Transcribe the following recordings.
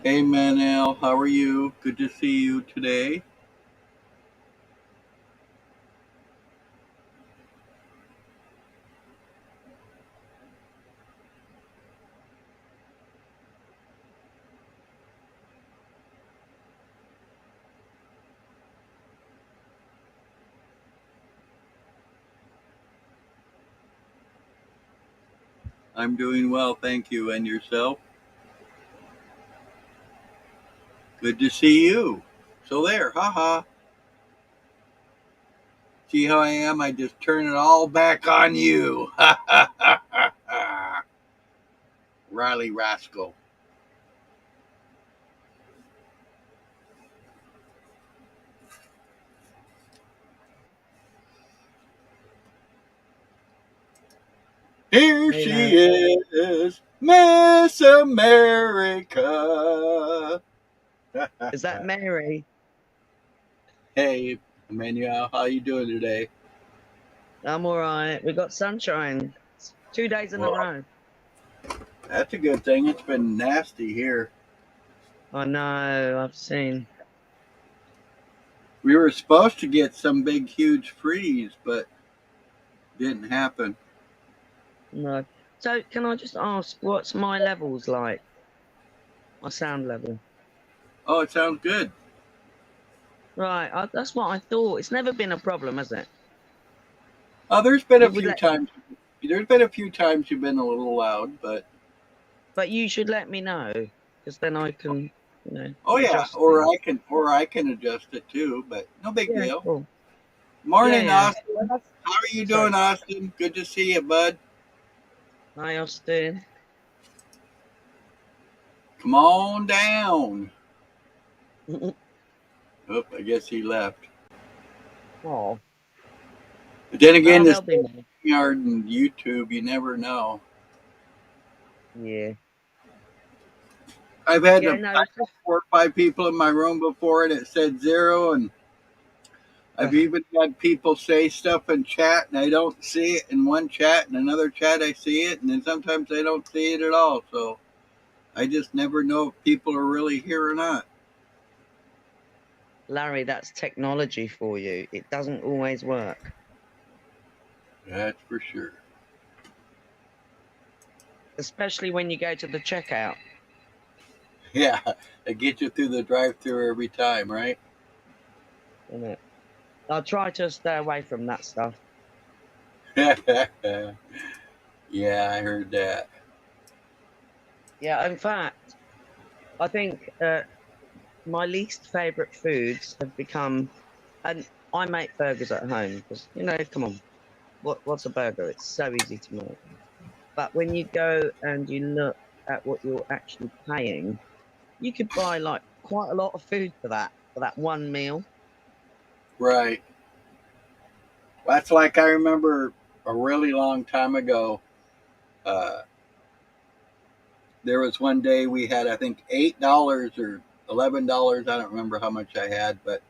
Hey Manel, how are you? Good to see you today. I'm doing well, thank you. And yourself? Good to see you. So there, haha. See how I am? I just turn it all back on you. Ha ha ha ha ha. Riley Rascal. Here Hey, she Larry. is, Miss America. Is that Mary? Hey, Emmanuel, how you doing today? I'm all right. We got sunshine. 2 days in a Well, row. that's a good thing. It's been nasty here. I know. I've seen. We were supposed to get some big, huge freeze, but didn't happen. No. So, can I just ask, what's my levels like? My sound level. Oh, it sounds good. Right. That's what I thought. It's never been a problem, has it? There's been a You would few let, times. There's been a few times you've been a little loud, but but you should let me know, because then I can, oh yeah, adjust things. or I can adjust it too. But no big Yeah. deal. Cool. Yeah. Morning, Yeah. Austin. Well, How are you sorry. doing, Austin? Good to see you, bud. Hi, Austin. Come on down. Oh, I guess he left. Oh. But then again, Oh, this there'll be more. yard and YouTube, you never know. Yeah. I've had Yeah. to. No. I had 4 or 5 people in my room before, and it said zero, and I've Ugh. even had people say stuff in chat and I don't see it in one chat, and another chat I see it, and then sometimes I don't see it at all. So I just never know if people are really here or not. Larry, that's technology for you. It doesn't always work, That's for sure. especially when you go to the checkout. Yeah, I get you through the drive-through every time, right? Isn't it? I try to stay away from that stuff. Yeah, I heard that. Yeah, in fact, I think my least favorite foods have become, and I make burgers at home because, come on, what's a burger? It's so easy to make. But when you go and you look at what you're actually paying, you could buy like quite a lot of food for that one meal. Right. That's like I remember a really long time ago. Uh, there was one day we had, I think, $8 or $11. I don't remember how much I had, but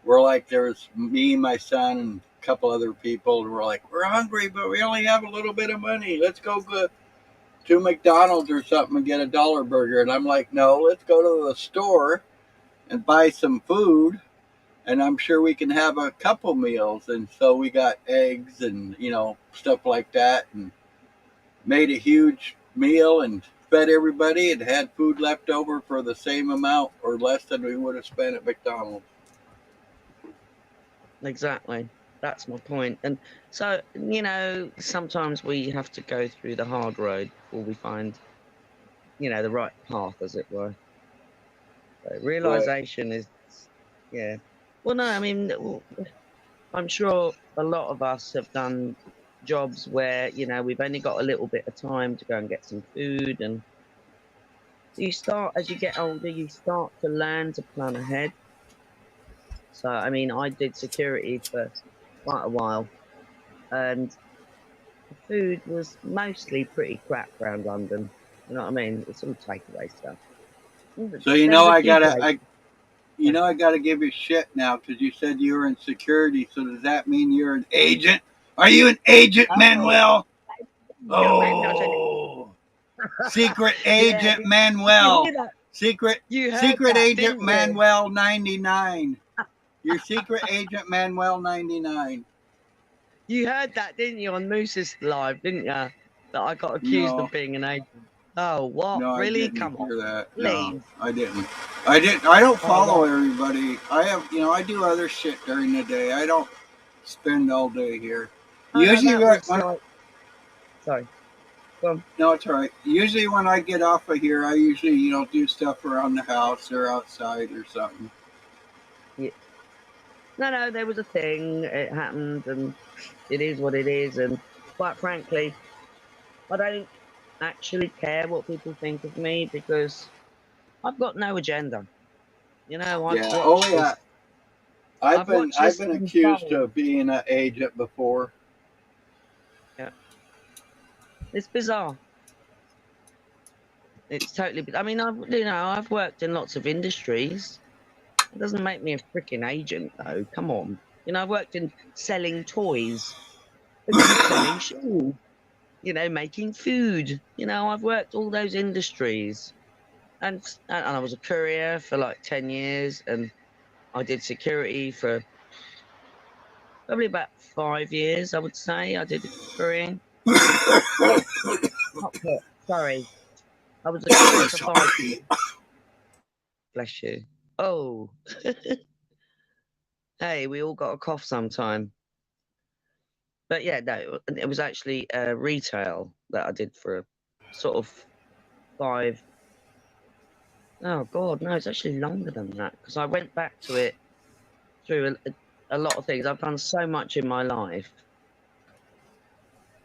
we're like, there was me, my son, and a couple other people, and we're like, we're hungry, but we only have a little bit of money. Let's go to McDonald's or something and get a dollar burger. And I'm like, no, let's go to the store and buy some food. And I'm sure we can have a couple meals. And so we got eggs and, stuff like that, and made a huge meal and fed everybody and had food left over for the same amount or less than we would have spent at McDonald's. Exactly. That's my point. And so, sometimes we have to go through the hard road before we find, the right path, as it were. So Right. realization is, yeah. Well, no, I mean, I'm sure a lot of us have done jobs where, we've only got a little bit of time to go and get some food. And you start, as you get older, you start to learn to plan ahead. So, I mean, I did security for quite a while. And the food was mostly pretty crap around London. You know what I mean? It's all takeaway stuff. So There was a I few gotta places. I gotta give you shit now because you said you were in security. So does that mean you're an agent? Are you an agent, Oh, Manuel? no, man, not an. Oh, secret Yeah, agent did you hear Manuel. that? Secret You heard Secret that, Agent didn't you? Manuel 99. Your Secret Agent Manuel 99. You heard that, didn't you, on Moose's live, didn't you? That I got accused No, of being an agent. Oh, what? no, I Really? didn't Come on, hear that. No, please. I didn't. I didn't. I don't Oh, follow well, everybody. I have, I do other shit during the day. I don't spend all day here. oh no, Usually, that was when like, sorry. Go on. no, it's all right. Usually, when I get off of here, I usually, do stuff around the house or outside or something. Yeah. No, there was a thing. It happened, and it is what it is. And quite frankly, I don't actually care what people think of me because I've got no agenda. You know, Yeah. Oh yeah. I've watched I've this been accused unfold. of being an agent before. Yeah, it's bizarre. It's totally. I mean, I've worked in lots of industries. It doesn't make me a freaking agent, though. Come on. I've worked in selling toys, selling shoes. Making food. I've worked all those industries, and I was a courier for like 10 years, and I did security for probably about 5 years. I would say I did couriering. Not cook, sorry, I was a courier for 5 years. Bless you. Oh, hey, we all got a cough sometime. But yeah, no, it was actually retail that I did for sort of five. Oh God, no, it's actually longer than that because I went back to it through a lot of things. I've done so much in my life,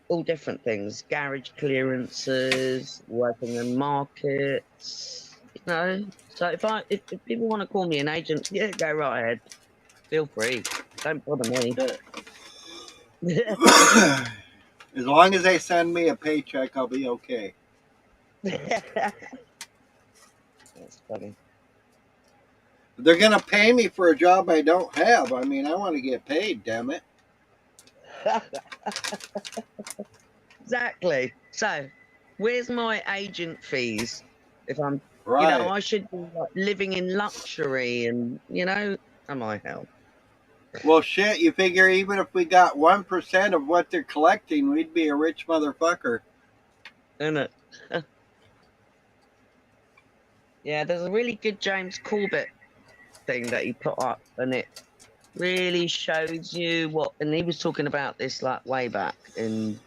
all different things: garage clearances, working in markets. So if people want to call me an agent, yeah, go right ahead. Feel free. Don't bother me. As long as they send me a paycheck, I'll be okay. That's funny. They're gonna pay me for a job I don't have. I mean, I want to get paid. Damn it! Exactly. So, where's my agent fees? If I'm, Right. I should be like living in luxury, and am I hell? Well, shit. You figure even if we got 1% of what they're collecting, we'd be a rich motherfucker. Isn't it? Yeah, there's a really good James Corbett thing that he put up, and it really shows you what. And he was talking about this like way back in.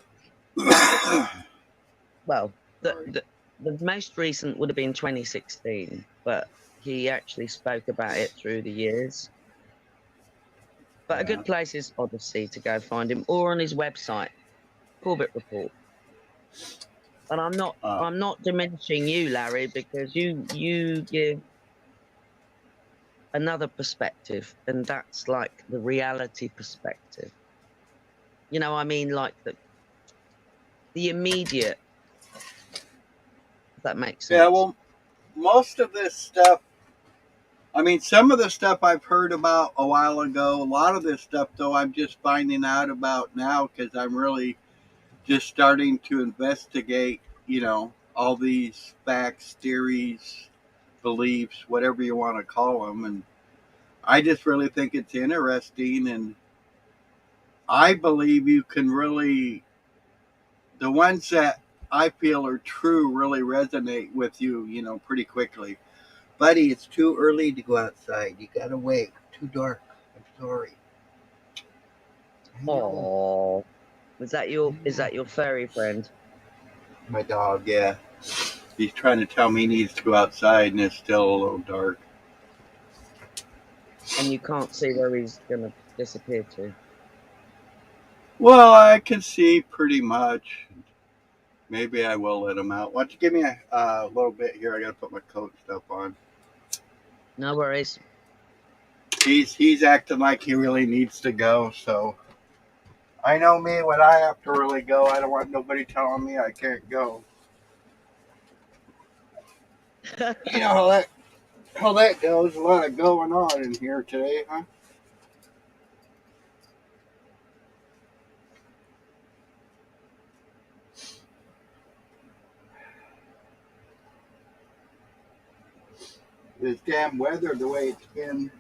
Well, Sorry. the most recent would have been 2016, but he actually spoke about it through the years. But a Yeah. good place is Odyssey to go find him, or on his website, Corbett Report. And Uh, I'm not diminishing you, Larry, because you give another perspective, and that's like the reality perspective. I mean, like the immediate, if that makes yeah. sense. Well, most of this stuff. I mean, some of the stuff I've heard about a while ago. A lot of this stuff, though, I'm just finding out about now because I'm really just starting to investigate. All these facts, theories, beliefs, whatever you want to call them, and I just really think it's interesting, and I believe you can really the ones that I feel are true really resonate with you, pretty quickly. Buddy, it's too early to go outside. You gotta wait. Too dark. I'm sorry. I know. Oh, is that your furry friend? My dog, yeah. He's trying to tell me he needs to go outside and it's still a little dark. And you can't see where he's gonna disappear to. Well, I can see pretty much. Maybe I will let him out. Why don't you give me a little bit here? I gotta put my coat and stuff on. No worries. He's acting like he really needs to go, so I know me when I have to really go. I don't want nobody telling me I can't go. You know how that goes. A lot of going on in here today, huh? this damn weather the way it's been.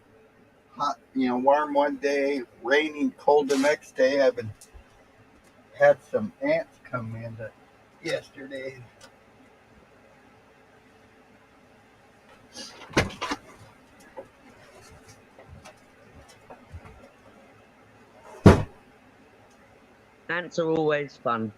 Hot, warm one day, raining cold the next day. I've been had some ants come in yesterday. Ants are always fun.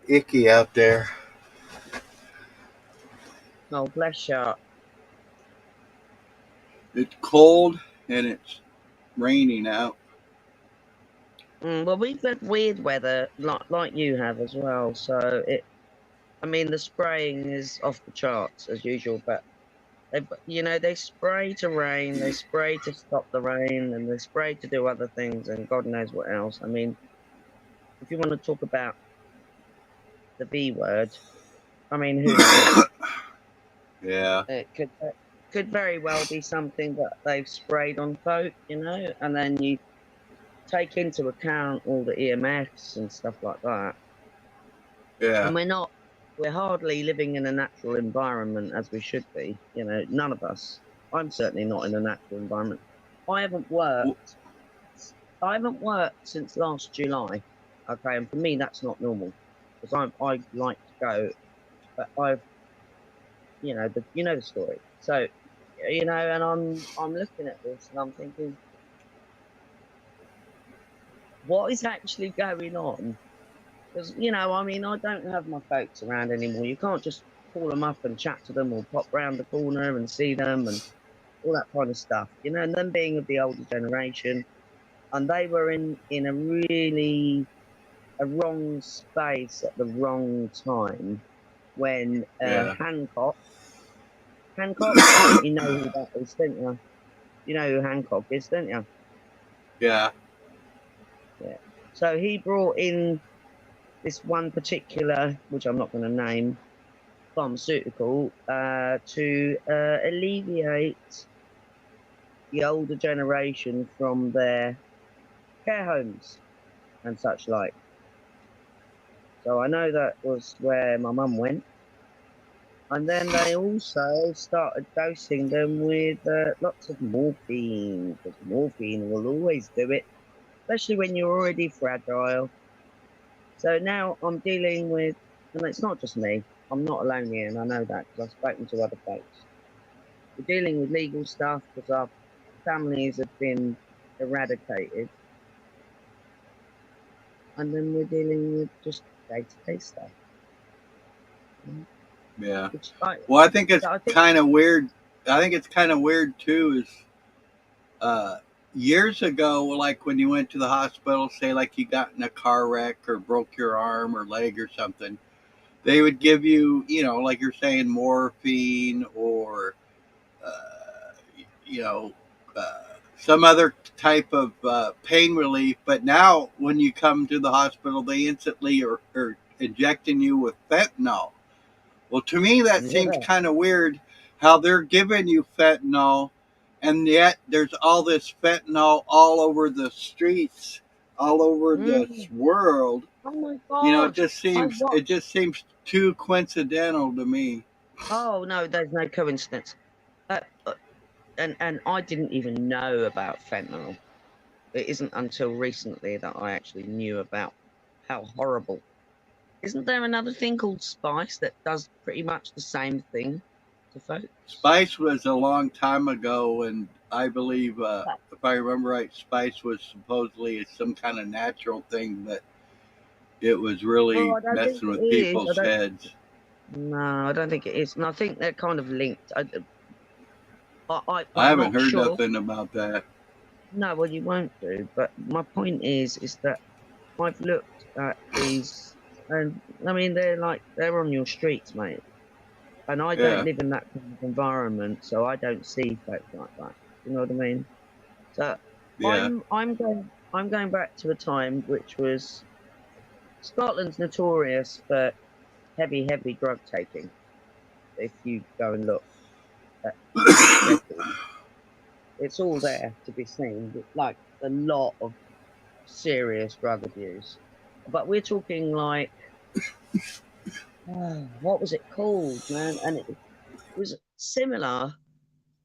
Icky out there. Oh, bless you. It's cold and it's raining out. Well, we've had weird weather, like you have as well. So I mean, the spraying is off the charts as usual, but they spray to rain, they spray to stop the rain, and they spray to do other things, and God knows what else. I mean, if you want to talk about the B word, I mean, who knows? Yeah. It could very well be something that they've sprayed on folk, and then you take into account all the EMFs and stuff like that. Yeah. And we're hardly living in a natural environment as we should be. None of us. I'm certainly not in a natural environment. I haven't worked. I haven't worked since last July. Okay, and for me that's not normal because I like to go, but the story. So, and I'm looking at this and I'm thinking, what is actually going on? Because, I mean, I don't have my folks around anymore. You can't just call them up and chat to them or pop round the corner and see them and all that kind of stuff, and them being of the older generation. And they were in a wrong space at the wrong time when Yeah. Hancock, you know who that is, don't you? You know who Hancock is, don't you? Yeah. Yeah. So he brought in this one particular, which I'm not going to name, pharmaceutical to alleviate the older generation from their care homes and such like. So I know that was where my mum went. And then they also started dosing them with lots of morphine, because morphine will always do it, especially when you're already fragile. So now I'm dealing with, and it's not just me, I'm not alone here, and I know that because I've spoken to other folks. We're dealing with legal stuff because our families have been eradicated. And then we're dealing with just day-to-day stuff. Yeah. Which Well, I think it's I think, kind of weird. I think it's kind of weird too. Is uh, years ago, like when you went to the hospital, say like you got in a car wreck or broke your arm or leg or something, they would give you, like you're saying, morphine or uh, you know, uh, some other type of pain relief. But now, when you come to the hospital, they instantly are injecting you with fentanyl. Well, to me, that seems yeah. kind of weird how they're giving you fentanyl, and yet there's all this fentanyl all over the streets, all over this Mm. world. Oh my It God. just I seems it watched. just seems too coincidental to me. Oh no, there's no coincidence. And I didn't even know about fentanyl. It isn't until recently that I actually knew about how horrible. Isn't there another thing called spice that does pretty much the same thing to folks? Spice was a long time ago, and I believe, if I remember right, spice was supposedly some kind of natural thing, but it was Well, really I don't think messing it with is. I people's don't. heads. No, I don't think it is. And I think they're kind of linked. I I'm haven't not heard sure. nothing about that. No, well, you won't do. But my point is that I've looked at these, and I mean, they're on your streets, mate. And I don't Yeah, live in that kind of environment, so I don't see folks like that. You know what I mean? So yeah. I'm going back to a time which was Scotland's notorious for heavy drug taking. If you go and look at records, it's all there to be seen. Like a lot of serious drug abuse. But we're talking like, what was it called, man? And it was similar.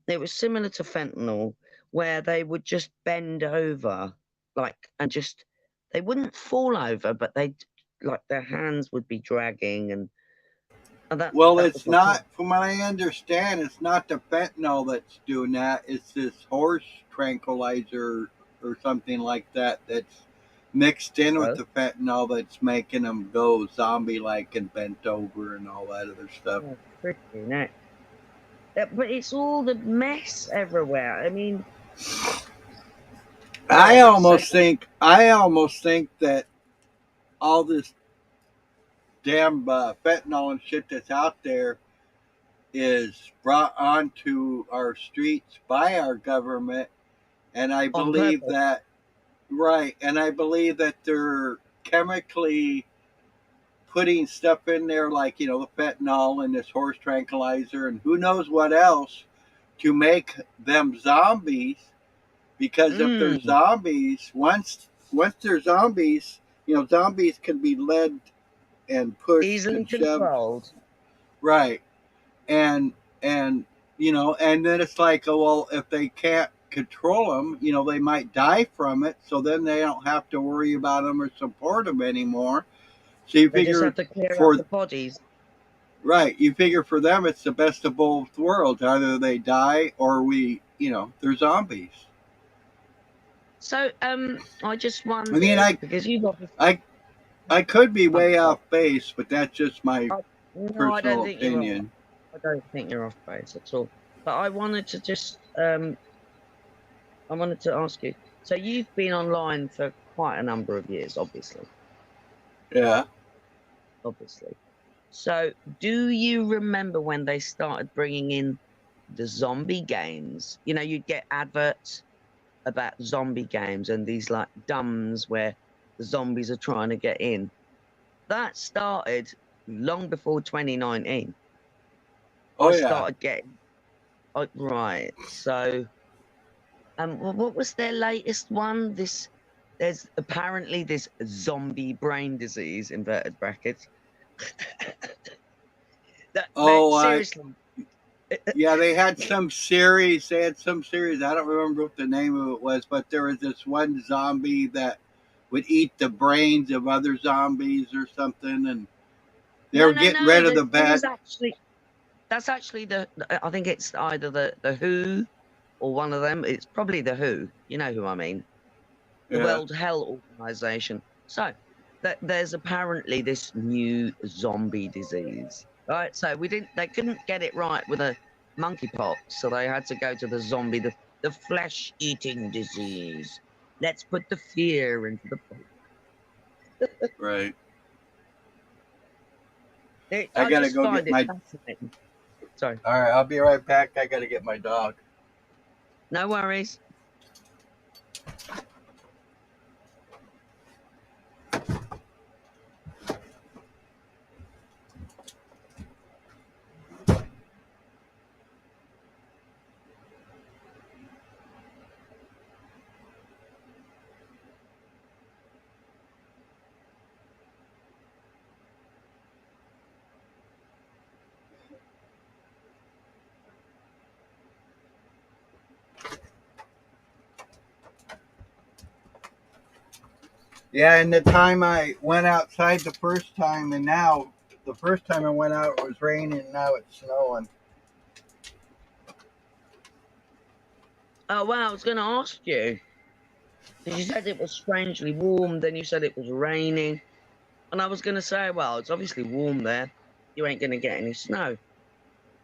It was similar to fentanyl, where they would just bend over, like, and just they wouldn't fall over, but they like their hands would be dragging, and Well, that was it's my point. not, from what I understand, it's not the fentanyl that's doing that. It's this horse tranquilizer or something like that that's mixed in with So, the fentanyl that's making them go zombie like and bent over and all that other stuff. yeah, pretty neck. But it's all the mess everywhere. I mean, I God, so almost think that all this damn fentanyl and shit that's out there is brought onto our streets by our government, and I on believe purpose. that right, and I believe that they're chemically putting stuff in there like the fentanyl and this horse tranquilizer and who knows what else to make them zombies. Because if they're Mm, zombies, once they're zombies, zombies can be led and pushed easily and shoved. controlled. Right. And and then it's like, oh well, if they can't control them, they might die from it, so then they don't have to worry about them or support them anymore. So you They just figure have to clear up for the bodies. right, you figure for them it's the best of both worlds. Either they die or they're zombies. So, I just I mean, wondered because you've obviously. I I could be I'm way sorry. off base, but that's just my No, I don't personal think you're off. opinion. I don't think you're off base at all. But I wanted to I wanted to ask you. So you've been online for quite a number of years, Yeah. obviously. So do you remember when they started bringing in the zombie games? You know, you'd get adverts about zombie games and these like dumbs where the zombies are trying to get in. That started long before 2019. Oh I yeah. started getting right. So, what was their latest one? There's apparently this zombie brain disease (inverted brackets). That Oh, seriously. yeah. They had some series. They had some series. I don't remember what the name of it was, but there was this one zombie that would eat the brains of other zombies or something, and they No, were no, getting no. rid of the This bad. is actually that's actually I think it's either the WHO or one of them. It's probably the WHO. You know who I mean? The Yeah. World Health Organization. So there's apparently this new zombie disease. Right. So they couldn't get it right with a monkeypox, so they had to go to the zombie, the flesh eating disease. Let's put the fear into the Right. I I gotta just go get find it my. fascinating. Sorry. All right, I'll be right back. I gotta get my dog. No worries. Yeah, and the time I went outside the first time, and now the first time I went out it was raining. Now it's snowing. Oh, wow, I was going to ask you. 'Cause you said it was strangely warm, then you said it was raining. And I was going to say, well, it's obviously warm there. You ain't going to get any snow.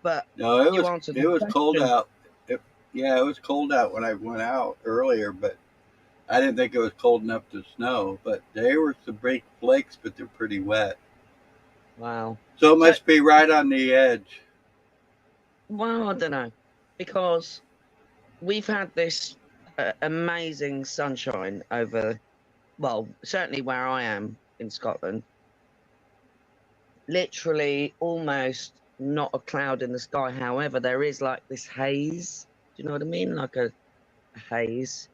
But No, you answered it my was cold question. out. Yeah, it was cold out when I went out earlier, but I didn't think it was cold enough to snow. But there were some big flakes, but they're pretty wet. Wow. So it So, must be right on the edge. well, I don't know. Because we've had this amazing sunshine over, well, certainly where I am in Scotland. Literally almost not a cloud in the sky. However, there is like this haze. Do you know what I mean? Like a haze.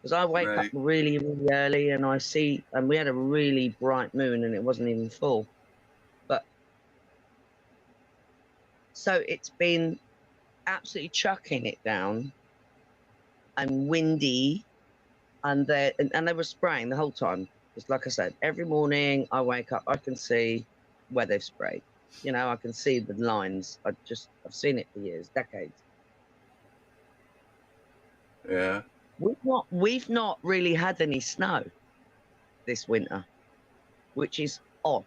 Because I wake up Right. really, really early and I see, and we had a really bright moon and it wasn't even full. But so it's been absolutely chucking it down and windy, and they were spraying the whole time. Just like I said, every morning I wake up, I can see where they've sprayed. You know, I can see the lines. I've seen it for years, decades. Yeah. We've not really had any snow this winter, which is odd.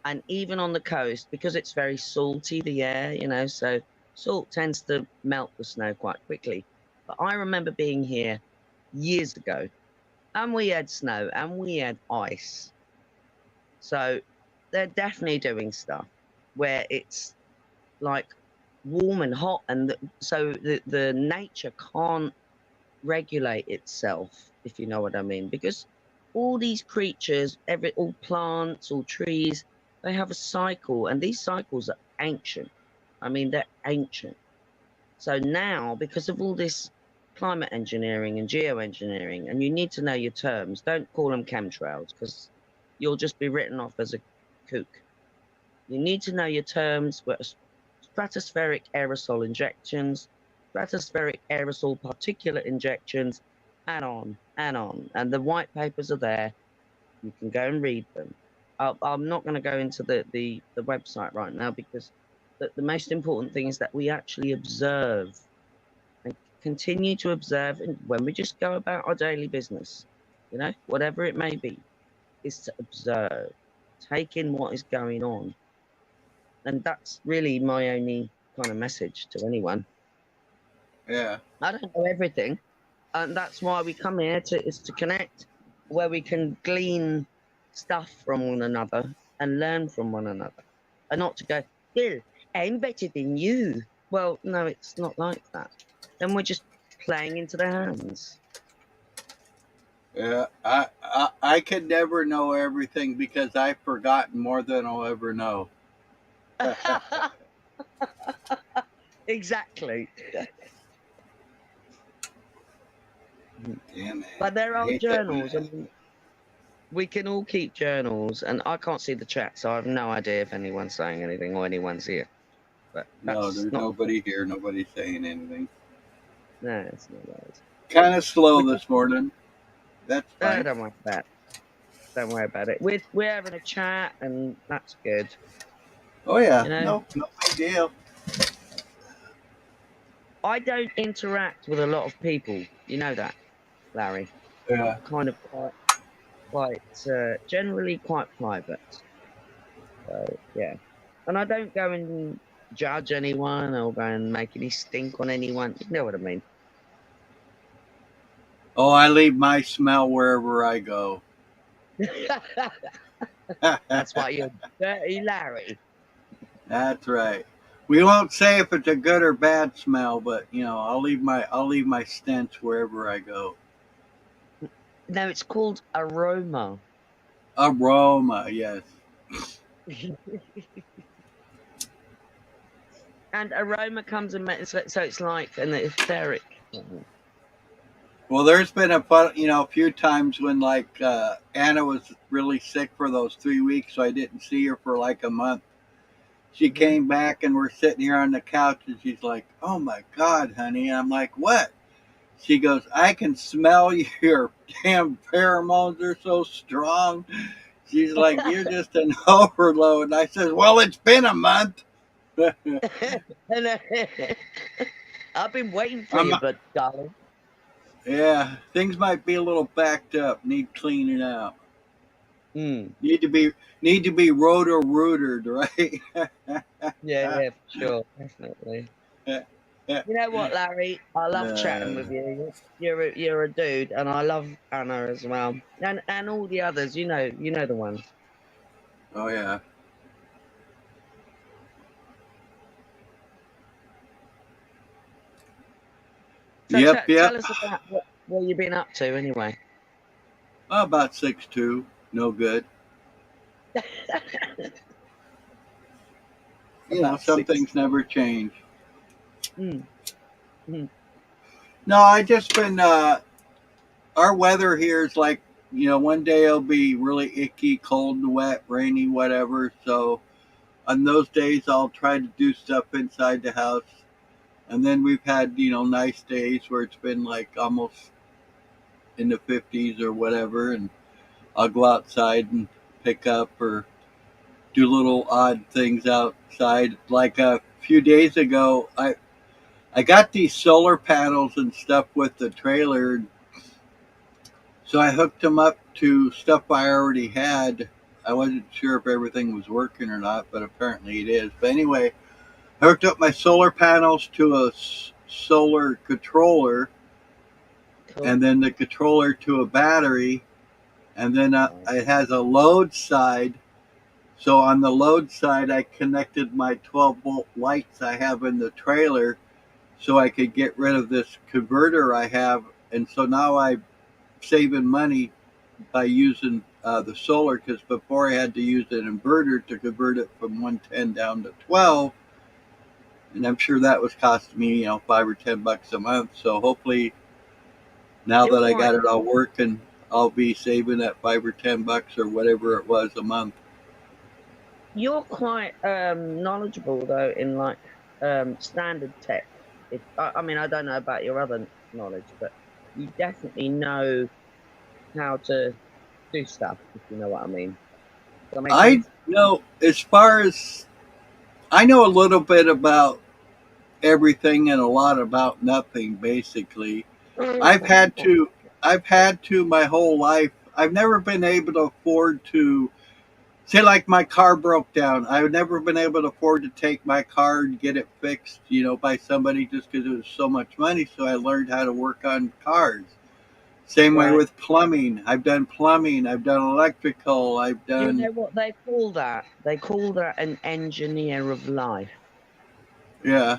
And even on the coast, because it's very salty, the air, so salt tends to melt the snow quite quickly. But I remember being here years ago, and we had snow and we had ice. So they're definitely doing stuff where it's like warm and hot, and so the nature can't regulate itself, if you know what I mean, because all these creatures, all plants, all trees, they have a cycle, and these cycles are ancient. I mean, they're ancient. So now, because of all this climate engineering and geoengineering, and you need to know your terms, don't call them chemtrails because you'll just be written off as a kook. You need to know your terms. Stratospheric aerosol injections, stratospheric aerosol particulate injections, and on and on. And the white papers are there. You can go and read them. I'm not going to go into the website right now because the most important thing is that we actually observe and continue to observe. And when we just go about our daily business, whatever it may be, is to observe, take in what is going on. And that's really my only kind of message to anyone. Yeah. I don't know everything, and that's why we come here is to connect, where we can glean stuff from one another and learn from one another, and not to go, Bill, I'm better than you. Well, no, it's not like that. Then we're just playing into their hands. Yeah. I could never know everything because I've forgotten more than I'll ever know. Exactly. Damn it. But there I are hate that when journals. I mean, we can all keep journals, and I can't see the chat, so I have no idea if anyone's saying anything or anyone's here. But no, that's there's not the point. nobody here. Nobody's saying anything. No, it's not right. Kind of slow We just this morning. That's fine. don't worry about it. Don't worry about it. We're having a chat, and that's good. Oh yeah. You know, No big deal. I don't interact with a lot of people. You know that, Larry. I'm Yeah. kind of quite generally quite private. So yeah, and I don't go and judge anyone or go and make any stink on anyone. You know what I mean? Oh, I leave my smell wherever I go. That's why you're dirty, Larry. That's right. We won't say if it's a good or bad smell, but I'll leave my stench wherever I go. No, it's called aroma. Aroma, yes. And aroma comes in, so it's like an etheric. Well, there's been a few times when like Anna was really sick for those 3 weeks, so I didn't see her for like a month. She Mhm. came back and we're sitting here on the couch, and she's like, "Oh my God, honey!" And I'm like, "What?" She goes, "I can smell your damn pheromones are so strong." She's like, "You're just an overload." And I said, "Well, it's been a month." And, I've been waiting for I'm you, but darling. Yeah, things might be a little backed up. Need cleaning out. Mm. Need to be need to be rotor rooted, right? Yeah, yeah, for sure, definitely. You know what, Larry? I love chatting with you. You're a dude, and I love Anna as well, and all the others. You know the ones. Oh yeah. So Yep, tell yep. us about what you've been up to anyway. About 6'2". No good. About Some six. things never change. Mm, mm, No, I just been our weather here is like, one day it'll be really icky, cold and wet, rainy, whatever. So on those days I'll try to do stuff inside the house. And then we've had, nice days where it's been like almost in the 50s or whatever, and I'll go outside and pick up or do little odd things outside. Like a few days ago, I got these solar panels and stuff with the trailer, so I hooked them up to stuff I already had. I wasn't sure if everything was working or not, but apparently it is. But anyway, I hooked up my solar panels to a solar controller, cool. and then the controller to a battery, and then it has a load side. So on the load side, I connected my 12-volt lights I have in the trailer so I could get rid of this converter I have. And so now I'm saving money by using the solar, because before I had to use an inverter to convert it from 110 down to 12. And I'm sure that was costing me, $5 or $10 a month. So hopefully now You're that I quite got it all working, I'll be saving that $5 or $10 or whatever it was a month. you're quite knowledgeable though in like standard tech. If I mean I don't know about your other knowledge, but you definitely know how to do stuff, if you know what I mean. Does that make I sense? know, as far as I know, a little bit about everything and a lot about nothing, basically. I've had to, I've had to my whole life. I've never been able to afford to, say, like my car broke down. I've never been able to afford to take my car and get it fixed, by somebody, just because it was so much money. So I learned how to work on cars. Same way Right. with plumbing. I've done plumbing. I've done electrical. I've You done, know what they call that? They call that an engineer of life. yeah.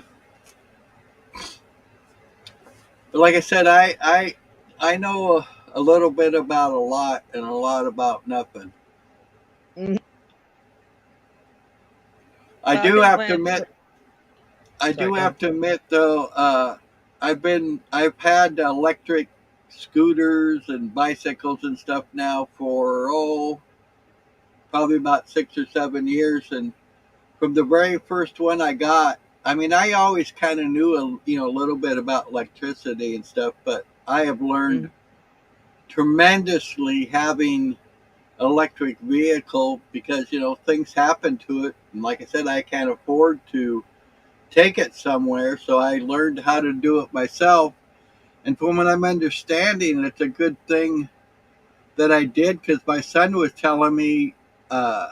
But like I said, I know a little bit about a lot and a lot about nothing. Mhm. I But I do think have to we're admit, I sorry, do go on. have to admit though, I've had electric scooters and bicycles and stuff now for probably about 6 or 7 years, and from the very first one I got, I mean, I always kind of knew a little bit about electricity and stuff, but I have learned Mhm. tremendously having electric vehicle, because things happen to it, and like I said, I can't afford to take it somewhere, so I learned how to do it myself. And from what I'm understanding, it's a good thing that I did, because my son was telling me uh,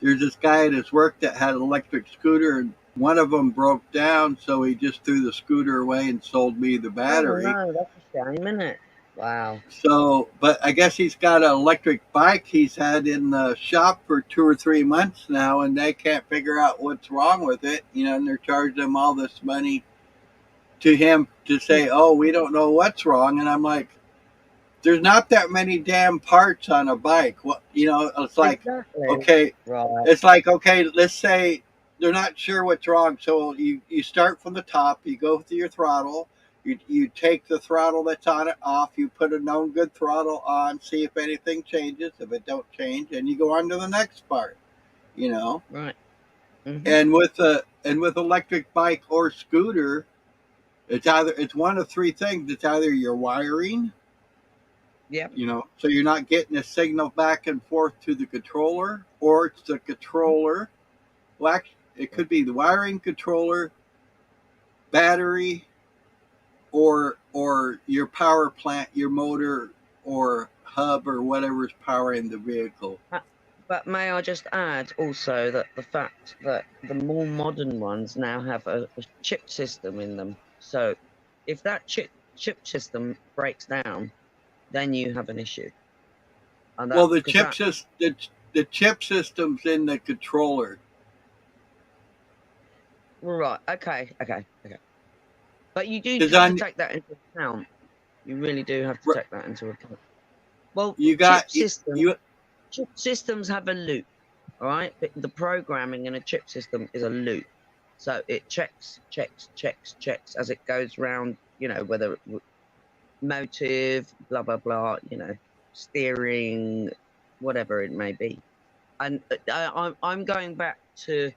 there's this guy at his work that had an electric scooter, and one of them broke down, so he just threw the scooter away and sold me the Oh battery. no, that's a shame, isn't it? Wow. So, but I guess he's got an electric bike he's had in the shop for 2 or 3 months now, and they can't figure out what's wrong with it. And they're charging him all this money to him to Mm. say, "Oh, we don't know what's wrong." And I'm like, "There's not that many damn parts on a bike." It's like, Exactly. okay, Right. let's say they're not sure what's wrong. So you start from the top, you go through your throttle, you take the throttle that's on it off, you put a known good throttle on, see if anything changes. If it don't change, and you go on to the next part. You know, Right. Hmm. and with electric bike or scooter, it's one of three things. It's either your wiring, Yep. so you're not getting a signal back and forth to the controller, or it's the controller. Well, actually, it could be the wiring, controller, battery, or or your power plant, your motor or hub or whatever's powering the vehicle. But may I just add also that the fact that the more modern ones now have a chip system in them. So if that chip system breaks down, then you have an issue. And Well, that because that the chip system's in the controller. right, okay. But you do Because have to on take that into account. You really do have to take that into account. Well, you got you chip systems have a loop, all right? The programming in a chip system is a loop. So it checks as it goes round, whether motive, blah, blah, blah, steering, whatever it may be. And I'm going back to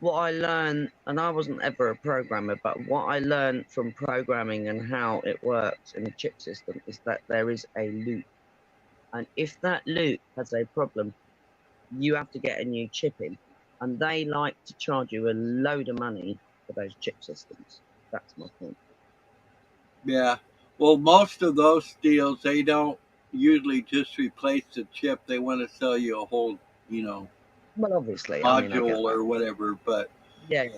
what I learned, and I wasn't ever a programmer, but what I learned from programming and how it works in a chip system is that there is a loop. And if that loop has a problem, you have to get a new chip in. And they like to charge you a load of money for those chip systems. That's my point. yeah. Well, most of those deals they don't usually just replace the chip. They want to sell you a whole, you know, Well, obviously, I mean, I get module that. or whatever. But Yeah.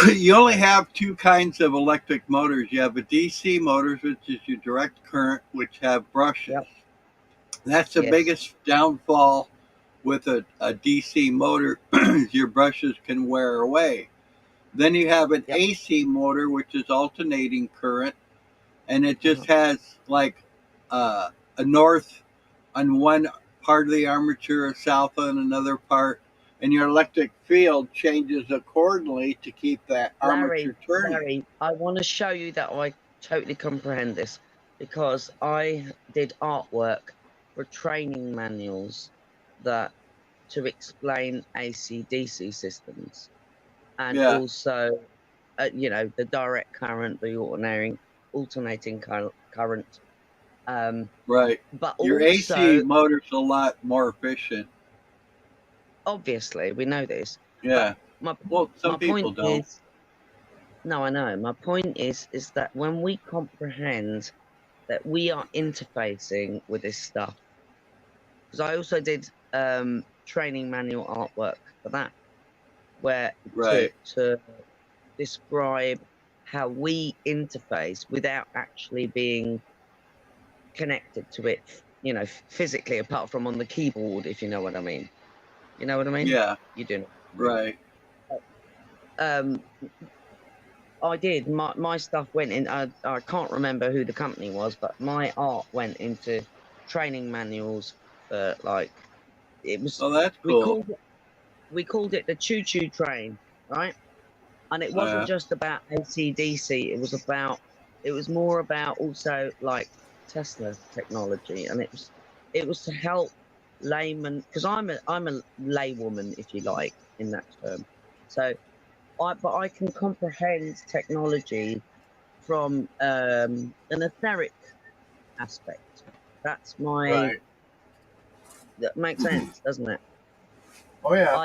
you only So, have two kinds of electric motors. You have a DC motors, which is your direct current, which have brushes. yep, That's the yes, biggest downfall with a DC motor. Your brushes can wear away. Then you have an yep, AC motor, which is alternating current, and it just uh-huh. has like a north on one part of the armature, a south on another part, and your electric field changes accordingly to keep that armature turning. Larry, I want to show you that I totally comprehend this because I did artwork for training manuals that to explain AC/DC systems and Yeah, also, the direct current, the alternating current, right. but Your AC also, motor's a lot more efficient. obviously, we know this, but Yeah. Well, some my people point don't. is, no, I know. My point is that when we comprehend that we are interfacing with this stuff, because I also did training manual artwork for that, where to Right. describe how we interface without actually being connected to it, physically, apart from on the keyboard, if you know what I mean. You know what I mean? Yeah. You do know what I mean. Right. Um, I did. My stuff went in. I can't remember who the company was, but my art went into training manuals for like it was. Oh, that's We cool. called it the choo choo train, right? And it wasn't Yeah. just about AC/DC. It was more about also like Tesla technology, and it was to help laymen because I'm a laywoman, if you like, in that term. So but I can comprehend technology from an etheric aspect. Right. That makes sense, doesn't it? Oh yeah.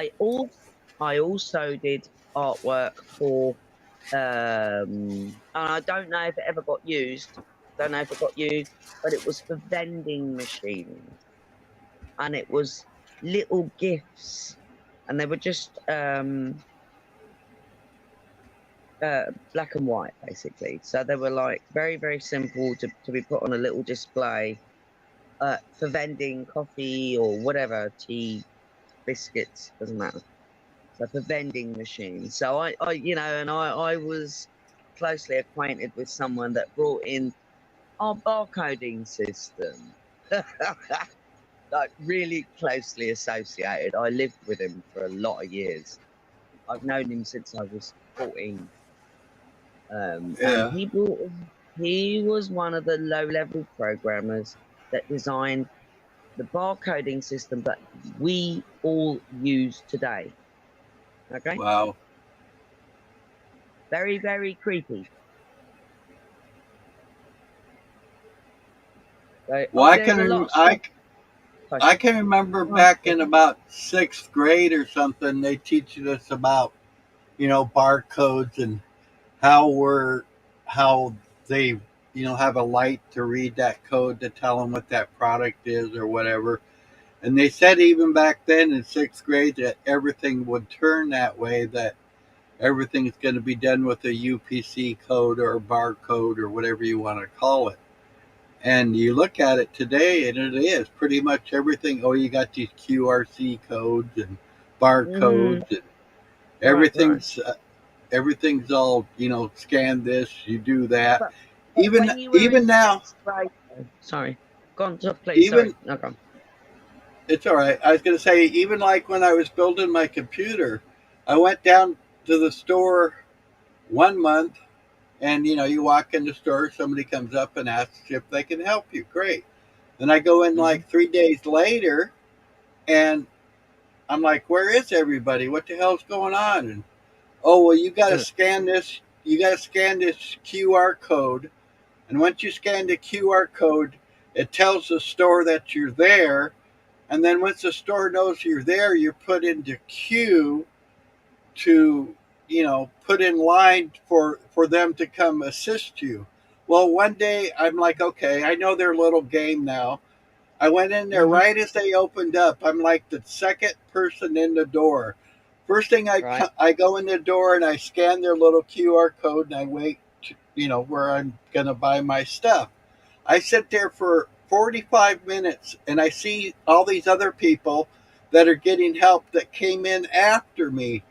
I also did artwork for and I don't know if it ever got used. Don't know if it got used, but it was for vending machines, and it was little gifts, and they were just black and white basically. So they were like very very simple to be put on a little display for vending coffee or whatever, tea, biscuits, doesn't matter. So for vending machines. So I was closely acquainted with someone that brought in our barcoding system. Like really closely associated. I lived with him for a lot of years. I've known him since I was 14. And Yeah. he was one of the low level programmers that designed the barcoding system that we all use today. Okay, Wow. very very creepy. So Well, I there's a lot can of stuff. I can remember back in about sixth grade or something. They teach us about barcodes and how we're how they have a light to read that code to tell them what that product is or whatever. And they said even back then in sixth grade that everything would turn that way, that everything's going to be done with a UPC code or a barcode or whatever you want to call it. And you look at it today, and it is pretty much everything. Oh, you got these QRC codes and Mm, barcodes, and right. everything's all scan this, you do that. But Even when you were in even now, sixth grade, sorry, go on, please. Sorry, even no, go on. it's all right. I was going to say, even like when I was building my computer, I went down to the store one month, and you walk in the store, somebody comes up and asks if they can help you. Great. Then I go in Hmm. like 3 days later, and I'm like, where is everybody? What the hell's going on? And oh, well, you got to scan this. You got to scan this QR code, and once you scan the QR code, it tells the store that you're there. And then once the store knows you're there, you're put into queue to put in line for them to come assist you. Well, one day I'm like, okay, I know their little game now. I went in there Hmm. right as they opened up. I'm like the second person in the door. First thing Right. I go in the door and I scan their little QR code and I wait to, where I'm going to buy my stuff. I sit there for 45 minutes and I see all these other people that are getting help that came in after me.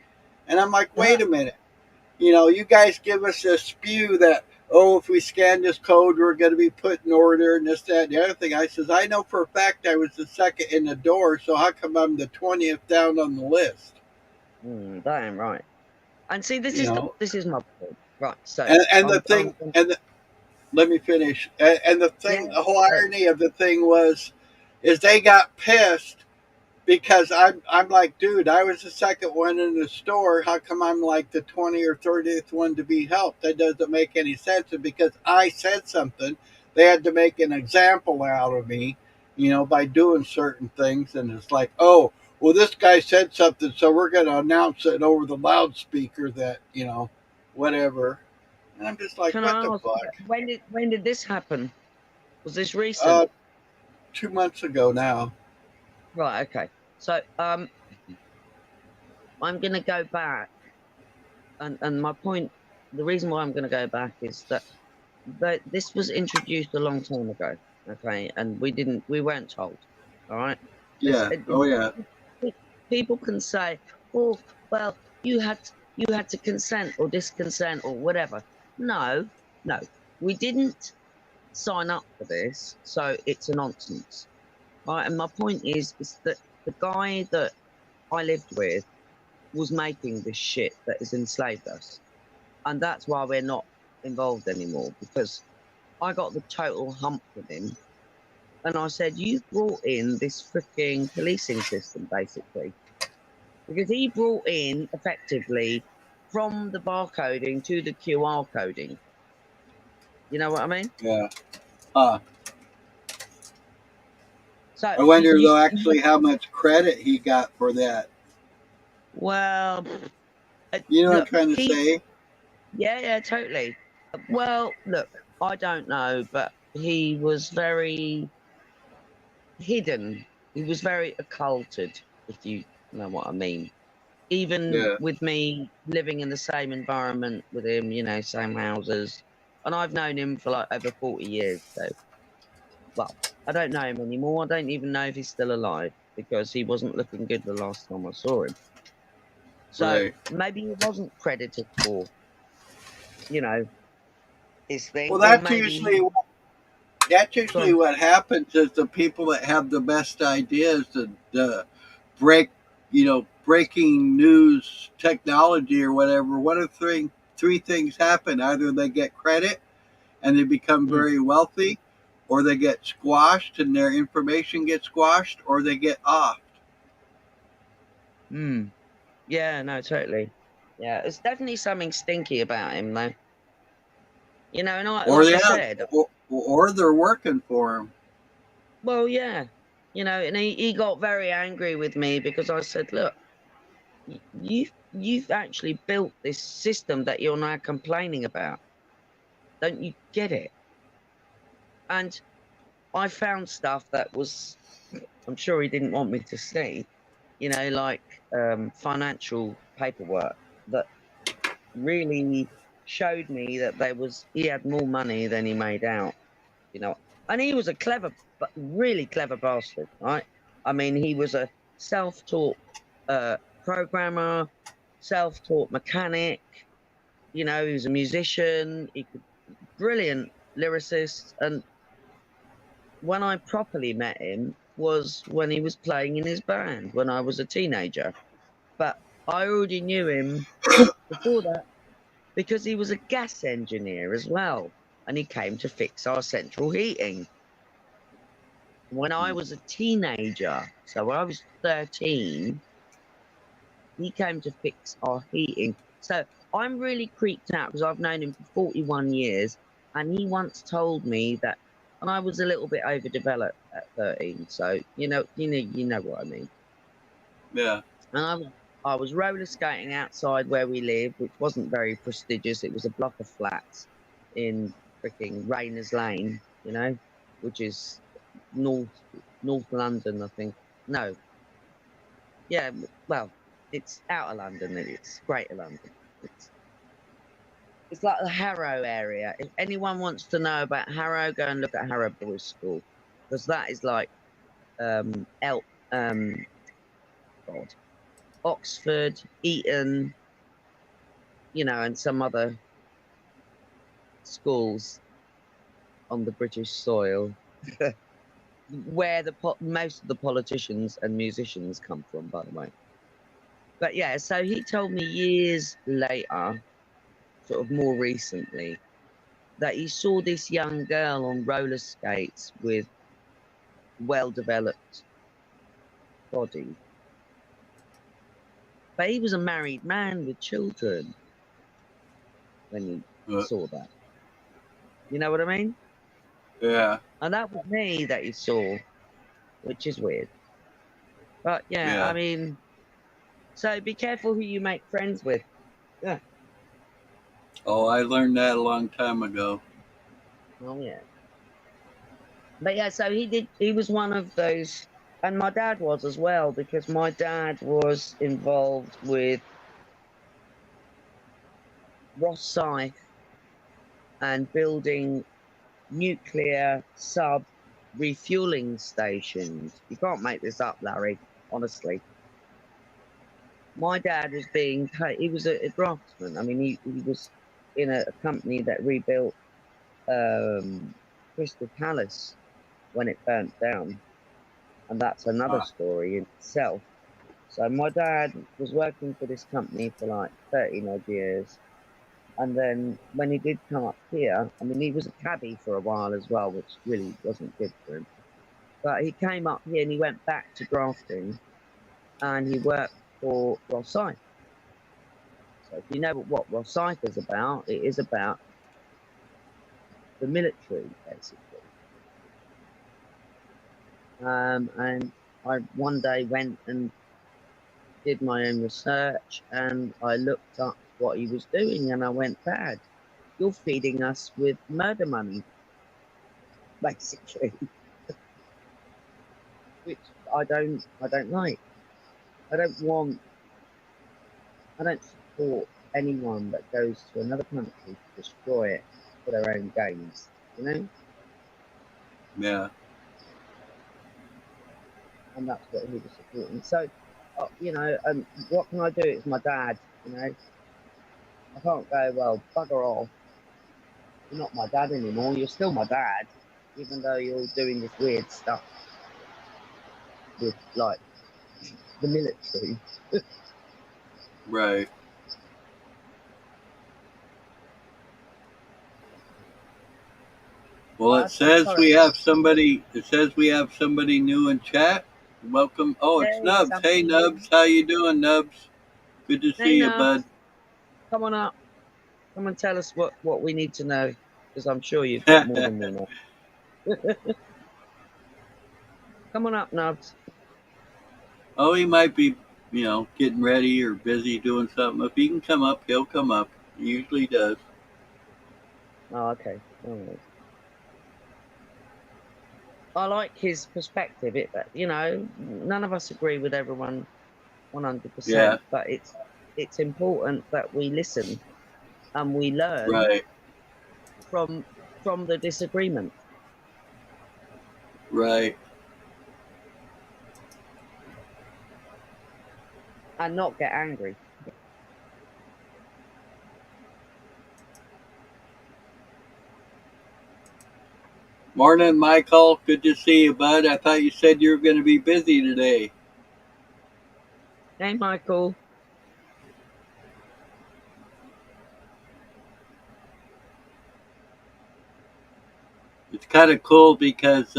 And I'm like, wait a minute. You guys give us a spew that, oh, if we scan this code, we're going to be put in order and this, that, and the other thing. I says, I know for a fact I was the second in the door, so how come I'm the 20th down on the list? Damn right. And see, You know, this is my point. Right. So and the thing, I'm let me finish. And the yeah. thing, the whole irony of the thing is they got pissed because I'm like, dude, I was the second one in the store. How come I'm like the 20th or 30th one to be helped? That doesn't make any sense. And because I said something, they had to make an example out of me, by doing certain things. And it's like, oh, well, this guy said something, so we're going to announce it over the loudspeaker that, whatever. And I'm just like, Can what I the ask fuck? when did this happen? Was this recent? Uh, 2 months ago now. Right. Okay. So I'm gonna go back, and my point, the reason why I'm gonna go back is that this was introduced a long time ago. Okay, and we weren't told. All right. There's, Yeah. Oh, yeah. people can say, "Oh, well, you had to consent or disconsent or whatever." No, no, we didn't sign up for this, so it's a nonsense. Right, and my point is that the guy that I lived with was making this shit that has enslaved us, and that's why we're not involved anymore. Because I got the total hump with him, and I said, "You've brought in this freaking policing system, basically." Because he brought in effectively from the barcoding to the QR coding. You know what I mean? Yeah. Huh. So I wonder though actually how much credit he got for that. well, You know what I'm look, trying to say? yeah, yeah, totally. Well, look, I don't know, but he was very hidden. He was very occulted, if you know what I mean. Even Yeah. with me living in the same environment with him, same houses, and I've known him for like over 40 years. So, well, I don't know him anymore. I don't even know if he's still alive because he wasn't looking good the last time I saw him. So Right. maybe he wasn't credited for, you know, his thing, Well, or maybe he that's usually gone. what happens is the people that have the best ideas to break, breaking news technology or whatever. One of three things happen: either they get credit and they become Mm, very wealthy, or they get squashed and their information gets squashed, or they get off. mm. Yeah, no, totally. Yeah, it's definitely something stinky about him, though. And Or like they I have, said, or they're working for him. well, yeah, and he got very angry with me because I said, look, you've actually built this system that you're now complaining about. Don't you get it? And I found stuff that was, I'm sure he didn't want me to see, like financial paperwork that really showed me that he had more money than he made out, and he was a clever, but really clever bastard, right? I mean, he was a self-taught programmer, self-taught mechanic. He was a musician. He could brilliant lyricist, and when I properly met him was when he was playing in his band when I was a teenager. But I already knew him before that because he was a gas engineer as well, and he came to fix our central heating. When I was a teenager, so when I was 13, he came to fix our heating. So I'm really creeped out because I've known him for 41 years, and he once told me that, and I was a little bit overdeveloped at 13. So you know what I mean. Yeah. And I was roller skating outside where we lived, which wasn't very prestigious. It was a block of flats in freaking Rayners Lane, which is North London, I think. No, yeah, well, it's outer London. It's Greater London. It's like the Harrow area. If anyone wants to know about Harrow, go and look at Harrow Boys School, because that is like um, El, um, God, Oxford, Eton, and some other schools on the British soil, where most of the politicians and musicians come from, by the way. But yeah, so he told me years later, sort of more recently, that he saw this young girl on roller skates with well-developed body, but he was a married man with children when he Uh, saw that. You know what I mean? yeah. And that was me that he saw, which is weird. But yeah, I Yeah. mean, so be careful who you make friends with. Yeah. Oh, I learned that a long time ago. Oh yeah. But yeah, so he was one of those, and my dad was as well, because my dad was involved with Rosyth and building nuclear sub refueling stations. You can't make this up, Larry, honestly. My dad was being paid, he was a draftsman. I mean, he was in a company that rebuilt Crystal Palace when it burnt down. And that's another Uh, story in itself. So my dad was working for this company for like 13 odd years. And then when he did come up here, I mean, he was a cabbie for a while as well, which really wasn't good for him. But he came up here and he went back to drafting and he worked for Rosyth. So if you know what Rosyth is about, it is about the military, basically. And I one day went and did my own research and I looked up what he was doing and I went, Dad, you're feeding us with murder money, basically, which I don't like. I don't want, I don't support anyone that goes to another country to destroy it for their own gains, yeah. and that's what he was supporting. So, what can I do? It's my dad, I can't go, well, bugger off. You're not my dad anymore. You're still my dad, even though you're doing this weird stuff with, like, the military. Right. Well, I, it I'm says sorry. we have somebody. It says we have somebody new in chat. Welcome. Oh, it's Hey, Nubs. Hey, somebody new. Nubs. How you doing, Nubs? Good to Hey, see you, Nubs, bud. come on up. Come and tell us what we need to know, because I'm sure you've got more than we know. Come on up, Nubs. Oh, he might be, getting ready or busy doing something. If he can come up, he'll come up. He usually does. Oh, okay. All right. I like his perspective. None of us agree with everyone Yeah, 100%, but it's important that we listen and we learn right, from from the disagreement right. and not get angry. Morning, Michael. Good to see you, bud. I thought you said you were going to be busy today. Hey, Michael. It's kind of cool because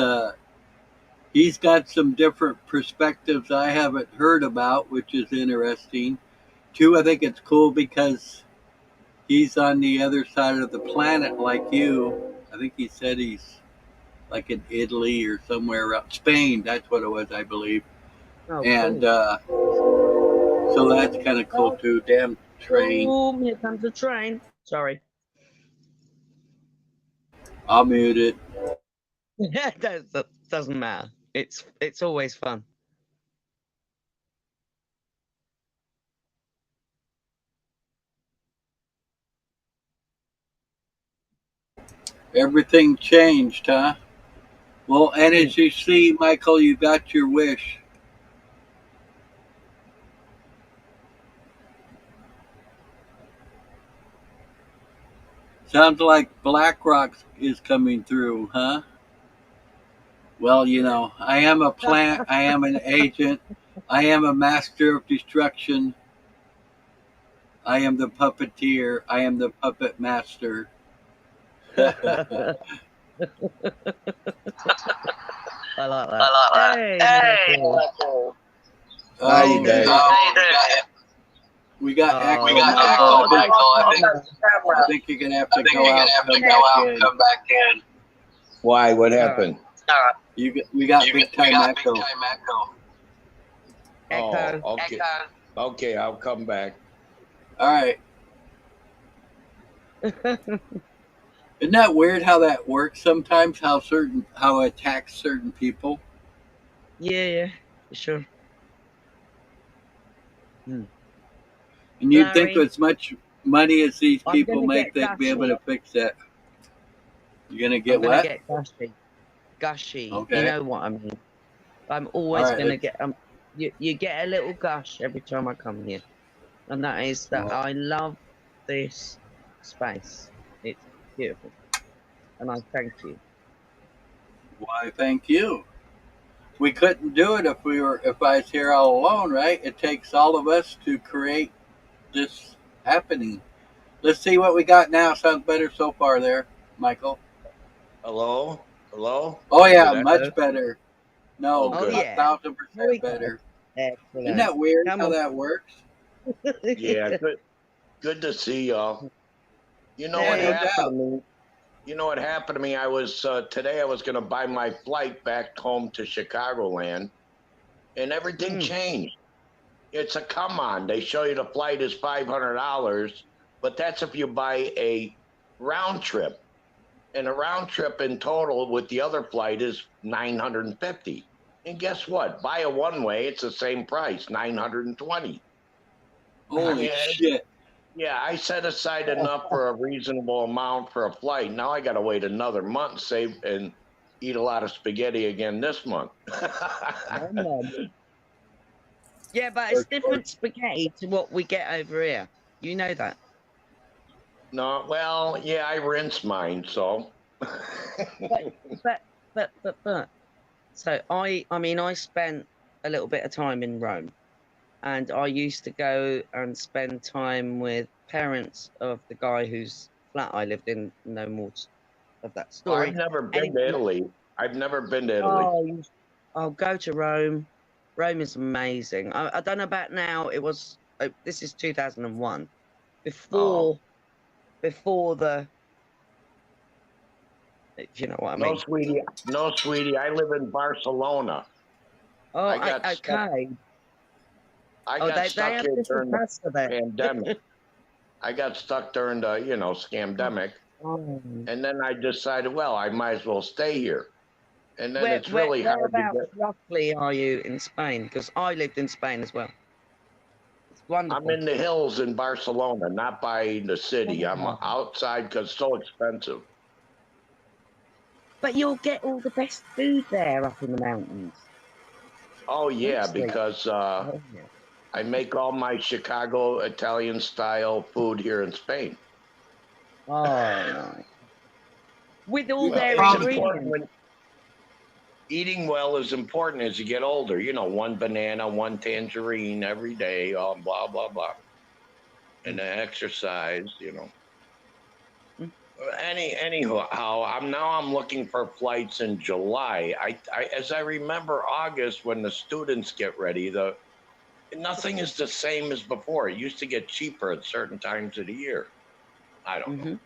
he's got some different perspectives I haven't heard about, which is interesting. Two, I think it's cool because he's on the other side of the planet like you. I think he said he's like in Italy or somewhere around Spain. That's what it was, I believe. Oh, And cool. so that's kind of cool Oh, too. Damn train. boom! Here comes the train. Sorry. I'll mute it. That doesn't matter. It's always fun. Everything changed, huh? Well, and Hmm. as you see, Michael, you got your wish. Sounds like BlackRock is coming through, huh? Well, I am a plant, I am an agent, I am a master of destruction, I am the puppeteer, I am the puppet master. I like I that. like Hey, that. Hey, Michael. Michael. How Oh, you guys? How you doing? we got Oh, echo, We got Michael. echo, I think, Michael. I think I think you're gonna have I to think go you're out, gonna have to come go back out, in. come back in. Why? What all right. happened? We got We big time got big echo. time echo. Echo. Oh, okay. Echo. Okay, I'll come back. All right. Isn't that weird how that works sometimes? How it attacks certain people. Yeah, for sure. Hmm. And you'd think Larry, with as much money as these I'm people gonna make, get they'd be able gushy. to fix that. You're gonna I'm get gonna what? get gushy. Gushy. You Okay. know what I mean. I'm All always right. gonna get you get a little gush every time I come here. And that is that Well, I love this space. It's beautiful. And I thank you. why? Thank you. We couldn't do it if I was here all alone, right? It takes all of us to create this happening. Let's see what we got now. Sounds better so far, there, Michael. Hello? Hello? Oh Is yeah, it much Hello. better. Oh, No, Oh good. a yeah. thousand Here we percent go. better. Isn't Excellent. that weird Come how on. that works? Yeah, good. Good to see y'all. You know Yeah, what Hey. no happened to doubt. me? You know what happened to me? I was today. I was going to buy my flight back home to Chicagoland, and everything Mm. changed. It's a come on. They show you the flight is $500, but that's if you buy a round trip. And a round trip in total with the other flight is 950. And guess what? Buy a one way, it's the same price, 920. I Holy mean, shit. yeah, I set aside enough for a reasonable amount for a flight. Now I got to wait another month, save and eat a lot of spaghetti again this month. Oh, no. Yeah, but it's Okay. different spaghetti to what we get over here. You know that. No, well, yeah, I rinse mine, so. But but but. So I mean I spent a little bit of time in Rome, and I used to go and spend time with parents of the guy whose flat I lived in. No more of that I've story. never been to Anyway, Italy. I've never been to Italy. oh, I'll go to Rome. Rome is amazing. I don't know about now. This is 2001, Oh, before the, if you know what I no, mean. sweetie. No, sweetie. I live in Barcelona. Oh, I got stuck. okay. I Oh, got they stuck have here different during the pasta there. pandemic. I got stuck during the, scamdemic. Oh. And then I decided, well, I might as well stay here. And then it's really hard to Whereabouts get. roughly are you in Spain? Because I lived in Spain as well. It's I'm wonderful. in the hills in Barcelona, not by the city. I'm Oh. outside because it's so expensive. But you'll get all the best food there up in the mountains. Oh yeah, Honestly. because Oh, yeah. I make all my Chicago Italian style food here in Spain. Oh, nice. With all Well, their it's It's important important ingredients. when eating well is important as you get older. You know, one banana, one tangerine every day, blah blah blah, and the exercise. You know. Mm. Anyhow, I'm looking for flights in July. As I remember August when the students get ready, nothing is the same as before. It used to get cheaper at certain times of the year. I don't know. Mhm.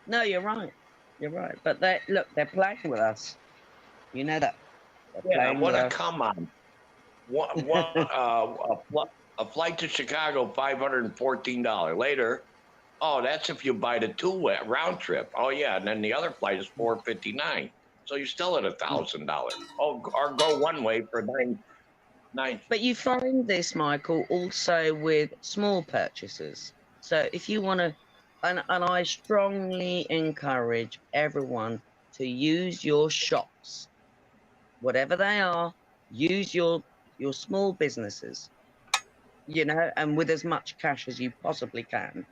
No, you're right. You're right. But they're playing with us. You know that. They're Yeah, playing what with a us. come on. A flight to Chicago, $514. Later, oh, that's if you buy the two round trip. Oh yeah, and then the other flight is $459. So you're still at $1,000. Oh, or go one way for nine. But you find this, Michael, also with small purchases. So if you want to, and I strongly encourage everyone to use your shops, whatever they are, use your small businesses, you know, and with as much cash as you possibly can,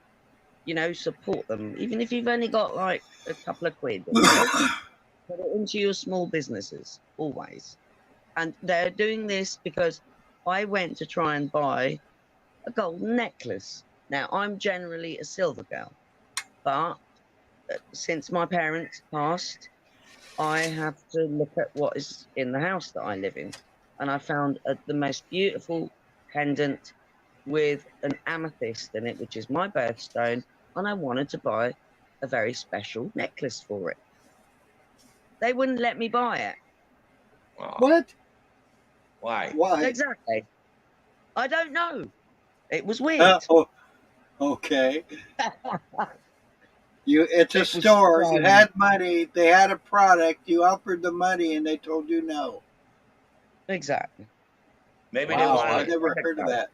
you know, support them. Even if you've only got like a couple of quid or whatever, put it into your small businesses always. And they're doing this because I went to try and buy a golden necklace. Now, I'm generally a silver girl, but since my parents passed, I have to look at what is in the house that I live in. And I found the most beautiful pendant with an amethyst in it, which is my birthstone. And I wanted to buy a very special necklace for it. They wouldn't let me buy it. Oh, What? why? Why? Exactly. I don't know. It was weird. Oh, okay. It's a It was store. You strange. had money. They had a product. You offered the money, and they told you no. Exactly. Maybe they Wow, wanted I a never credit heard of card. that.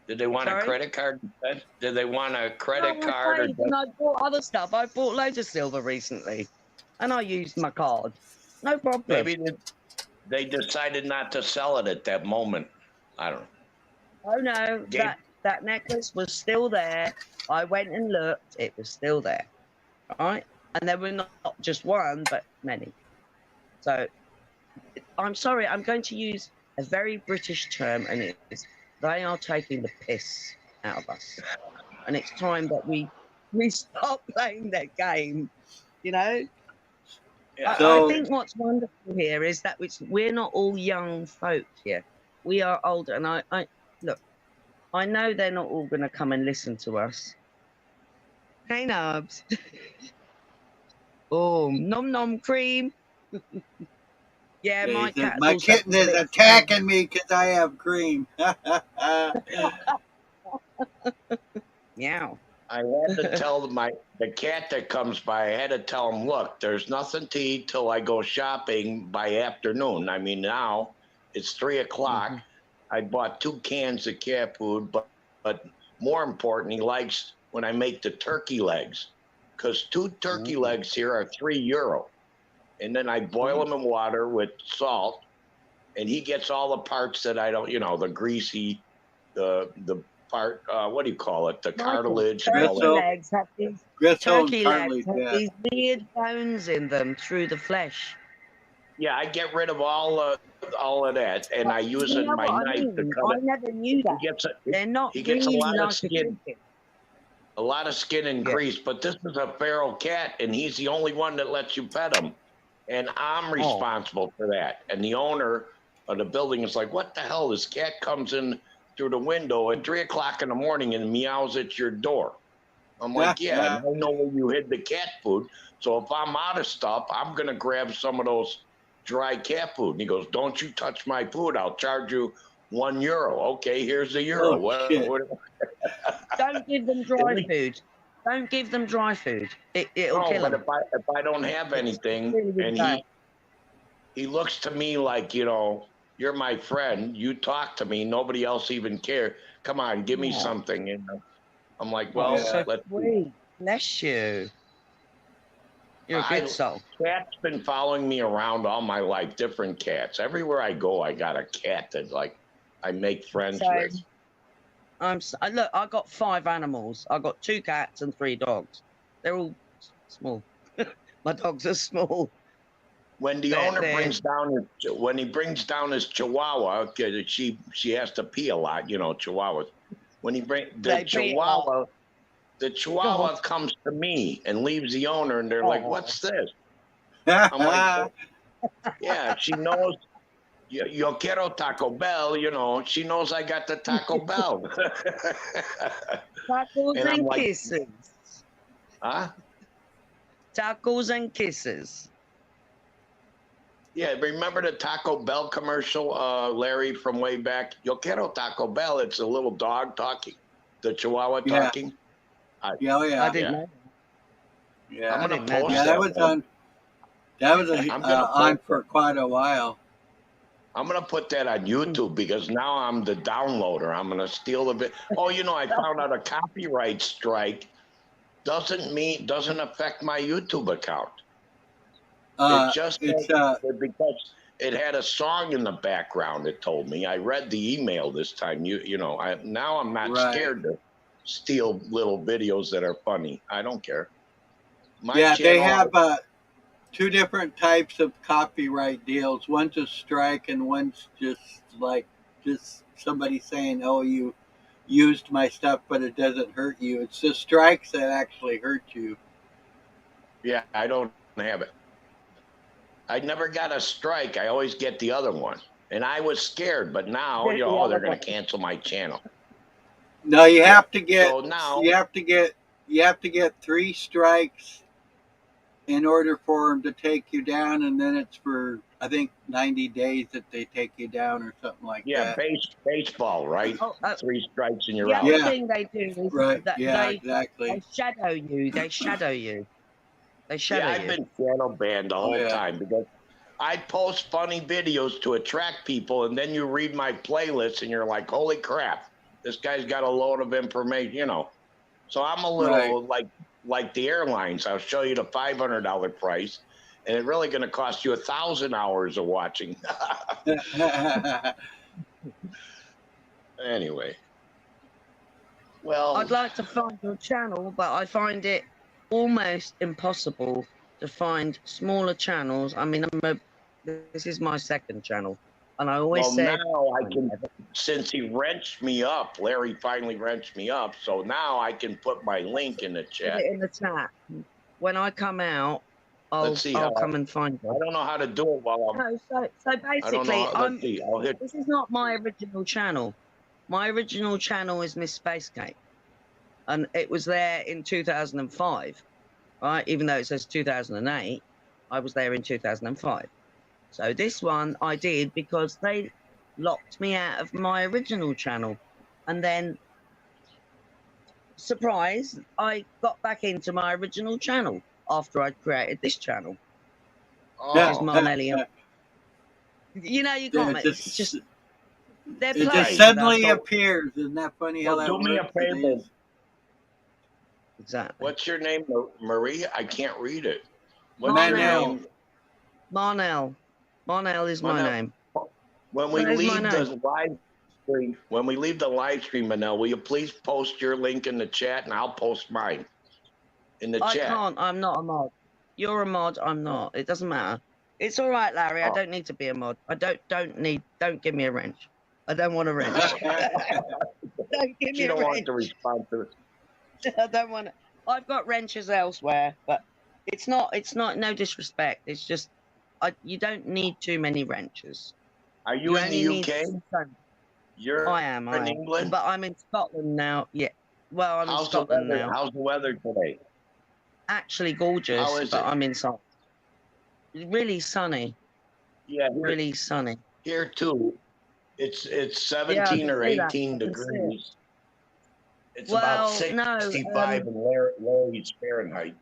Did they want Sorry? a credit card instead? Did they want a credit No, card I or paid just, and I bought other stuff. I bought loads of silver recently, and I used my card. No problem. maybe they decided not to sell it at that moment? I don't know. Oh no, Gabe, that necklace was still there. I went and looked; it was still there. Right, and there were not just one, but many. So I'm sorry, I'm going to use a very British term, and it is they are taking the piss out of us, and it's time that we stop playing their game. You know. yeah, I So, think what's wonderful here is that we're not all young folk here. We are older, and I look. I know they're not all going to come and listen to us. Hey, Nubs. Oh, nom nom cream. Yeah, my cat's my also kitten a is bit attacking me because I have cream. meow. I had to tell the cat that comes by. I had to tell him, look, there's nothing to eat till I go shopping by afternoon. I mean, now it's 3 o'clock. Mhm. I bought 2 cans of cat food, but more important, he likes when I make the turkey legs, because 2 turkey Mhm. legs here are €3, and then I boil Mhm. them in water with salt, and he gets all the parts that I don't, the greasy, the part, what do you call it, the Michael, cartilage and all turkey that. Gristle, legs have these gristle, and turkey legs cartilage. have Yeah. these weird bones in them through the flesh. Yeah, I get rid of all of that, and I use You it know my what I knife to mean? cut I it. never knew He that. gets They're not he gets a really lot of like a skin, chicken. and Yeah. grease. But this is a feral cat, and he's the only one that lets you pet him, and I'm Oh. responsible for that. And the owner of the building is like, "What the hell? This cat comes in through the window at 3 o'clock in the morning and meows at your door." I'm like, "Yeah, and I know where you hid the cat food. So if I'm out of stuff, I'm gonna grab some of those dry cat food." And he goes, "Don't you touch my food? I'll charge you €1." Okay, here's the euro. Oh shit. What, Don't give them at dry least food. Don't give them dry food. It'll No, kill but them. if I don't have anything, really, really and bad. he looks to me like, you know, you're my friend. You talk to me. Nobody else even cares. Come on, give me Yeah. something. And I'm like, Oh, well, Yeah. so let's see. sweet. Bless you. You're a good soul. Cat's been following me around all my life. Different cats. Everywhere I go, I got a cat that like I make friends with. So, look, I got 5 animals. I got 2 cats and 3 dogs. They're all small. My dogs are small. When the They're- owner they're- brings down when he brings down his Chihuahua, 'cause she has to pee a lot, you know, Chihuahuas. When he bring They pee a lot. the Chihuahua God. comes to me and leaves the owner, and they're like, Oh. "What's this?" I'm like, "Yeah, she knows." Yo quiero Taco Bell, you know. She knows I got the Taco Bell. Tacos And I'm and like, kisses. huh? Tacos and kisses. Yeah, remember the Taco Bell commercial, Larry, from way back? Yo quiero Taco Bell. It's a little dog talking, the Chihuahua Yeah. talking. Yeah, oh, I yeah. didn't Yeah. know. Yeah. I'm I gonna didn't know post Yeah, that. that was one. on. That was I'm gonna on post for quite a while. I'm gonna put that on YouTube because now I'm the downloader. I'm gonna steal the bit. Oh, you know, I found out a copyright strike doesn't affect my YouTube account. It just It's because it had a song in the background. It told me. I read the email this time. Now I'm not right. scared to steal little videos that are funny. I don't care. My Yeah, they channel. have 2 different types of copyright deals. One's a strike, and one's just somebody saying, "Oh, you used my stuff, but it doesn't hurt you." It's the strikes that actually hurt you. Yeah, I don't have it. I never got a strike. I always get the other one. And I was scared, but now, Get the they're other going one. to cancel my channel. No, you Yeah. have to get So now, you have to get 3 strikes in order for them to take you down, and then it's for I think 90 days that they take you down or something like yeah, that. baseball, right? Oh, 3 strikes and you're the out. other Yeah, thing they do is right. that Yeah, they exactly. shadow you. They shadow you. They shadow Yeah, I've you. been shadow banned the Oh whole yeah. time because I post funny videos to attract people, and then you read my playlist and you're like, holy crap, this guy's got a load of information, you know. So I'm a Right. little like the airlines. I'll show you the $500 price, and it's really going to cost you 1,000 hours of watching. Anyway, well, I'd like to find your channel, but I find it almost impossible to find smaller channels. I mean, this is my 2nd channel, and I always well said, now I can. Since he wrenched me up, Larry finally wrenched me up. So now I can put my link in the put chat. it in the chat. When I come out, I'll Let's see I'll how come and find I you. don't know how to do it while I'm. No, so I don't basically, know. Let's see. I'll hit. this is not my original channel. My original channel is Miss Spacegate, and it was there in 2005, right? Even though it says 2008, I was there in 2005. So this one I did because they locked me out of my original channel, and then surprise, I got back into my original channel after I'd created this channel, which is Oh, Marnelli. You know, you Yeah, can't. It's just they're it just playing with us. suddenly So- appears. Isn't that funny how well, that do me a works? They favor. just- Exactly. What's your name, Marie? I can't read it. What's your Marnell. name? Marnell. Marnell is my Marnell. name. When we That is my leave name. the live stream, Manel, will you please post your link in the chat, and I'll post mine in the I chat. can't. I'm not a mod. You're a mod. I'm not. It doesn't matter. It's all right, Larry. I Oh. don't need to be a mod. I don't give me a wrench. I don't want a wrench. Don't give me You a don't want wrench. to respond to it. I don't want it. I've got wrenches elsewhere, but it's not no disrespect. It's just you don't need too many wrenches. Are you in only the need UK? some. You're I am in England? but I'm in Scotland now. Yeah. Well, I'm in How's Scotland the weather? now. How's the weather today? Actually gorgeous, How is but it? I'm inside. Really sunny. Yeah, Really sunny. here too. It's Yeah, I 17 can or see that. 18 I can see it. degrees. It's Well, about no, 65 in Larry's Fahrenheit.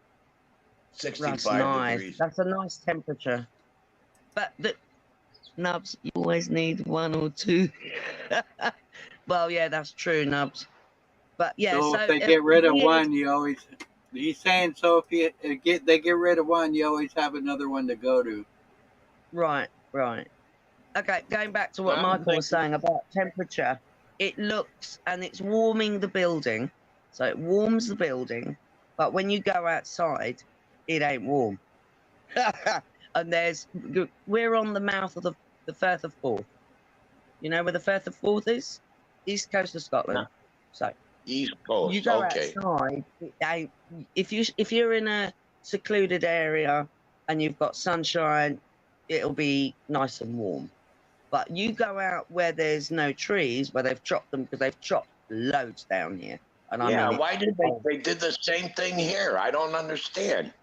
that's 65 nice. degrees. That's a nice temperature. But the Nubs, you always need one or two. Well, yeah, that's true, Nubs. But yeah, So so if they get rid of he is one, you always. He's saying so. If they get rid of one, you always have another one to go to. right, right. Okay, going back to what I'm Michael was thinking, saying about temperature, it looks and it's warming the building. So it warms the building, but when you go outside, it ain't warm. And we're on the mouth of the Firth of Forth. You know where the Firth of Forth is? East coast of Scotland. So East you Coast. go Okay. outside, it ain't, if you're in a secluded area and you've got sunshine, it'll be nice and warm. But you go out where there's no trees, where they've chopped them, because they've chopped loads down here. And I Yeah, mean, why did they did the same thing here? I don't understand.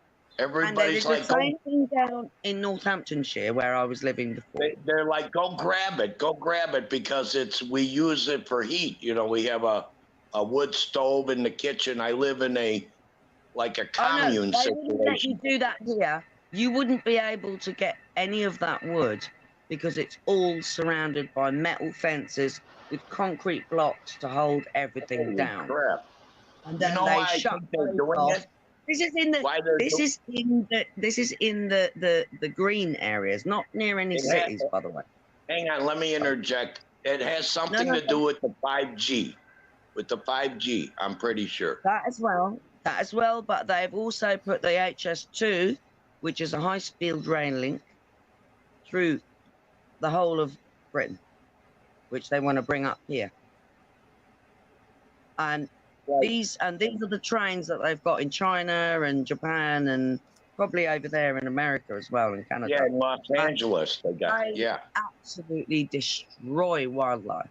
and they did Everybody's the like, go, same thing down in Northamptonshire where I was living before. they're like, go grab it because we use it for heat. You know, we have a wood stove in the kitchen. I live in a Oh no, commune they wouldn't let you situation. do that here. You wouldn't be able to get any of that wood because it's all surrounded by metal fences with concrete blocks to hold everything Holy down. crap! And You then know they why I shut think they're those doing off. it? This is in the Why they're this doing is in the green areas, not near any it? cities, by the way. Hang on, let me interject. It has something No, to do with the 5G. With the 5G, I'm pretty sure. that as well. That as well, but they've also put the HS2, which is a high-speed rail link, through the whole of Britain, which they want to bring up here. And Right. these are the trains that they've got in China and Japan and probably over there in America as well, in Canada. Yeah, in Los Angeles, they got. They Yeah. absolutely destroy wildlife.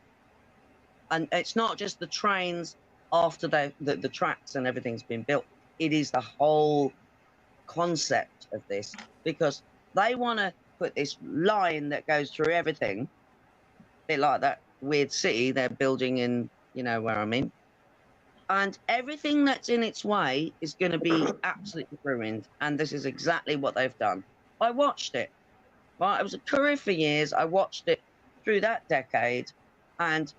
And it's not just the trains after the tracks and everything's been built. It is the whole concept of this, because they want to put this line that goes through everything, a bit like that weird city they're building in, you know where I mean. And everything that's in its way is going to be absolutely ruined. And this is exactly what they've done. I watched it. Right, I was a courier for years. I watched it through that decade. And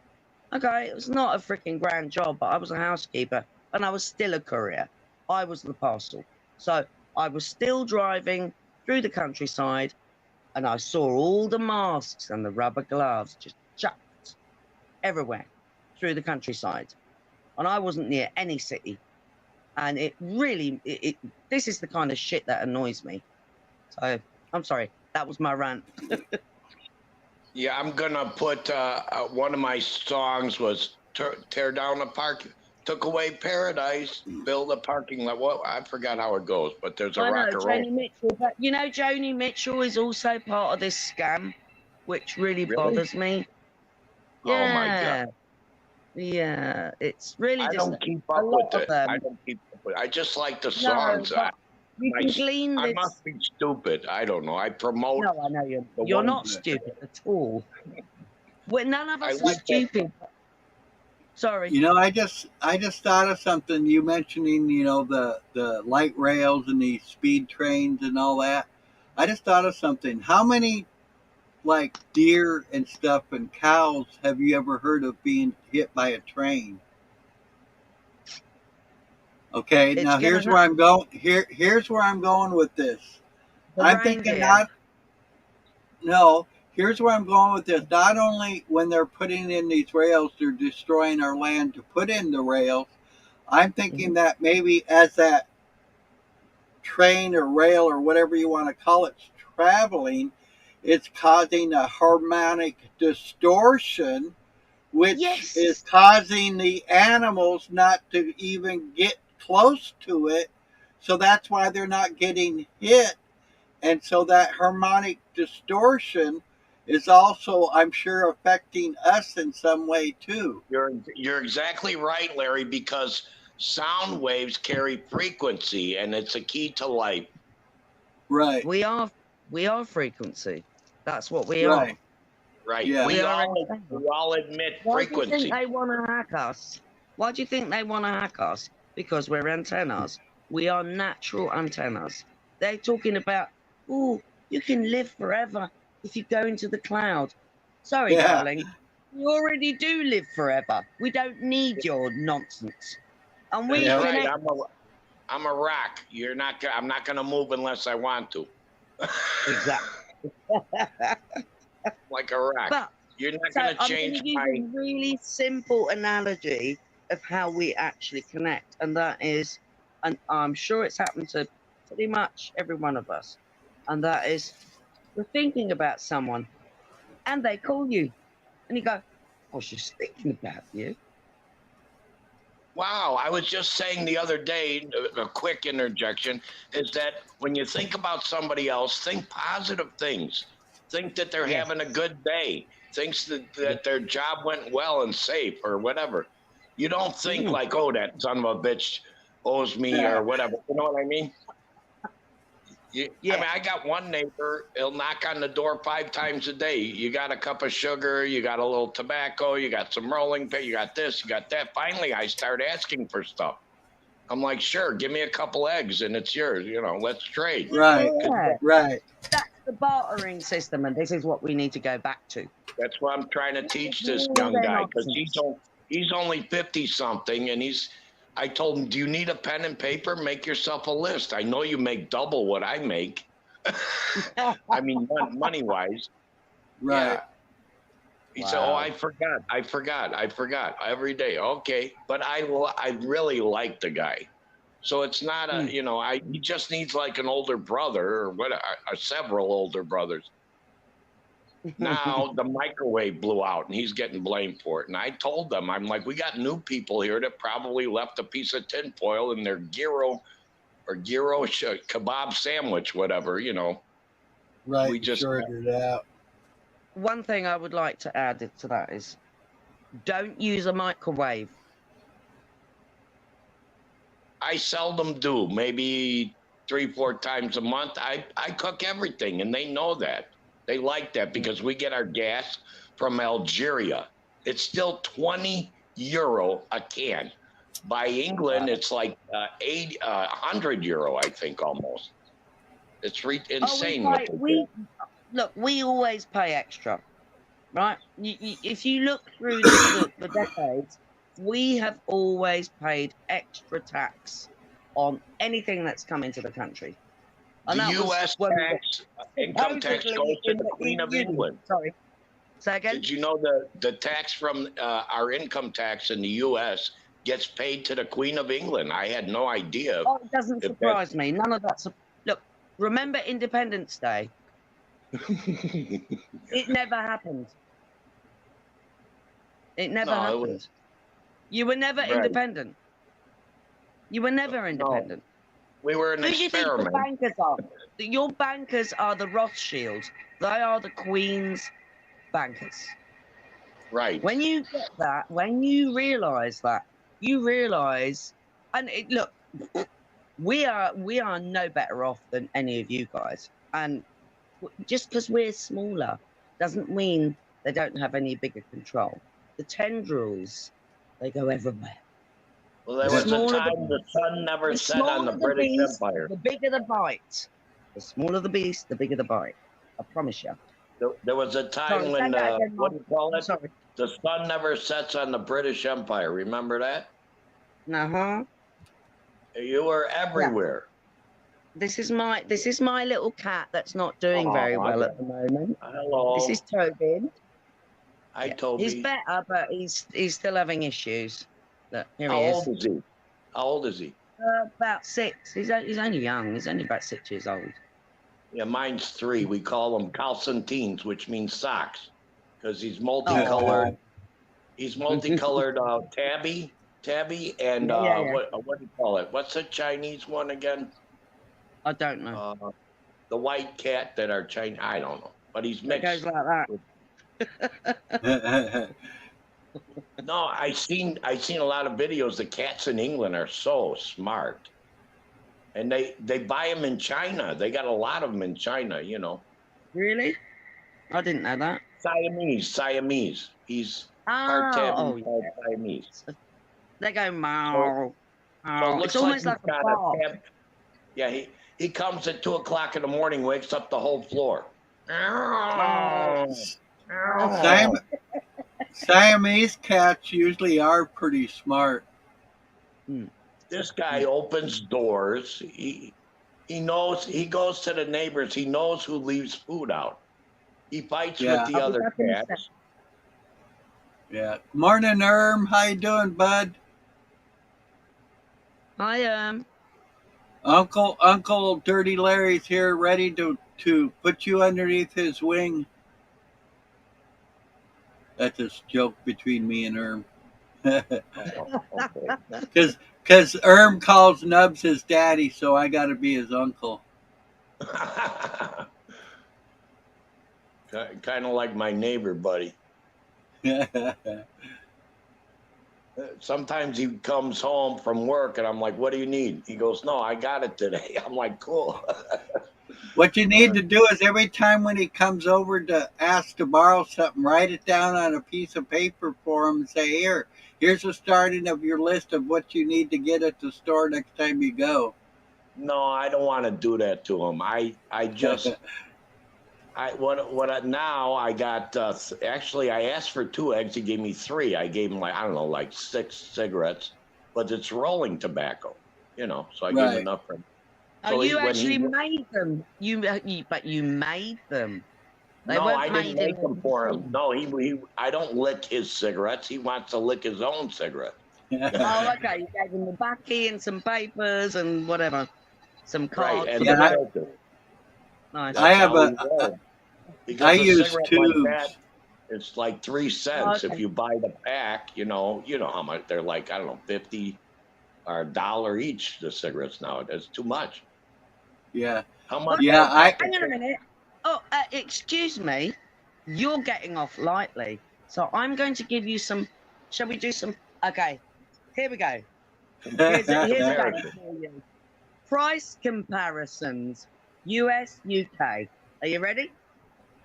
okay, it was not a freaking grand job, but I was a housekeeper and I was still a courier. I was the parcel. So I was still driving through the countryside and I saw all the masks and the rubber gloves just chucked everywhere through the countryside. And I wasn't near any city. And it really, this is the kind of shit that annoys me. So I'm sorry, that was my rant. Yeah, I'm gonna put one of my songs was tear down the park, took away paradise, build a parking lot. Well, I forgot how it goes, but there's a I rock know and roll. Joni Mitchell, but you know Joni Mitchell is also part of this scam, which really bothers me. Yeah. Oh my God. Yeah, it's really I just don't keep a up lot with of it. them. I don't keep up with it. I just like the No, songs. but you can glean I this. must be stupid. I don't know. I promote. No, I know the you're ones not that- stupid at all. Well, none of I us are like that. stupid. Sorry. You know, I just thought of something. You mentioning, you know, the light rails and the speed trains and all that. I just thought of something. How many like deer and stuff and cows have you ever heard of being hit by a train? Okay, It's now gonna here's where I'm going. Here's where I'm going with this. The I'm thinking reindeer. no. Here's where I'm going with this. Not only when they're putting in these rails, they're destroying our land to put in the rails. I'm thinking that maybe as that train or rail or whatever you want to call it traveling, it's causing a harmonic distortion, which Yes. is causing the animals not to even get close to it. So that's why they're not getting hit. And so that harmonic distortion is also, I'm sure, affecting us in some way too. You're exactly right, Larry, because sound waves carry frequency, and it's a key to life. Right. We are frequency. That's what we Right. are. Right. Yeah. We We are all antenna. admit Why do you frequency. think they want to hack us? Why do you think they want to hack us? Because we're antennas. We are natural antennas. They're talking about, oh, you can live forever if you go into the cloud. Sorry, Yeah. darling. We already do live forever. We don't need your nonsense. And we That's Yeah. right. connect. I'm a rock. I'm not gonna move unless I want to. Exactly. Like a rock. But You're not so gonna I'm going change to use my. a really simple analogy of how we actually connect, and that is, and I'm sure it's happened to pretty much every one of us, and that is, we're thinking about someone, and they call you, and you go, "I was just thinking about you." Wow, I was just saying the other day, a quick interjection, is that when you think about somebody else, think positive things. Think that they're Yes. having a good day. Thinks that, Yes. that their job went well and safe or whatever. You don't think Mhm. like, oh, that son of a bitch owes me Yeah. or whatever. You know what I mean? I Yeah. mean, I got one neighbor, he'll knock on the door 5 times a day. You got a cup of sugar, you got a little tobacco, you got some rolling pin, you got this, you got that. Finally, I start asking for stuff. I'm like, sure, give me a couple eggs and it's yours. Let's trade. Right. Yeah. Right. That's the bartering system, and this is what we need to go back to. That's what I'm trying to teach this All young their guy because nonsense. he's only 50 something and I told him, do you need a pen and paper? Make yourself a list. I know you make double what I make. I mean, money wise. Right. Yeah. He said, "Oh, I forgot every day." Okay, but I really like the guy, so it's not a he just needs like an older brother or what, several older brothers. Now the microwave blew out and he's getting blamed for it. And I told them, I'm like, we got new people here that probably left a piece of tinfoil in their gyro kebab sandwich, whatever. Right. We just Shorted it out. One thing I would like to add to that is, don't use a microwave. I seldom do. Maybe 3-4 times a month. I cook everything, and they know that. They like that because we get our gas from Algeria. It's still 20 euro a can. By England, it's like 100 euro, I think, almost. It's insane. Look, we always pay extra, right? If you look through the decades, we have always paid extra tax on anything that's come into the country. And The that was U.S. when we tax, income tax supposedly goes to in the Queen of EU. England. Sorry. Say again? Did you know the tax from our income tax in the U.S. gets paid to the Queen of England? I had no idea. Oh, it doesn't if surprise me. None of that. Look, remember Independence Day? It never happened. It never No, it happened. was- You were never Right. independent. You were never No. independent. We were an Who do you think the experiment. bankers are? Your bankers are the Rothschilds. They are the Queen's bankers. Right. When you get that, when you realise that, you realise, and look, we are no better off than any of you guys. And just because we're smaller doesn't mean they don't have any bigger control. The tendrils, they go everywhere. Well, there The was a smaller time the sun never The set on smaller the the British beast, Empire. the bigger the bite. The smaller the beast, the bigger the bite. I promise you. There was a time Sorry, when say that again, what do you call I'm it? sorry. The sun never sets on the British Empire. Remember that? Uh-huh. You were everywhere. This is my little cat that's not doing very well at the moment. Hello. This is Tobin. Hi, Yeah, Toby. he's better, but he's still having issues. Look, here How he old is. is he? How old is he? About 6. He's only young. He's only about 6 years old. Yeah, mine's 3. We call them calcentines, which means socks, because he's multicolored. He's multicolored tabby, and Yeah. what do you call it? What's the Chinese one again? I don't know. The white cat that are Chinese. I don't know, but he's It mixed. goes like that. No, I seen a lot of videos. The cats in England are so smart, and they buy them in China. They got a lot of them in China. Really? I didn't know that. Siamese. He's part tabby, part Siamese. They go meow. So meow. it It's looks almost like like he's a got fart. a tab. Yeah, he comes at 2 o'clock in the morning, wakes up the whole floor. Siamese cats usually are pretty smart. This guy opens doors. He knows. He goes to the neighbors. He knows who leaves food out. He fights with Yeah. the I'll be other back in a sec. cats. Yeah. Morning, How you doing, bud? I Uncle Dirty Larry's here, ready to put you underneath his wing. That's a joke between me and Erm. Oh, okay. Cause Erm calls Nubs his daddy, so I got to be his uncle. Kind of like my neighbor, buddy. Sometimes he comes home from work and I'm like, what do you need? He goes, no, I got it today. I'm like, cool. What you need to do is every time when he comes over to ask to borrow something, write it down on a piece of paper for him and say, here's the starting of your list of what you need to get at the store next time you go. No, I don't want to do that to him. Now I got, actually I asked for 2 eggs. He gave me 3. I gave him like, I don't know, like 6 cigarettes, but it's rolling tobacco, so I gave him enough for him. So you actually made them. But you made them. They no, weren't I didn't made make them for him. No, I don't lick his cigarettes. He wants to lick his own cigarette. Oh, okay. You gave him the bucky and some papers and whatever, some cards. Right, and Yeah, nice. I have I use cigarette tubes. like that, it's like 3 cents Okay. if you buy the pack. You know how much they're like. I don't know, 50 or $1 each. The cigarettes now. It's too much. Yeah. How much? Yeah, Hang on a minute. Oh, excuse me. You're getting off lightly, so I'm going to give you some. Shall we do some? Okay, here we go. Here's a game for you. Price comparisons, US, UK. Are you ready?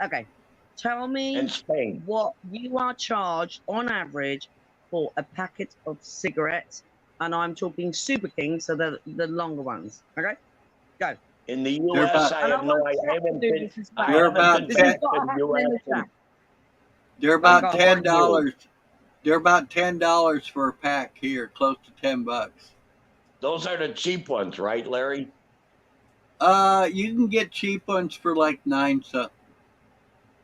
Okay. Tell me In Spain. what you are charged on average for a packet of cigarettes, and I'm talking Super King, so the longer ones. Okay, go. In the U.S., I have no idea. I haven't been to the U.S. They're about $10. They're about $10 for a pack here, close to $10. Those are the cheap ones, right, Larry? You can get cheap ones for like 9 something.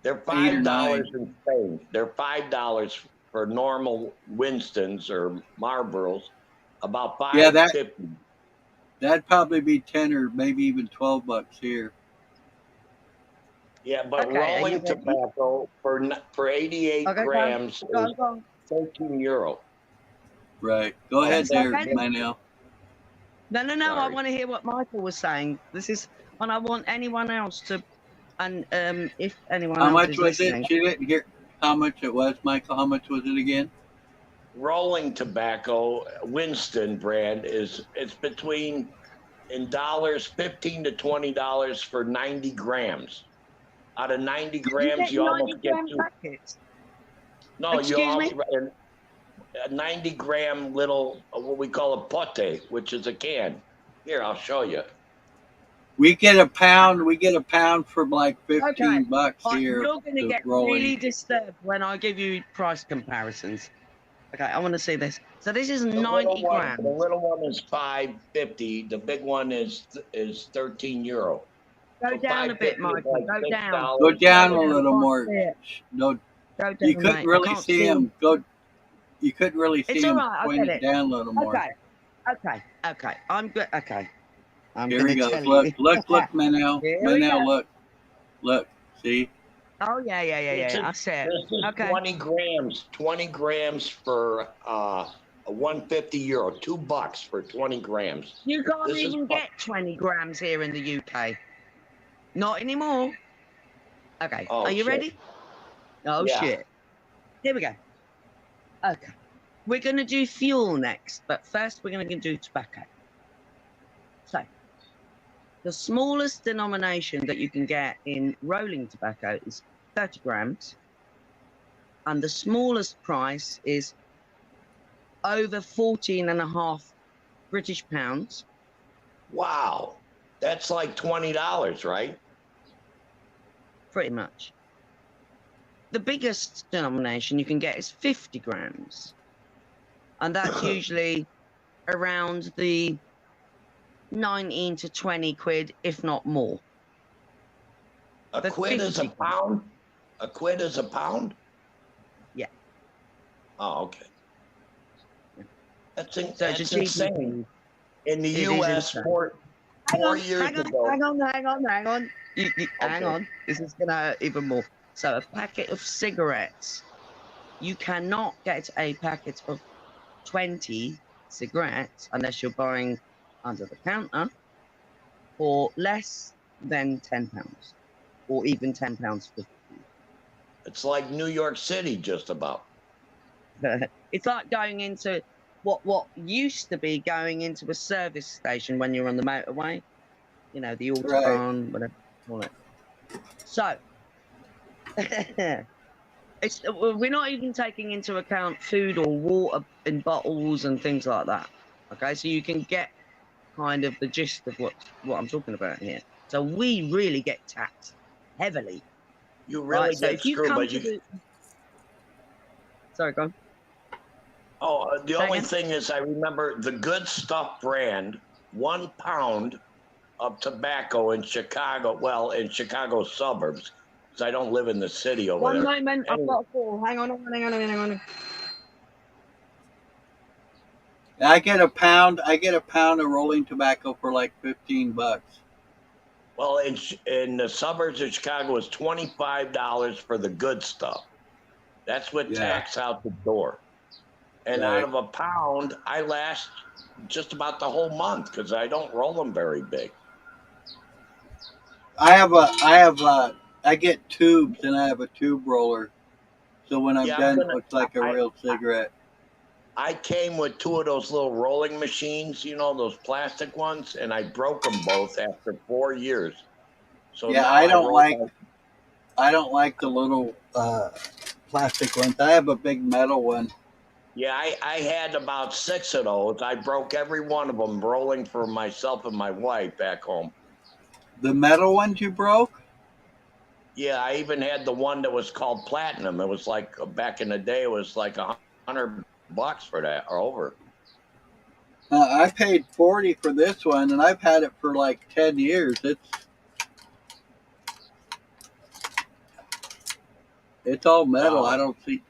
They're $5 in Spain. They're $5 for normal Winstons or Marlboros. About $5.50. That'd probably be 10 or maybe even $12 here. Yeah, but rolling tobacco for 88 grams is 13 euro. Right. Go ahead there, Manel. No. I want to hear what Michael was saying. This is, and I want anyone else to, and if anyone else much is was listening. it? She didn't hear how much it was, Michael. How much was it again? Rolling tobacco, Winston brand, it's between in dollars $15 to $20 for 90 grams. Out of 90 grams, you almost get 2 packets. No, you almost a 90-gram little what we call a pote, which is a can. Here, I'll show you. We get a pound. We get a pound for like $15 here. You're going to get really disturbed when I give you price comparisons. Okay, I want to see this. So this is 90 grams. The little one is $5.50. The big one is 13 euro. Go down a bit, Michael. Go down. Go down a little more. No, you couldn't really see him. You couldn't really see him. Point it down a little more. Okay. I'm good. Okay. Here we go. Look, Manel. Manel, look. See? Oh yeah. I said. Okay. 20 grams for 150 euro. $2 for 20 grams. You can't even get 20 grams here in the UK. Not anymore. Okay. Are you ready? Oh shit. Here we go. Okay. We're going to do fuel next, but first we're going to do tobacco. So, the smallest denomination that you can get in rolling tobacco is 30 grams. And the smallest price is over 14.5 British pounds. Wow. That's like $20, right? Pretty much. The biggest denomination you can get is 50 grams. And that's usually around the 19 to 20 quid, if not more. A The quid is a 50 pound? A quid is a pound? Yeah. Oh, okay. That's, So it's that's a cheap insane. thing. In the It is U.S., insane. four years ago. Hang on. Hang Okay. on. This is going to hurt even more. So a packet of cigarettes, you cannot get a packet of 20 cigarettes unless you're buying under the counter for less than £10, or even £10.50. It's like New York City, just about. It's like going into what used to be going into a service station when you're on the motorway. You know, the autobahn, whatever you call it. So we're not even taking into account food or water in bottles and things like that. Okay, so you can get kind of the gist of what I'm talking about here. So we really get taxed heavily. You really So get if you screwed, come but to the... Sorry, go on. Oh, the Say only again? thing is, I remember the Good Stuff brand, 1 pound of tobacco in Chicago, well, in Chicago suburbs, because I don't live in the city over One there. moment, I've got a call. Hang on. I get a pound of rolling tobacco for like $15. Well, in the suburbs of Chicago, it's $25 for the Good Stuff. That's what Yeah. tax out the door. And Right. out of a pound, I last just about the whole month because I don't roll them very big. I get tubes, and I have a tube roller. So when I'm Yeah, done, it looks like a real cigarette. I came with 2 of those little rolling machines, you know, those plastic ones, and I broke them both after 4 years. So Yeah, now I don't roll like the little plastic ones. I have a big metal one. Yeah, I had about 6 of those. I broke every one of them rolling for myself and my wife back home. The metal ones you broke? Yeah, I even had the one that was called platinum. It was like back in the day, it was like $100 for that or over. I paid $40 for this one, and I've had it for like 10 years. It's all metal. I don't see.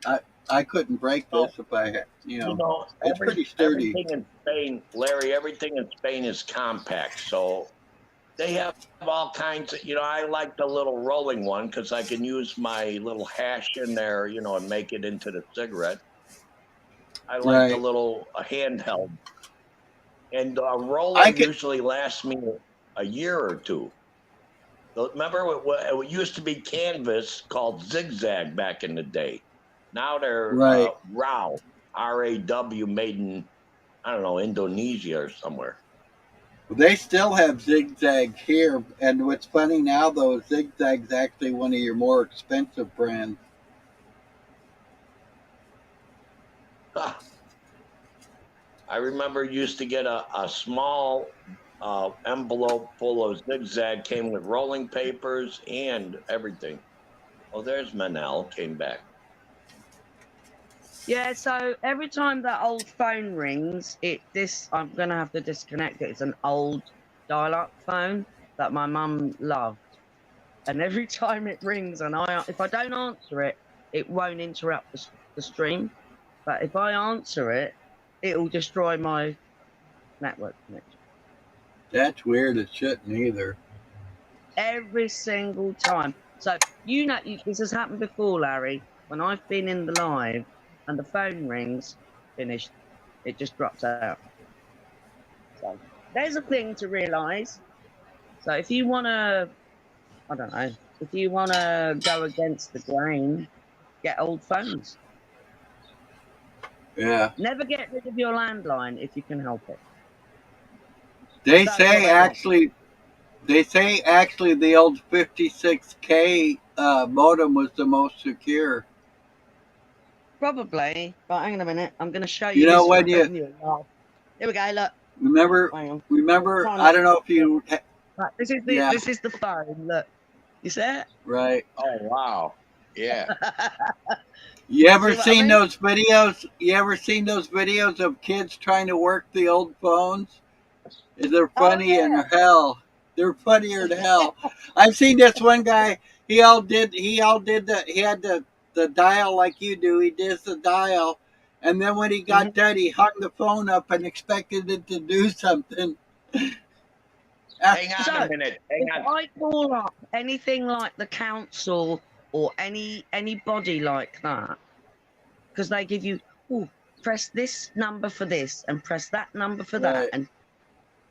I couldn't break this if I had. It's pretty sturdy. Everything in Spain, Larry, everything in Spain is compact. So they have all kinds of, I like the little rolling one because I can use my little hash in there, and make it into the cigarette. I like the little handheld. And a roller usually lasts me a year or two. Remember, it used to be canvas called Zigzag back in the day. Now they're RAW, R-A-W, made in, I don't know, Indonesia or somewhere. They still have Zigzag here, and what's funny now though, Zigzag's actually one of your more expensive brands. I remember used to get a small envelope full of Zigzag, came with rolling papers and everything. Oh, there's Manel, came back. Yeah, so every time that old phone rings, I'm going to have to disconnect it. It's an old dial-up phone that my mum loved. And every time it rings, and if I don't answer it, it won't interrupt the stream. But if I answer it, it'll destroy my network connection. That's weird. It shouldn't either. Every single time. So, this has happened before, Larry. When I've been in the live and the phone rings, finished, it just drops out. So, there's a thing to realise. So, if you want to, I don't know, if you want to go against the grain, get old phones. Yeah. Never get rid of your landline if you can help it. They say actually the old 56K modem was the most secure. Probably, but hang on a minute. I'm going to show You you know this when phone. You'll laugh. Here we go. Look, remember hang on. remember Try I not don't to. know if you Right, yeah, this is the phone. Look, you see it? right. Oh wow. Yeah. You ever See what I seen mean? those videos? You ever seen those videos of kids trying to work the old phones? They're Oh funny in hell. They're funnier than hell. I've seen this one guy. He had the dial like you do. He did the dial, and then when he yeah. got done, he hung the phone up and expected it to do something. Hang on a So, minute. Hang if on. I call up anything like the council or anybody like that, because they give you, oh, press this number for this and press that number for that, Right. and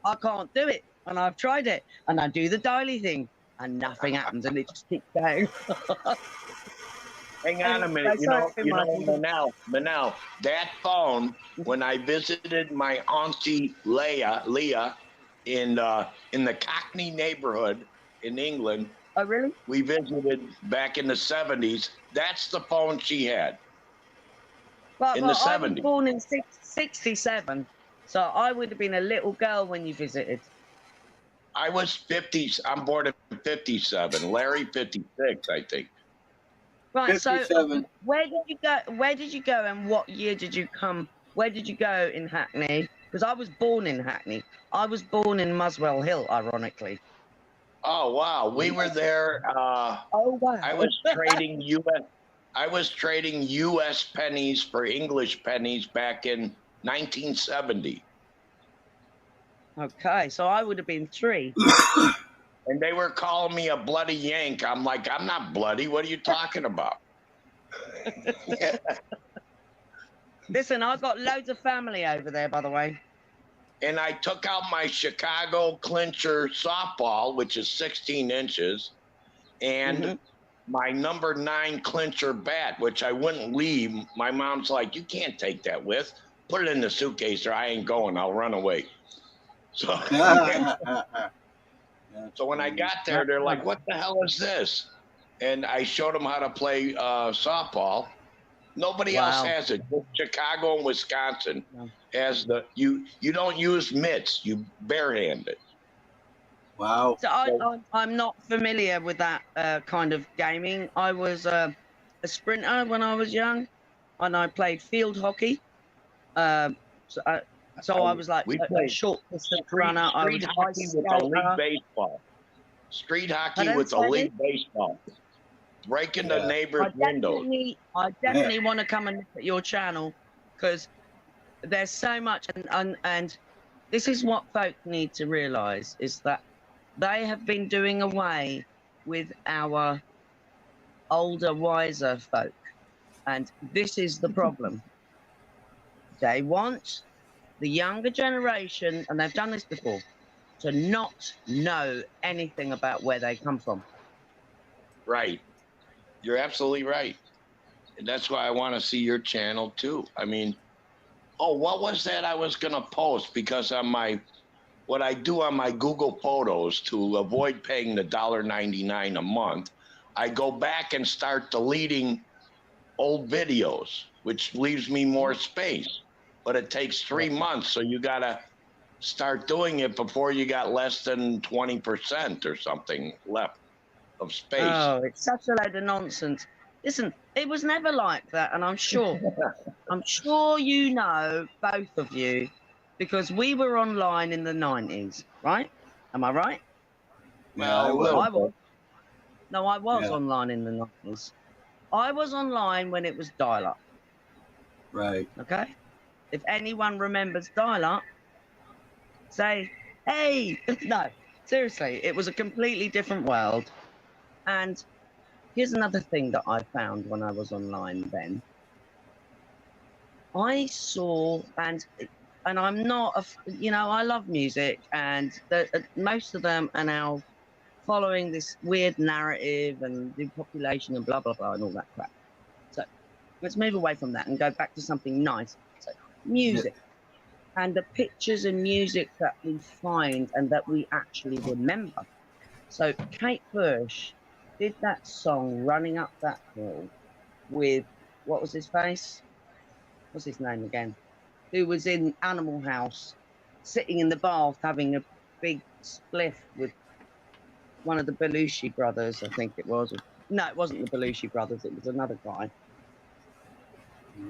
I can't do it, and I've tried it, and I do the dialy thing, and nothing happens, and it just keeps going. Hang on a Anyway, minute. sorry, Michael. Manel, that phone, when I visited my auntie Leah in the Cockney neighborhood in England, Oh, really? we visited back in the 70s. That's the phone she had But, in the but I was 70s. born in 67, so I would have been a little girl when you visited. I was 50. I'm born in 57. Larry 56, I think. Right. So 57. where did you go? Where did you go, and what year did you come? Where did you go in Hackney? Because I was born in Hackney. I was born in Muswell Hill, ironically. Oh wow, we were there. Oh wow! I was trading U.S. I was trading U.S. pennies for English pennies back in 1970, Okay, so I would have been 3. and they were calling me a bloody Yank. I'm like, I'm not bloody. What are you talking about? Yeah. Listen, I've got loads of family over there, by the way. And I took out my Chicago clincher softball, which is 16 inches, and my number 9 clincher bat, which I wouldn't leave. My mom's like, you can't take that with. Put it in the suitcase or I ain't going. I'll run away. So, so when I got there, they're like, what the hell is this? And I showed them how to play softball. Nobody else Wow. has it. Chicago and Wisconsin No. has you don't use mitts, you barehand it. Wow. So I'm not familiar with that kind of gaming. I was a sprinter when I was young, and I played field hockey. So I was like We a played short distance runner. I was street a ice hockey with a league skater. baseball. Street hockey Pardon, with a sorry? league baseball. Breaking the Yeah. neighbor's windows. I definitely want to come and look at your channel, because there's so much, and this is what folk need to realize, is that they have been doing away with our older, wiser folk, and this is the problem. They want the younger generation, and they've done this before, to not know anything about where they come from. Right. You're absolutely right. And that's why I want to see your channel too. I mean, oh, what was that I was going to post? Because on what I do on my Google Photos to avoid paying the $1.99 a month, I go back and start deleting old videos, which leaves me more space. But it takes 3 months, so you got to start doing it before you got less than 20% or something left of space. Oh, it's such a load of nonsense. Listen, it was never like that, and I'm sure you know, both of you, because we were online in the 90s, right? Am I right? Yeah, I a will. little I was. bit. No, I was Yeah. online in the 90s. I was online when it was dial-up. Right. Okay? If anyone remembers dial-up, say, hey! No, seriously, it was a completely different world. And here's another thing that I found when I was online then. I saw, and I'm not, I love music, and most of them are now following this weird narrative and depopulation and blah, blah, blah, and all that crap. So let's move away from that and go back to something nice. So music. And the pictures and music that we find and that we actually remember. So Kate Bush did that song Running Up That Hill with what was his face? What's his name again? Who was in Animal House, sitting in the bath having a big spliff with one of the Belushi brothers, I think it was. No, it wasn't the Belushi brothers. It was another guy.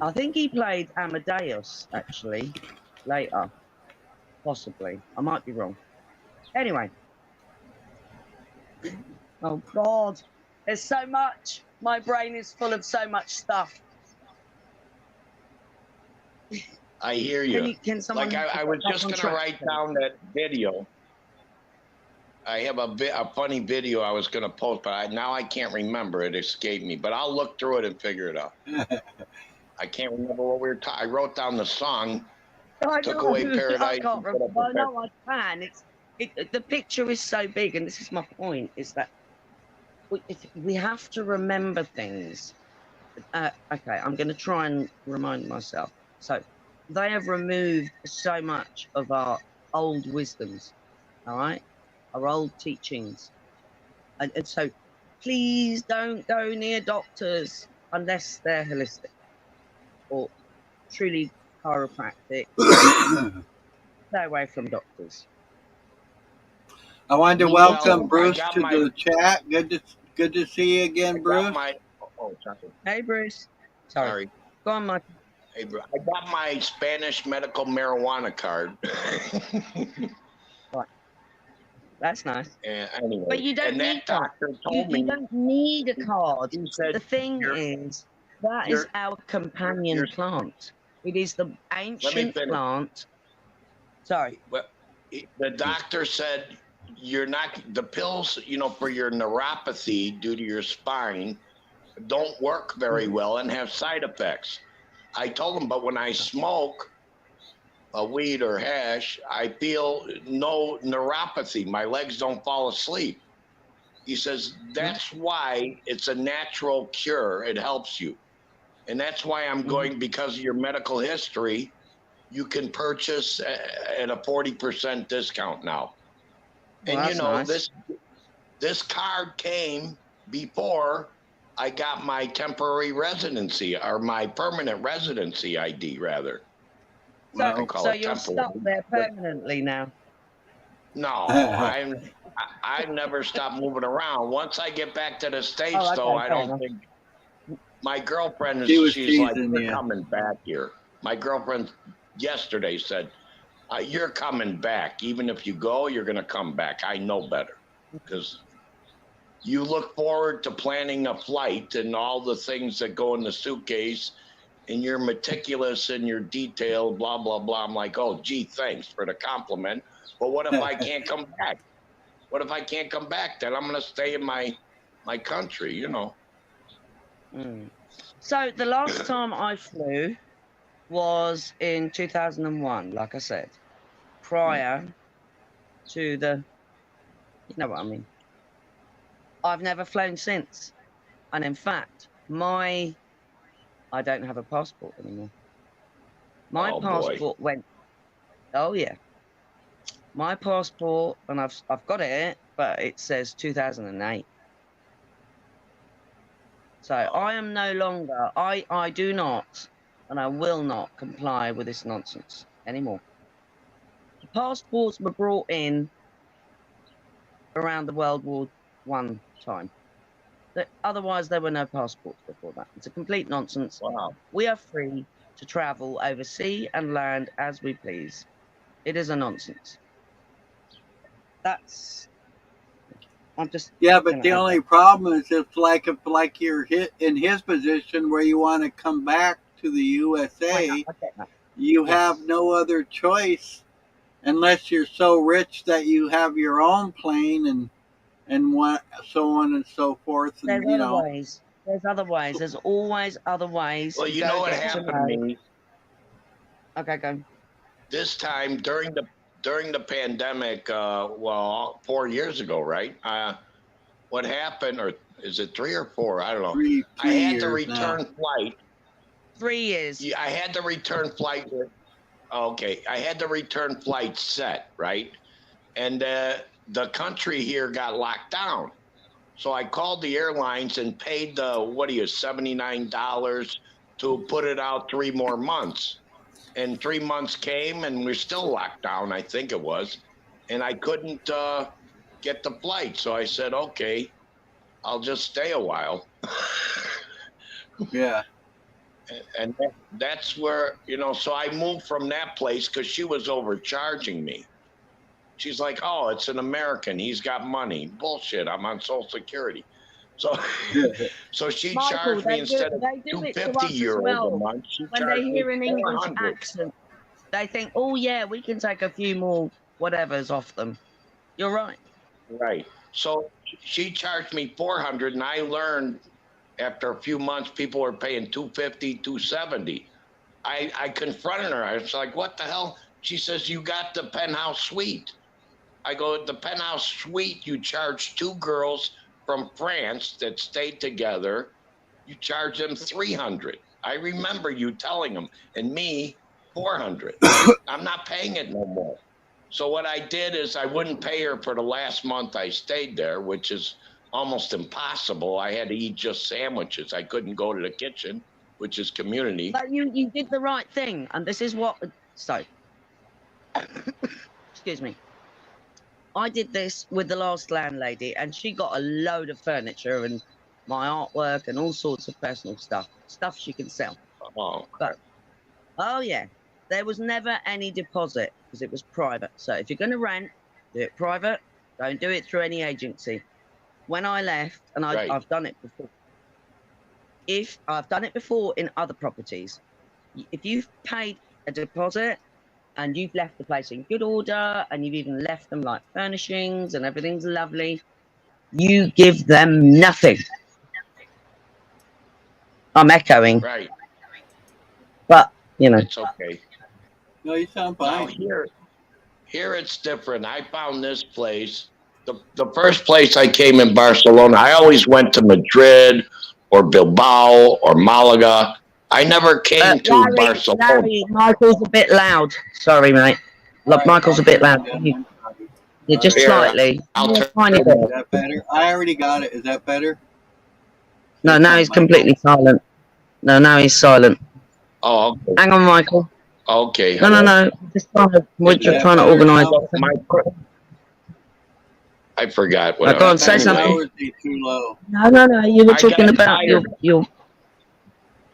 I think he played Amadeus, actually, later. Possibly. I might be wrong. Anyway. Oh, God. There's so much. My brain is full of so much stuff. I hear you. Can someone... Like I was just going to write down that video. I have a funny video I was going to post, but now I can't remember. It escaped me. But I'll look through it and figure it out. I can't remember what we were talking. I wrote down the song. Took away paradise. I can't remember. I know I can. The picture is so big, and this is my point, is that we have to remember things. Okay, I'm going to try and remind myself. So they have removed so much of our old wisdoms, all right? Our old teachings. And so please don't go near doctors unless they're holistic or truly chiropractic. Stay away from doctors. I wanted to welcome Bruce to the chat. Good to see you again, Bruce. Hey, Bruce. Sorry. Go on, Mike. Hey, Bruce. I got my Spanish medical marijuana card. Right. That's nice. Anyway, but you don't need that. You don't need a card. The thing is, that is our companion plant. It is the ancient plant. Sorry. Well, the doctor said you're not, the pills, for your neuropathy due to your spine don't work very well and have side effects. I told him, but when I smoke a weed or hash, I feel no neuropathy. My legs don't fall asleep. He says, that's why it's a natural cure. It helps you. And that's why I'm going, because of your medical history, you can purchase at a 40% discount now. Well, and nice. this card came before I got my temporary residency, or my permanent residency ID, rather. So you're stuck there permanently now? No, I've never stopped moving around. Once I get back to the States, though, I don't think. My girlfriend, she's like, you're coming back here. My girlfriend yesterday said, you're coming back. Even if you go, you're going to come back. I know better, because you look forward to planning a flight and all the things that go in the suitcase, and you're meticulous in your detail, blah, blah, blah. I'm like, oh, gee, thanks for the compliment. But what if I can't come back? What if I can't come back? Then I'm going to stay in my country, So the last time I flew was in 2001, like I said, prior to the, you know what I mean. I've never flown since. And in fact, I don't have a passport anymore. My passport went, oh yeah. My passport, and I've got it, but it says 2008. So I am no longer, I do not, and I will not comply with this nonsense anymore. The passports were brought in around the World War I time. Otherwise, there were no passports before that. It's a complete nonsense. Wow. We are free to travel over sea and land as we please. It is a nonsense. I'm just... Yeah, but the only problem is if you're in his position where you want to come back to the USA, you have no other choice unless you're so rich that you have your own plane and what, so on and so forth. And, There's other ways. There's other ways. There's always other ways. Well, you know what happened to me? Okay, go. This time during the pandemic, 4 years ago, right? What happened, or is it 3 or 4? I don't know. Three I had the return flight. 3 years. Yeah, I had the return flight. I had the return flight set, right? And the country here got locked down. So I called the airlines and paid the, $79 to put it out 3 more months. And 3 months came and we're still locked down, I think it was. And I couldn't get the flight. So I said, okay, I'll just stay a while. Yeah. And that's where, you know, so I moved from that place because she was overcharging me. She's like, oh, it's an American. He's got money. Bullshit. I'm on Social Security. So, so she Michael, charged me instead of they do it to 250 us as euros well. a month. She When they charged me hear an English 400. accent, they think, oh, yeah, we can take a few more whatevers off them. You're right. Right. So she charged me 400, and I learned after a few months people were paying 250, 270. I confronted her. I was like, what the hell? She says, you got the penthouse suite. I go, the penthouse suite, you charge 2 girls from France that stayed together. You charge them 300. I remember you telling them, and me 400. I'm not paying it no more. So what I did is I wouldn't pay her for the last month I stayed there, which is almost impossible. I had to eat just sandwiches. I couldn't go to the kitchen, which is community. But you did the right thing. And this is what, so, excuse me. I did this with the last landlady, and she got a load of furniture and my artwork and all sorts of personal stuff she can sell. Oh, But, oh yeah, there was never any deposit because it was private. So if you're going to rent, do it private. Don't do it through any agency. When I left, and Right. I've done it before. If I've done it before in other properties, if you've paid a deposit and you've left the place in good order and you've even left them like furnishings and everything's lovely, you give them nothing. I'm echoing, right. but you know. It's okay. No, you sound Now fine. here it's different. I found this place. The first place I came in Barcelona, I always went to Madrid or Bilbao or Malaga. I never came to Barcelona. Larry, Michael's a bit loud. Sorry, mate. Look, All right, Michael's a bit loud. Yeah, just Here, slightly. I'll Yeah, turn tiny it bit. Is that better? I already got it. Is that better? No, now he's completely silent. No, now he's silent. Oh, okay. Hang on, Michael. Okay. No. We're just trying to organise. I forgot what. Go on, say Too something. low or is he too low? No. You were I talking got about tired. your.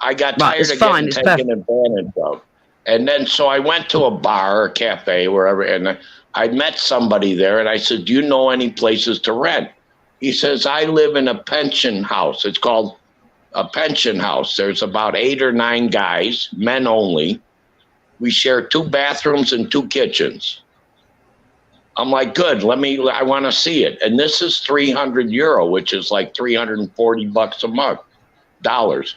I got Right, tired it's of fine, getting it's taken advantage of. And then so I went to a bar or cafe, wherever, and I met somebody there, and I said, do you know any places to rent? He says, I live in a pension house. It's called a pension house. There's about 8 or 9 guys, men only. We share 2 bathrooms and 2 kitchens. I'm like, good, I want to see it. And this is 300 euro, which is like 340 bucks a month, dollars.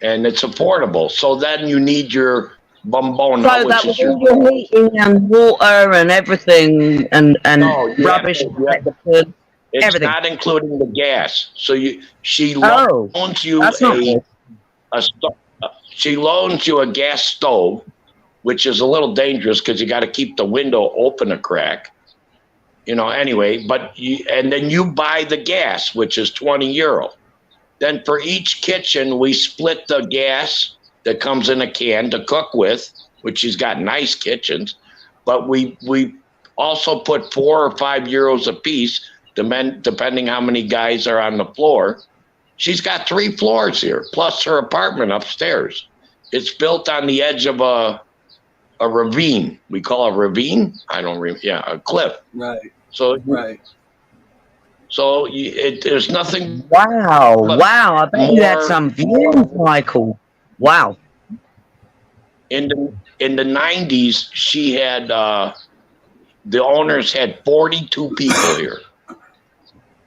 And it's affordable. So then you need your bombona, So that which was is your all your heating and water and everything and No, you rubbish. have to- it's everything. not including the gas. So she Oh, loans you that's not good. she loans you a gas stove, which is a little dangerous because you got to keep the window open a crack. You know, anyway, and then you buy the gas, which is 20 euro. Then for each kitchen, we split the gas that comes in a can to cook with, which she's got nice kitchens, but we also put 4 or 5 euros a piece, depending how many guys are on the floor. She's got 3 floors here, plus her apartment upstairs. It's built on the edge of a ravine. We call it a ravine? A cliff. Right. So Right. So there's nothing. Wow. I bet you had some views, Michael. Wow. In the 90s, she had the owners had 42 people here.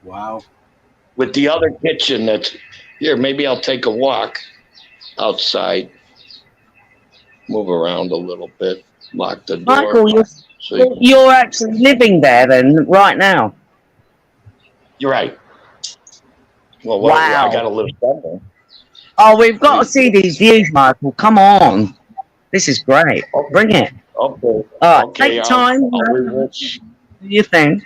Wow. With the other kitchen that's here, maybe I'll take a walk outside, move around a little bit, lock the door. Michael, So you're actually living there then, right now. you're right. Well, Wow. I got to live somewhere. Oh, we've got to see these views, Michael. Come on. This is great. Bring it. Okay. Take time. I'll Do your thing.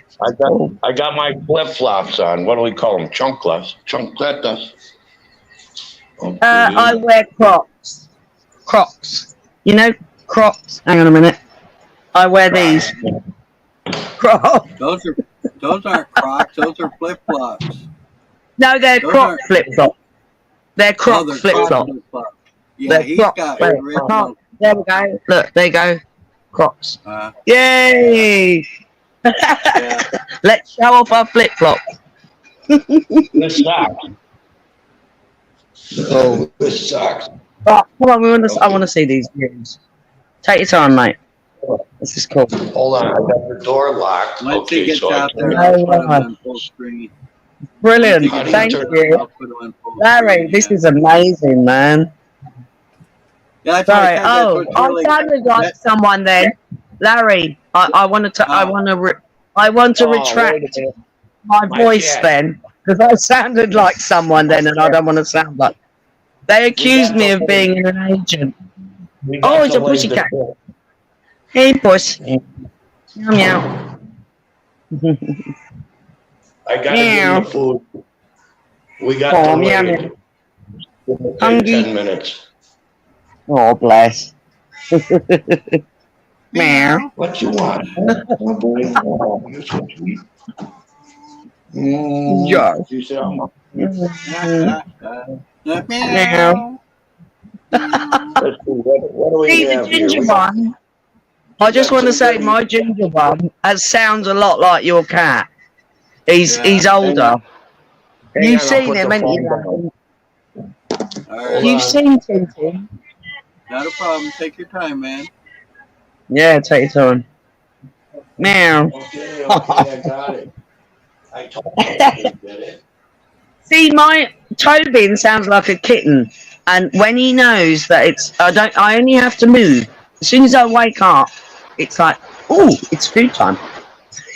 I got my flip flops on. What do we call them? Chancletas. Okay. I wear Crocs. Crocs. You know Crocs? Hang on a minute. I wear these. Crocs. Those aren't Crocs. Those are flip flops. No, they're Those Croc aren't. flip flops. They're Croc They're flip Croc flops. flip flops. Yeah, They're he's Croc got flip original. flops. There we go. Look, there you go. Crocs. Uh, Yay! yeah. Let's show off our flip flops. This sucks. Oh. This sucks. Oh, come on, I want to see these views. Take your time, mate. This is cool. Hold on, I got the door locked. Once he Okay, gets so out I there, No, I'll put him no. on full screen. Brilliant. How do you Thank turn- you. I'll put him on full Larry, screen, this yeah. is amazing, man. Yeah, that's what Sorry. I said. That's Oh, what's I really, sounded like that- someone then. Larry, I want to Oh. retract wait a minute. my My voice cat. then, because I sounded like someone then, and I don't want to sound like. They accused me of being an agent. We got Oh, it's to a leave pussycat. the- Hey, puss. Meow meow. I got to give Meow. him the food. We got Oh, to meow, wait. meow. It'll take Hungry. 10 minutes. Oh, bless. Meow. What you want? Oh, boy. Oh, you're so sweet. Mm, Yeah. you say, I'm Meow. Let's see, what do we See the have here? ginger We- one. I just got want to some say goodies. my ginger one sounds a lot like your cat. He's Yeah. older. Hang You've on, I'll seen put him, the haven't phone you? down. All Hold right. You've on. seen Tintin. Not a problem. Take your time, man. Yeah, take your time. Meow. Okay, I got it. I told you to get it. See, my Tobin sounds like a kitten, and when he knows that I only have to move. As soon as I wake up, it's like, oh, it's food time.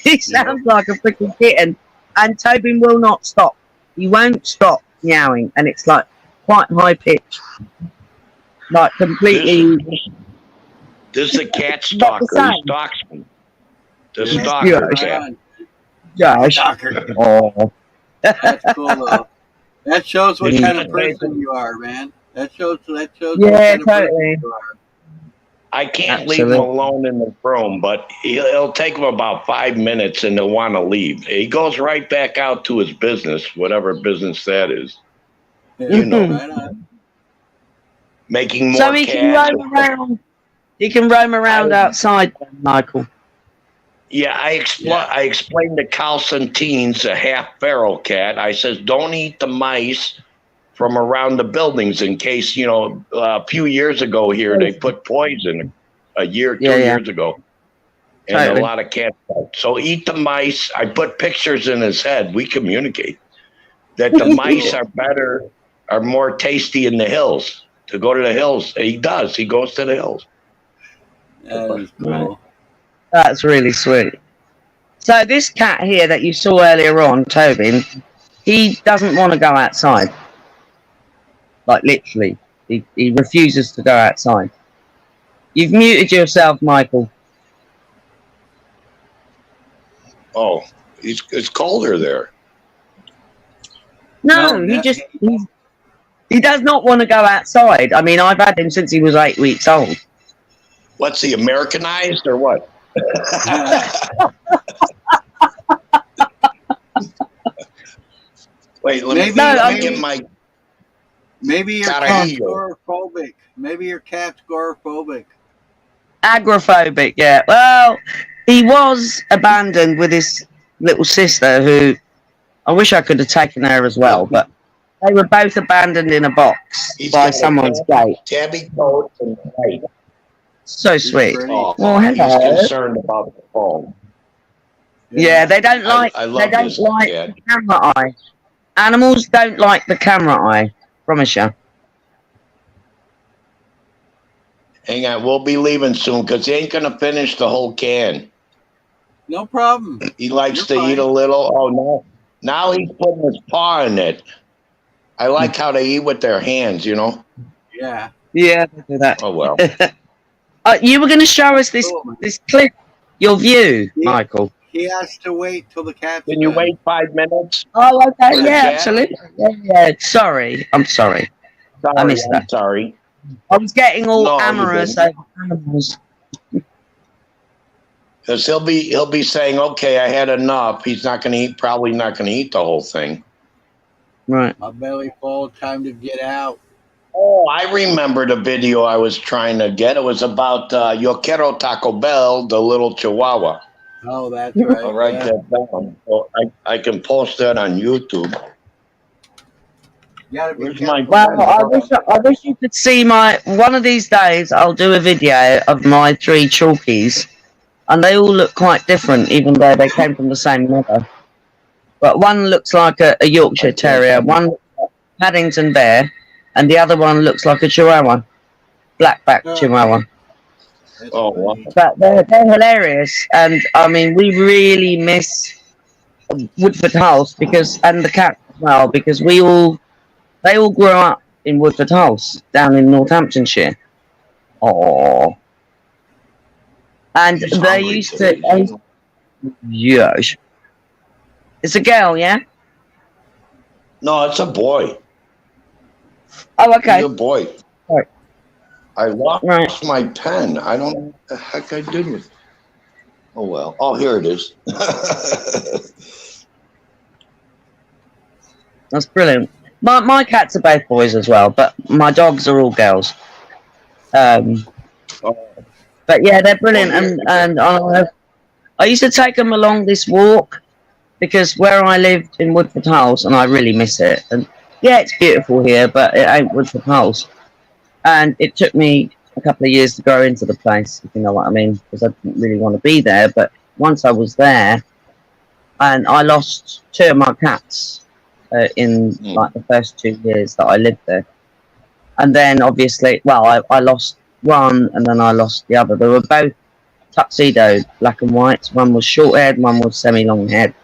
He sounds like a freaking kitten, and Tobin will not stop. He won't stop meowing, and it's like quite high pitched, like completely. This is a cat Not the stalker. He same. stalks me. The Yeah. stalker Yeah. Right cat. on. Gosh. Stalker. Oh. That's cool, though. That shows what kind of Yeah. person you are, man. That shows what Yeah, kind of person totally. you are. I can't leave him Absolutely. alone in the room, but it'll take him about 5 minutes and he'll want to leave. He goes right back out to his business, whatever business that is, Yeah, You know. right on. making more So he can cats. roam around. He can roam around outside, then, Michael. Yeah, I explained to Calcentines, a half feral cat. I says, don't eat the mice from around the buildings in case, a few years ago here, they put poison two years ago. And Totally. a lot of cats died. So eat the mice. I put pictures in his head. We communicate that the mice are more tasty in the hills. To go to the hills. He does. He goes to the hills. That is cool. That's really sweet. So this cat here that you saw earlier on, Tobin, he doesn't want to go outside. Like literally, he refuses to go outside. You've muted yourself, Michael. Oh, it's colder there. No, No, he does not want to go outside. I mean, I've had him since he was 8 weeks old. What's he, Americanized or what? Wait, let Maybe- me, let me maybe- get my. Maybe your Gotta cat's eat. agoraphobic. Maybe your cat's agoraphobic. Agoraphobic, yeah. Well, he was abandoned with his little sister, who I wish I could have taken her as well, but they were both abandoned in a box He's by got a someone's gate. tabby coat and white. So sweet. Pretty. Oh, Well, he's hello. concerned about the phone. Yeah, they don't like. I They love don't this like cat. the camera eye. Animals don't like the camera eye. Promise you. Hang on, we'll be leaving soon because he ain't gonna finish the whole can. No problem. He likes You're to eat fine. a little. Oh no, now he's putting his paw in it. I like how they eat with their hands. Yeah. Yeah, they do that. Oh well. You were going to show us this Cool, man. this clip, your view, Yeah. Michael. He has to wait till the cat's Can you done. wait 5 minutes? Oh, okay. For the Yeah, cat? absolutely. Yeah. Sorry, I'm sorry. sorry. I missed that. I'm sorry. I was getting all No, you amorous didn't. over animals. Because he'll be saying, okay, I had enough. He's not going to eat. Probably not going to eat the whole thing. Right. My belly full. Time to get out. Oh, I remember the video I was trying to get. It was about Yo Quiero Taco Bell, the little Chihuahua. Oh, that's right. I'll write Yeah. that down. So I can post that on YouTube. You gotta be Where's careful. my Well, I wish you could see my. One of these days, I'll do a video of my 3 chalkies, and they all look quite different, even though they came from the same mother. But one looks like a Yorkshire Terrier, one looks like a Paddington Bear, and the other one looks like a Chihuahua, blackback Oh. Chihuahua. That's Oh, wow. funny. But they're hilarious, and I mean, we really miss Woodford House and the cat as well, because they all grew up in Woodford House down in Northamptonshire. Oh, and He's they hungry used today, to. Yes, it's a girl, yeah. No, it's a boy. Oh, okay. He's a boy. Right. I lost Right. my pen. I don't know what the heck I did with it. Oh, well. Oh, here it is. That's brilliant. My cats are both boys as well, but my dogs are all girls. But yeah, they're brilliant, and I used to take them along this walk because where I lived in Woodford House, and I really miss it. And yeah, it's beautiful here, but it ain't Woodford House. And it took me a couple of years to grow into the place, if you know what I mean, because I didn't really want to be there. But once I was there, and I lost 2 of my cats in like the first 2 years that I lived there. And then obviously, well, I lost one and then I lost the other. They were both tuxedo, black and white. One was short haired, one was semi long haired.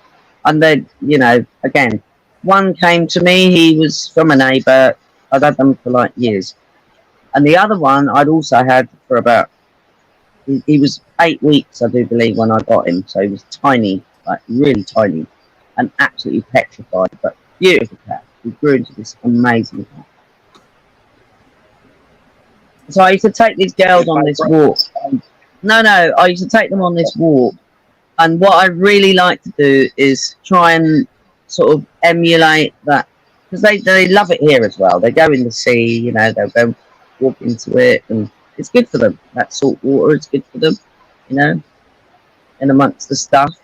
And then, you know, again, one came to me, he was from a neighbour. I'd had them for like years. And the other one I'd also had for about, he was 8 weeks, I do believe, when I got him. So he was tiny, like really tiny and absolutely petrified, but beautiful cat. He grew into this amazing cat. So I used to take these girls on this walk. No, I used to take them on this walk. And what I really like to do is try and sort of emulate that. Because they love it here as well. They go in the sea, you know, they'll go walk into it. And it's good for them. That salt water is good for them, you know, and amongst the stuff.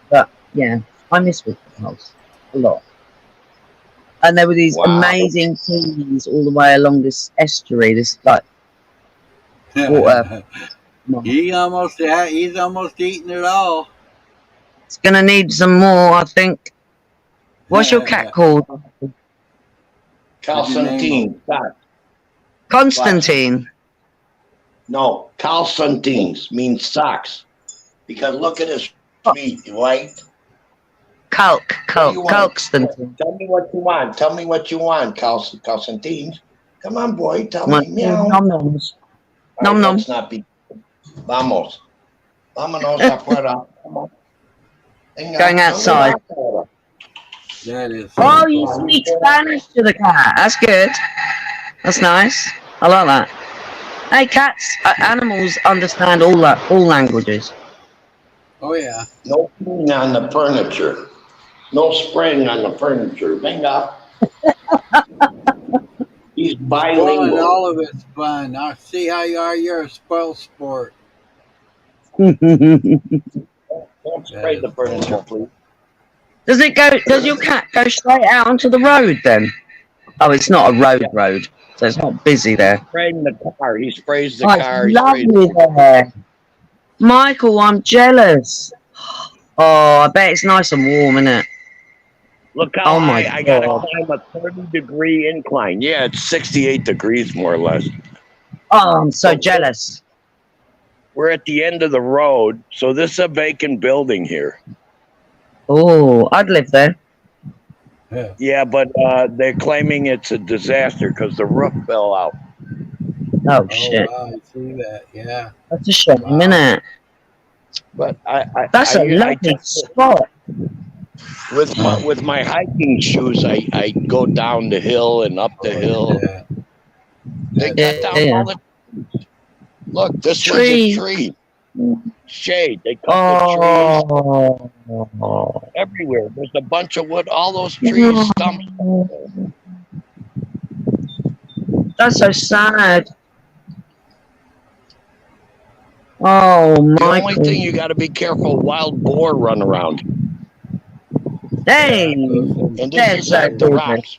But yeah, I miss Woodford House a lot. And there were these amazing trees all the way along this estuary, this like water. He's almost eaten it all. It's gonna need some more, I think. What's your cat called? Constantine. Constantine. No, Constantines means socks. Because look at his feet, right? Constantine. Tell me what you want. Tell me what you want, Constantines. Come on, boy. Tell me. Meow. Nom-noms. All right, Nom-nom. let's not be. Vamos. Vámonos afuera. Come on. Venga, Going outside. That is. Oh, you speak Spanish to the cat. That's good. That's nice. I like that. Hey, cats, animals understand all languages. Oh yeah. No spraying on the furniture. No spraying on the furniture. Venga. He's Fun, bilingual. all of it's fun. I see how you are. You're a spoiled sport. Don't spray the furniture, please. Does your cat go straight out onto the road then? Oh, it's not a road, so it's not busy there. Spraying the car. He sprays the Oh, car. it's lovely there. Michael, I'm jealous. Oh, I bet it's nice and warm, isn't it? Look how Oh my I got to God. climb a 30-degree incline. Yeah, it's 68 degrees more or less. Oh, I'm so jealous. We're at the end of the road, so this is a vacant building here. Oh, I'd live there. Yeah. Yeah, but they're claiming it's a disaster because the roof fell out. Oh, shit. Wow, I see that. Yeah. That's a shame, Wow. isn't it? But That's a lovely spot. With my hiking shoes, I go down the hill and up the hill. Yeah. They cut down all the. Look, this one's a Tree. tree. Shade. They cut the trees Oh, everywhere. There's a bunch of wood. All those trees, stumps. that's so sad. Oh, The only Michael. thing you got to be careful: wild boar run around. Hey, And they're this is so at the good. rocks.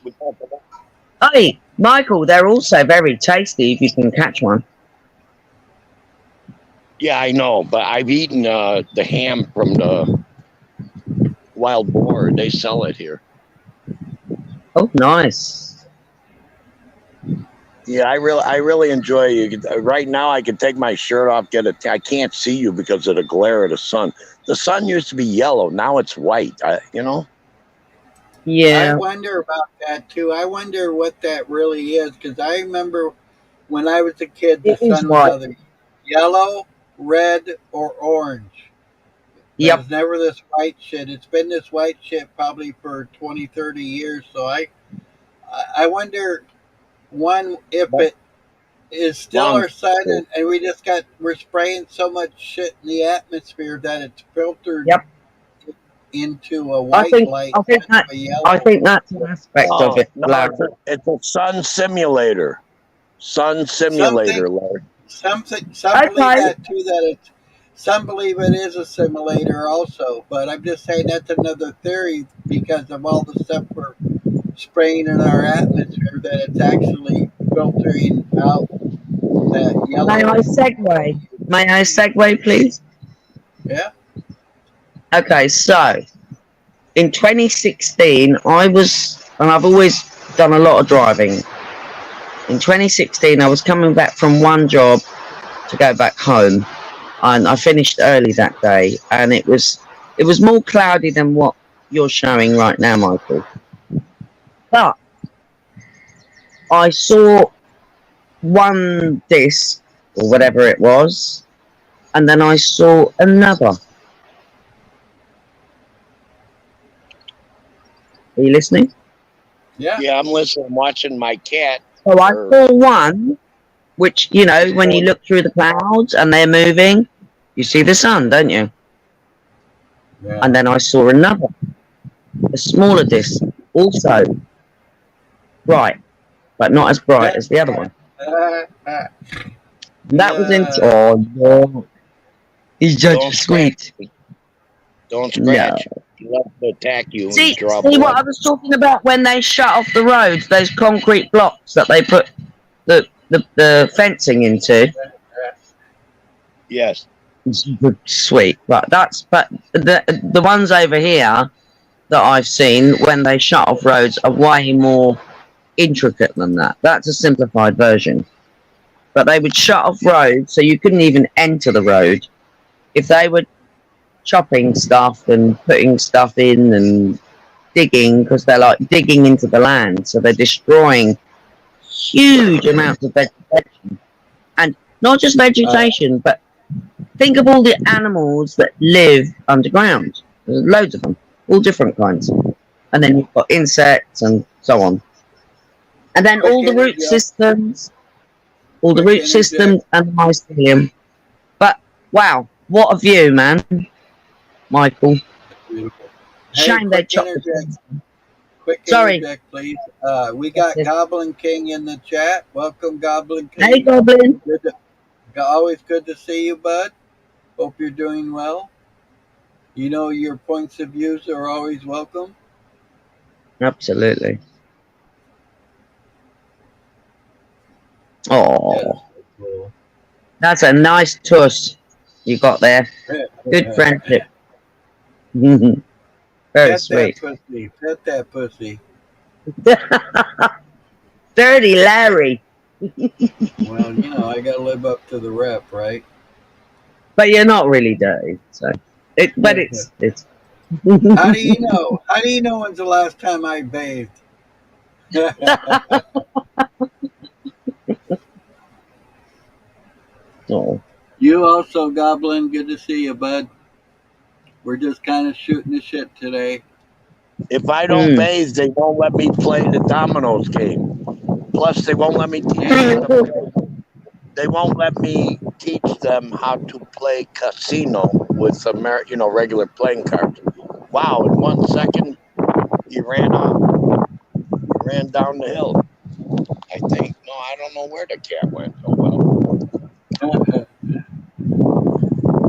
Hey, Michael, they're also very tasty if you can catch one. Yeah, I know, but I've eaten the ham from the wild boar. They sell it here. Oh, nice. Yeah, I really enjoy it. Right now, I can take my shirt off, I can't see you because of the glare of the sun. The sun used to be yellow, now it's white. You know. I Yeah, wonder about that too. I wonder what that really is because I remember when I was a kid, the it is sun was white. either yellow, red, or orange. But Yep. it's never this white shit. It's been this white shit probably for 20, 30 years. So I wonder, one, if it is still Long. our sun and we're spraying so much shit in the atmosphere that it's filtered Yep. into a I white think light, I think that a yellow. I think that's an aspect of it, No, Larry. it's a sun simulator. Sun simulator, Larry. Some believe Okay. that too. Some believe it is a simulator also. But I'm just saying that's another theory because of all the stuff we're spraying in our atmosphere that it's actually filtering out that yellow. May I segue? May I segue, please? Yeah. Okay, so in 2016, and I've always done a lot of driving. In 2016, I was coming back from one job to go back home, and I finished early that day, and it was more cloudy than what you're showing right now, Michael. But I saw one disc or whatever it was, and then I saw another. Are you listening? Yeah. Yeah, I'm listening. I'm watching my cat. So I saw one, which, you know, when you look through the clouds and they're moving, you see the sun, don't you? Yeah. And then I saw another, a smaller disc, also bright, but not as bright as the other one. That was in. Oh, no. He's just sweet. Don't scratch. He loves to attack you and See draw what blood. I was talking about when they shut off the roads, those concrete blocks that they put the fencing into. Yes. Sweet, but the ones over here that I've seen when they shut off roads are way more intricate than that. That's a simplified version. But they would shut off roads so you couldn't even enter the road. If they were chopping stuff and putting stuff in and digging, because they're like digging into the land, so they're destroying huge amounts of vegetation. And not just vegetation, but think of all the animals that live underground. There's loads of them, all different kinds. And then you've got insects and so on. And then all the root systems, and the mycelium. But wow, what a view, man, Michael. Beautiful. Shame they chopped Quick Sorry. interject, please. We got Goblin King in the chat. Welcome, Goblin King. Hey, Goblin. Always good to see you, bud. Hope you're doing well. You know your points of views are always welcome. Absolutely. Oh, that's a nice tuss you got there. Good friendship. Very Pet sweet. That pussy. Pet that pussy. Dirty Larry. Well, you know, I got to live up to the rep, right? But you're not really dirty, so it's. How do you know? How do you know when's the last time I bathed? Oh. You also, Goblin. Good to see you, bud. We're just kind of shooting the shit today. If I don't bathe, they won't let me play the dominoes game. Plus, they won't let me teach them how to play. They won't let me teach them how to play casino with regular playing cards. Wow! In 1 second, he ran off. He ran down the hill. I think. No, I don't know where the cat went. Oh well.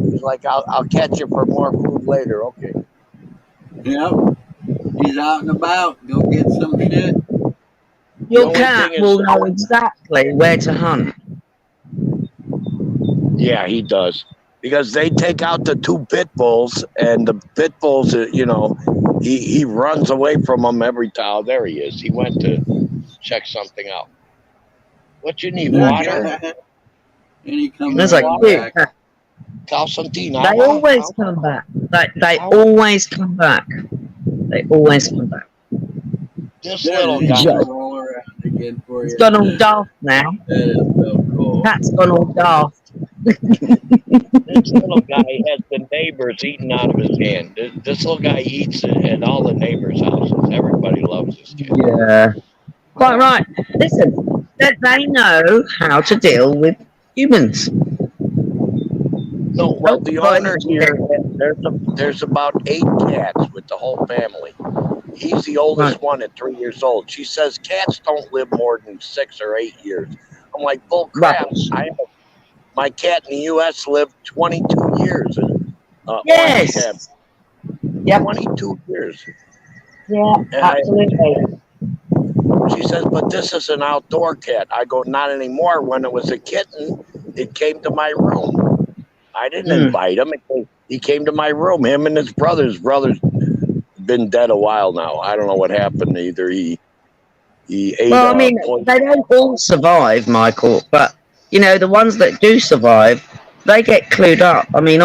He's like, I'll catch you for more food later. Okay. Yep. He's out and about. Go get some shit. Your cat will know exactly where to hunt. Yeah, he does. Because they take out the 2 pit bulls, and the pit bulls, he runs away from them every time. Oh, there he is. He went to check something out. What you need, water? And he comes There's right like back. Calcentina. They always come back. They always come back. They always come back. This little guy. Roll around again for It's you. gone all daft now. That is so cool. Cat's gone all daft. This little guy has the neighbors eating out of his hand. This little guy eats at all the neighbors' houses. Everybody loves this kid. Yeah. Quite right. Listen, they know how to deal with humans. No, well, the owner here, there's about 8 cats with the whole family. He's the oldest one at 3 years old. She says cats don't live more than 6 or 8 years. I'm like, bull crap. My cat in the U.S. lived 22 years. Yes. Yeah, 22 years. Yeah, absolutely. She says, but this is an outdoor cat. I go, not anymore. When it was a kitten, it came to my room. I didn't invite him. He came to my room. Him and his brother's been dead a while now. I don't know what happened. Either he ate. Well, I mean, they don't all survive, Michael. But you know, the ones that do survive, they get clued up. I mean,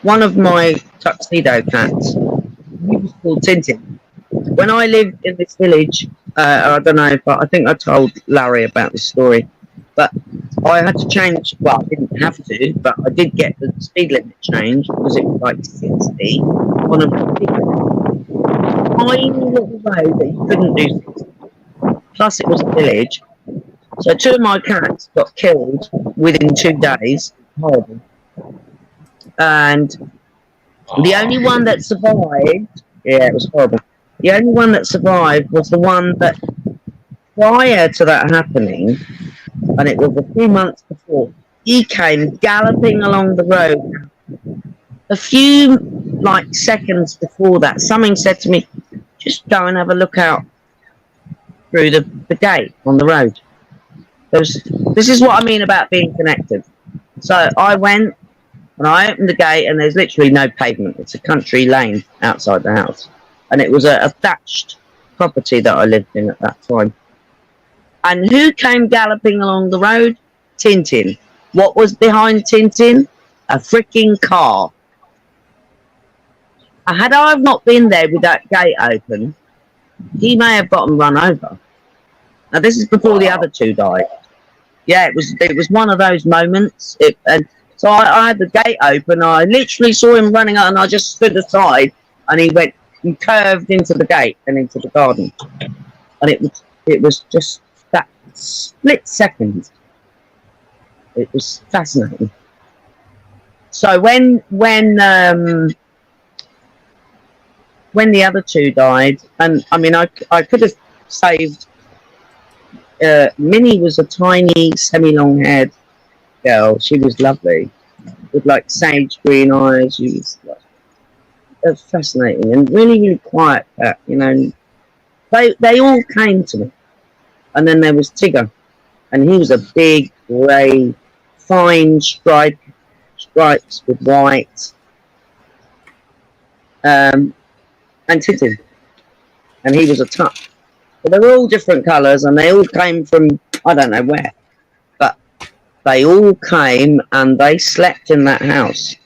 one of my tuxedo cats, he was called Tintin. When I lived in this village, I don't know, but I think I told Larry about this story. But I had to change. Well, I didn't have to, but I did get the speed limit changed because it was like 60 on a tiny little road that you couldn't do 60. Plus, it was a village. So 2 of my cats got killed within 2 days. Horrible. And the only one that survived, yeah, it was horrible. The only one that survived was the one that, prior to that happening, and it was a few months before, he came galloping along the road. A few seconds before that, something said to me, just go and have a look out through the gate on the road. This is what I mean about being connected. So I went and I opened the gate, and there's literally no pavement. It's a country lane outside the house. And it was a thatched property that I lived in at that time. And who came galloping along the road? Tintin. What was behind Tintin? A freaking car. Had I not been there with that gate open, he may have gotten run over. Now, this is before the other 2 died. Yeah, it was one of those moments. And so I had the gate open. I literally saw him running out, and I just stood aside, and he went and curved into the gate and into the garden. And it was just that split second. It was fascinating. So when the other 2 died, and I mean, I could have saved. Minnie was a tiny, semi-long-haired girl. She was lovely, with sage green eyes. She was fascinating and really, really quiet. You know, they all came to me, and then there was Tigger, and he was a big grey, fine stripes with white, and Tintin, and he was a tuck. But they were all different colours, and they all came from I don't know where, but they all came and they slept in that house.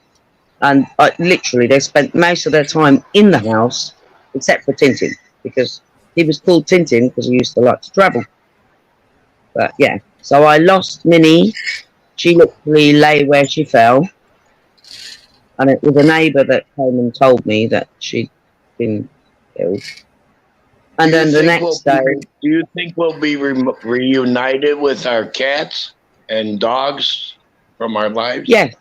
And literally, they spent most of their time in the house, except for Tintin, because he was called Tintin because he used to like to travel. But yeah, so I lost Minnie. She literally lay where she fell. And it was a neighbour that came and told me that she'd been killed. And then the next day, Do you think we'll be reunited with our cats and dogs from our lives? yes,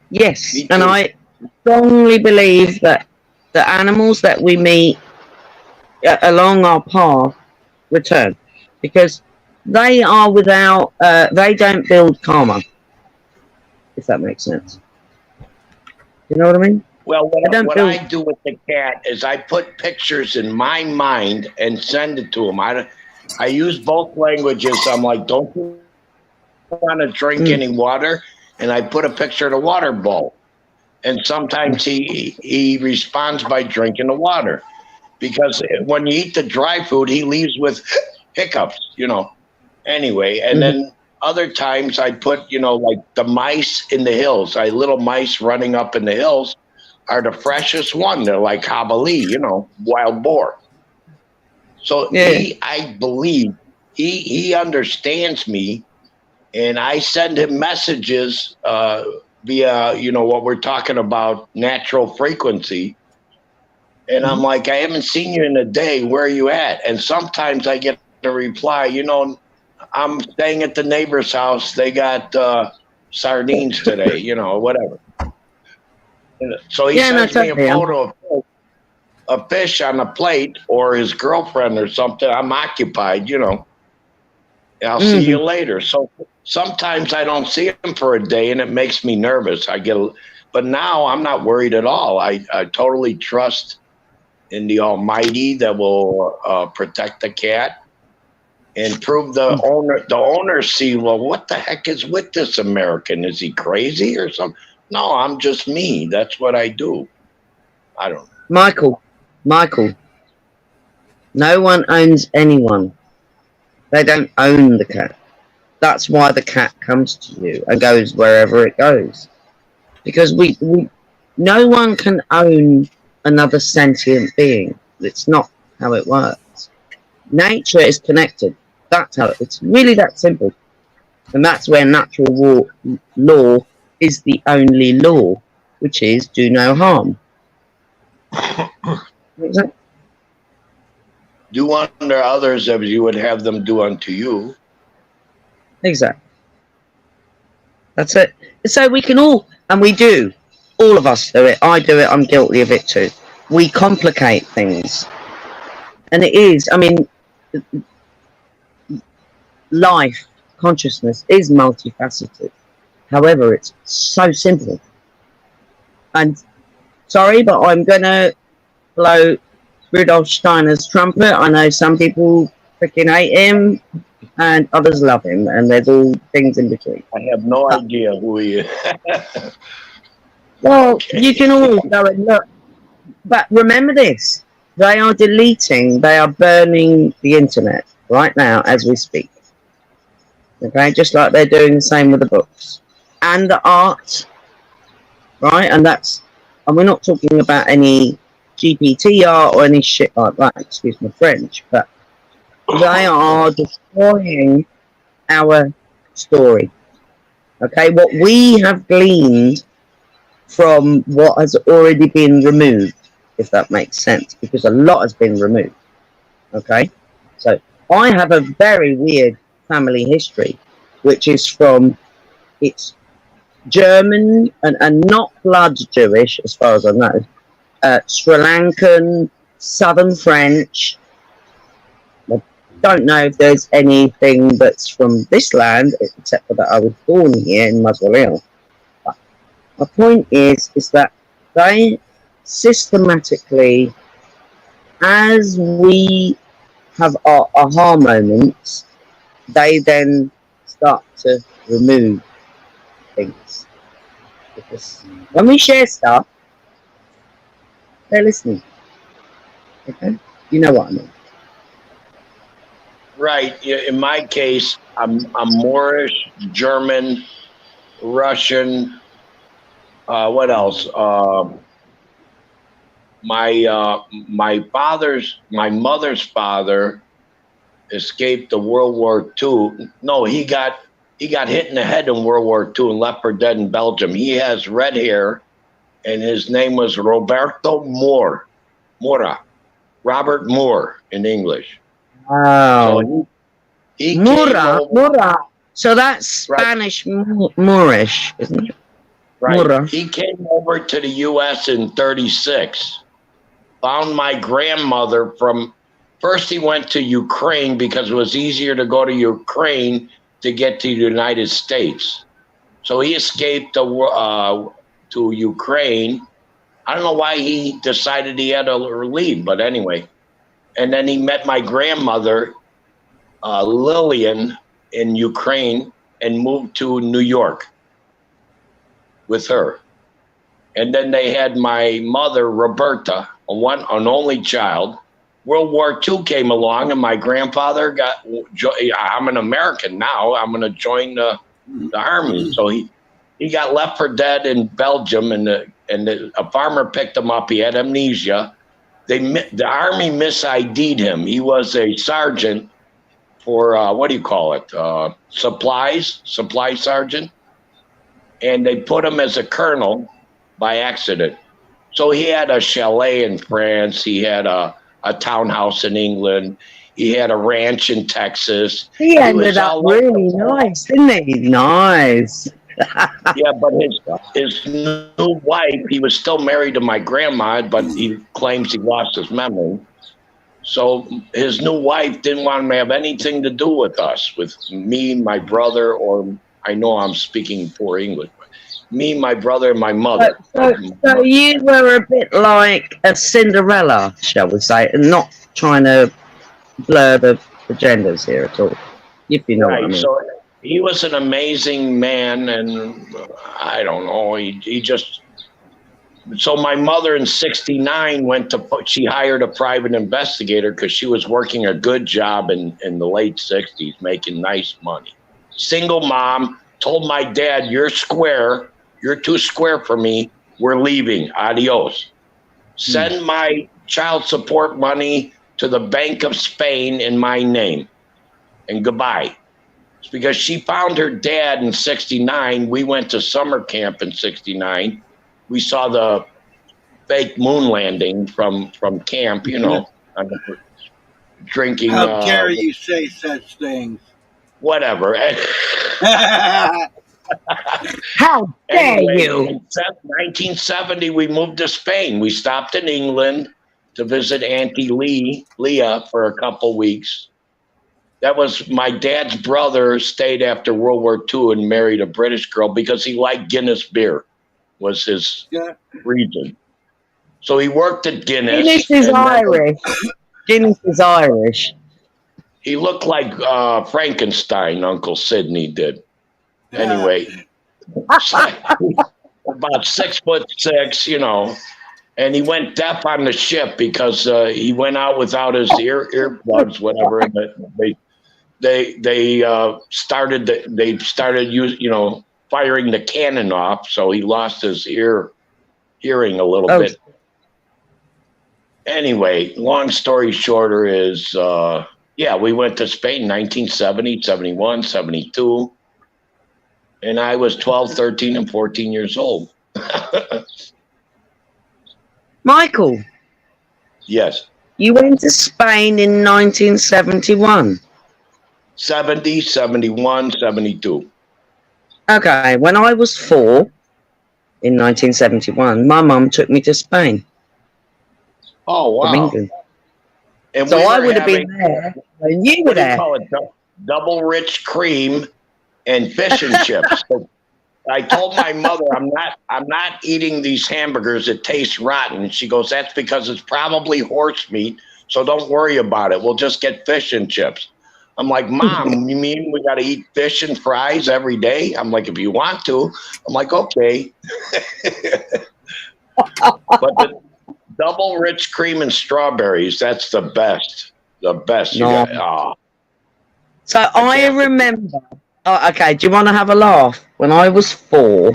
yes. Me And too. I strongly believe that the animals that we meet along our path return, because they are without, they don't build karma, if that makes sense. You know what I mean? Well, I don't what build. I do with the cat is I put pictures in my mind and send it to him. I use both languages. I'm like, don't you want to drink any water? And I put a picture of the water bowl. And sometimes he responds by drinking the water. Because when you eat the dry food, he leaves with hiccups, you know. Anyway, and then other times I put, you know, like the mice in the hills. Little mice running up in the hills are the freshest one. They're like jabalí, you know, wild boar. So I believe he understands me, and I send him messages via, you know, what we're talking about, natural frequency. And I'm like, I haven't seen you in a day. Where are you at? And sometimes I get a reply, you know, I'm staying at the neighbor's house. They got sardines today, you know, whatever. So he sends me a photo of a fish on a plate, or his girlfriend or something. I'm occupied, you know. I'll see you later. So sometimes I don't see him for a day, and it makes me nervous. But now I'm not worried at all. I totally trust in the Almighty that will protect the cat and prove the owners see, well, what the heck is with this American? Is he crazy or something? No, I'm just me. That's what I do. I don't know. Michael, no one owns anyone. They don't own the cat. That's why the cat comes to you and goes wherever it goes. Because no one can own another sentient being. It's not how it works. Nature is connected. That's how it's really that simple. And that's where natural law is the only law, which is do no harm. Do unto others as you would have them do unto you. Exactly. That's it. So we can all, and we do, all of us do it. I do it. I'm guilty of it too. We complicate things. And it is, I mean, life, consciousness is multifaceted. However, it's so simple. And sorry, but I'm going to blow Rudolf Steiner's trumpet. I know some people freaking hate him and others love him, and there's all things in between. I have no idea who he is. Well, you can all go and look. But remember this, they are burning the internet right now as we speak. Okay, just like they're doing the same with the books and the art, right? And we're not talking about any GPT art or any shit like that, excuse my French, but they are destroying our story. Okay, what we have gleaned from what has already been removed, if that makes sense, because a lot has been removed. Okay, so I have a very weird family history, which is from, it's German and not blood Jewish, as far as I know, Sri Lankan, Southern French. I don't know if there's anything that's from this land, except for that I was born here in Mausoleum. But my point is that they systematically, as we have our aha moments, they then start to remove things. Because when we share stuff, they're listening. Okay? You know what I mean. Right. In my case, I'm Moorish, German, Russian. What else? My mother's father escaped the World War II. No, he got hit in the head in World War II and left for dead in Belgium. He has red hair, and his name was Roberto Mora. Robert Moore in English. Wow. So he came Mura, over, Mura. So that's right, Spanish Moorish, isn't it? right. Mura. He came over to the U.S. in 36. Found my grandmother from. First, he went to Ukraine because it was easier to go to Ukraine to get to the United States. So he escaped to Ukraine. I don't know why he decided he had to leave, but anyway. And then he met my grandmother, Lillian, in Ukraine and moved to New York with her. And then they had my mother, Roberta, an only child. World War II came along, and my grandfather I'm an American now. I'm going to join the army. So he got left for dead in Belgium, and a farmer picked him up. He had amnesia. The army misid'd him. He was a sergeant for what do you call it? Supply sergeant, and they put him as a colonel by accident. So he had a chalet in France. He had a townhouse in England. He had a ranch in Texas. He ended up really nice, didn't he? Nice. Yeah, but his new wife, he was still married to my grandma, but he claims he lost his memory. So his new wife didn't want him to have anything to do with us, with me, my brother, or I know I'm speaking poor English. Me, my brother, and my mother. So you were a bit like a Cinderella, shall we say, and not trying to blur the genders here at all, if you know what I mean. So he was an amazing man, and I don't know, he just... So my mother in 1969 she hired a private investigator because she was working a good job in the late 1960s, making nice money. Single mom, told my dad, you're too square for me, we're leaving, adios. Send my child support money to the Bank of Spain in my name, and goodbye. It's because she found her dad in 1969. We went to summer camp in 1969. We saw the fake moon landing from camp, drinking. How dare you say such things? Whatever. How dare you? In 1970, we moved to Spain. We stopped in England to visit Auntie Leah, for a couple weeks. That was my dad's brother, stayed after World War II and married a British girl because he liked Guinness beer, was his reason. So he worked at Guinness. Guinness is Irish. Guinness is Irish. He looked like Frankenstein, Uncle Sidney did. Anyway, about 6'6", and he went deaf on the ship because he went out without his earplugs, whatever. And they started firing the cannon off, so he lost his hearing a little bit. Anyway, long story shorter is, we went to Spain in 1970, 71, 72. And I was 12, 13, and 14 years old. Michael. Yes. You went to Spain in 1971. 70, 71, 72. Okay, when I was 4 in 1971, my mum took me to Spain. Oh, wow. From England. And so I would have been there when you were there. Call it double rich cream and fish and chips. So I told my mother, I'm not eating these hamburgers that taste rotten. She goes, that's because it's probably horse meat, so don't worry about it. We'll just get fish and chips. I'm like, Mom, you mean we got to eat fish and fries every day? I'm like, if you want to. I'm like, okay. But the double rich cream and strawberries, that's the best. The best. No. So I remember. Oh, okay, do you want to have a laugh? When I was 4,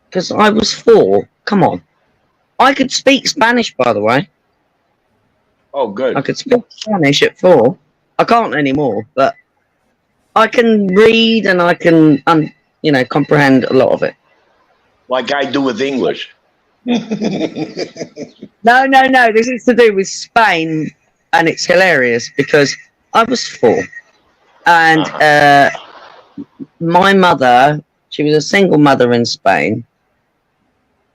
because I was 4, come on. I could speak Spanish, by the way. Oh, good. I could speak Spanish at 4. I can't anymore, but I can read and I can, comprehend a lot of it. Like I do with English. No. This is to do with Spain, and it's hilarious because I was 4, and my mother, she was a single mother in Spain,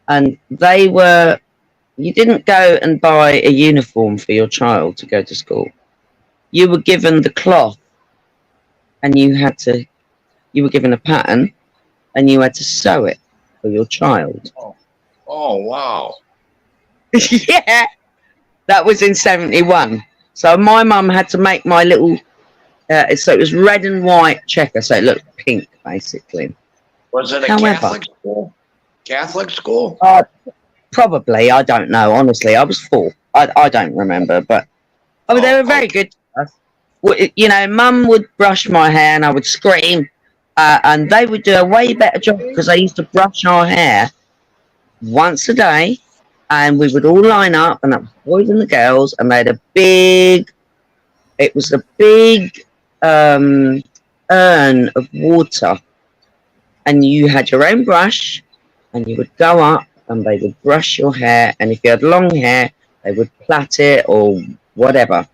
and they were. You didn't go and buy a uniform for your child to go to school. You were given the cloth, and you were given a pattern, and you had to sew it for your child. Oh wow. Yeah, that was in 71. So my mum had to make my little, so it was red and white checker, so it looked pink, basically. Was it a However, Catholic school? Catholic school? Probably, I don't know, honestly. I was 4. I don't remember, but they were very good to us. You know, Mum would brush my hair and I would scream, and they would do a way better job because they used to brush our hair once a day, and we would all line up, and that was the boys and the girls, and they had a big urn of water, and you had your own brush, and you would go up and they would brush your hair, and if you had long hair they would plait it or whatever,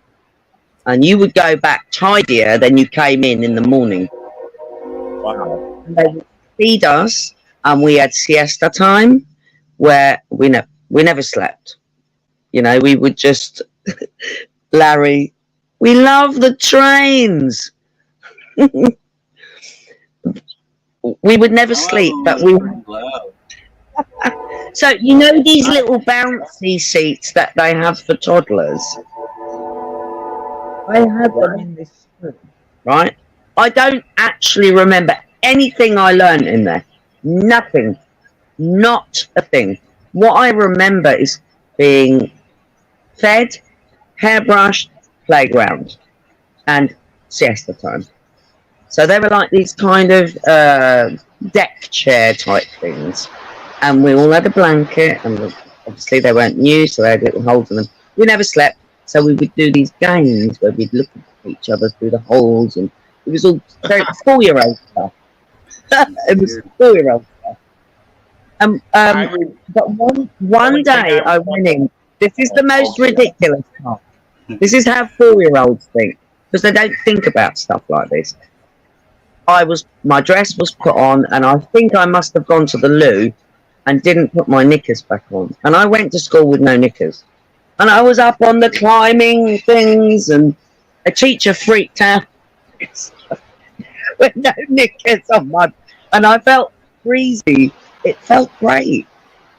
and you would go back tidier than you came in the morning. Wow. And they would feed us, and we had siesta time where we never slept. You know, we would just Larry, we love the trains. We would never sleep, but we. So you know these little bouncy seats that they have for toddlers. I had them in this room, right? I don't actually remember anything I learned in there. Nothing, not a thing. What I remember is being fed, hairbrushed, playground, and siesta time. So they were like these kind of deck chair type things. And we all had a blanket, and obviously they weren't new, so they had little holes in them. We never slept, so we would do these games where we'd look at each other through the holes, and it was all 4-year-old stuff. It was 4-year-old stuff. But one day I went in. This is the most ridiculous part. This is how 4-year-olds think, because they don't think about stuff like this. My dress was put on, and I think I must have gone to the loo and didn't put my knickers back on. And I went to school with no knickers. And I was up on the climbing things, and a teacher freaked out with no knickers on my... And I felt breezy. It felt great.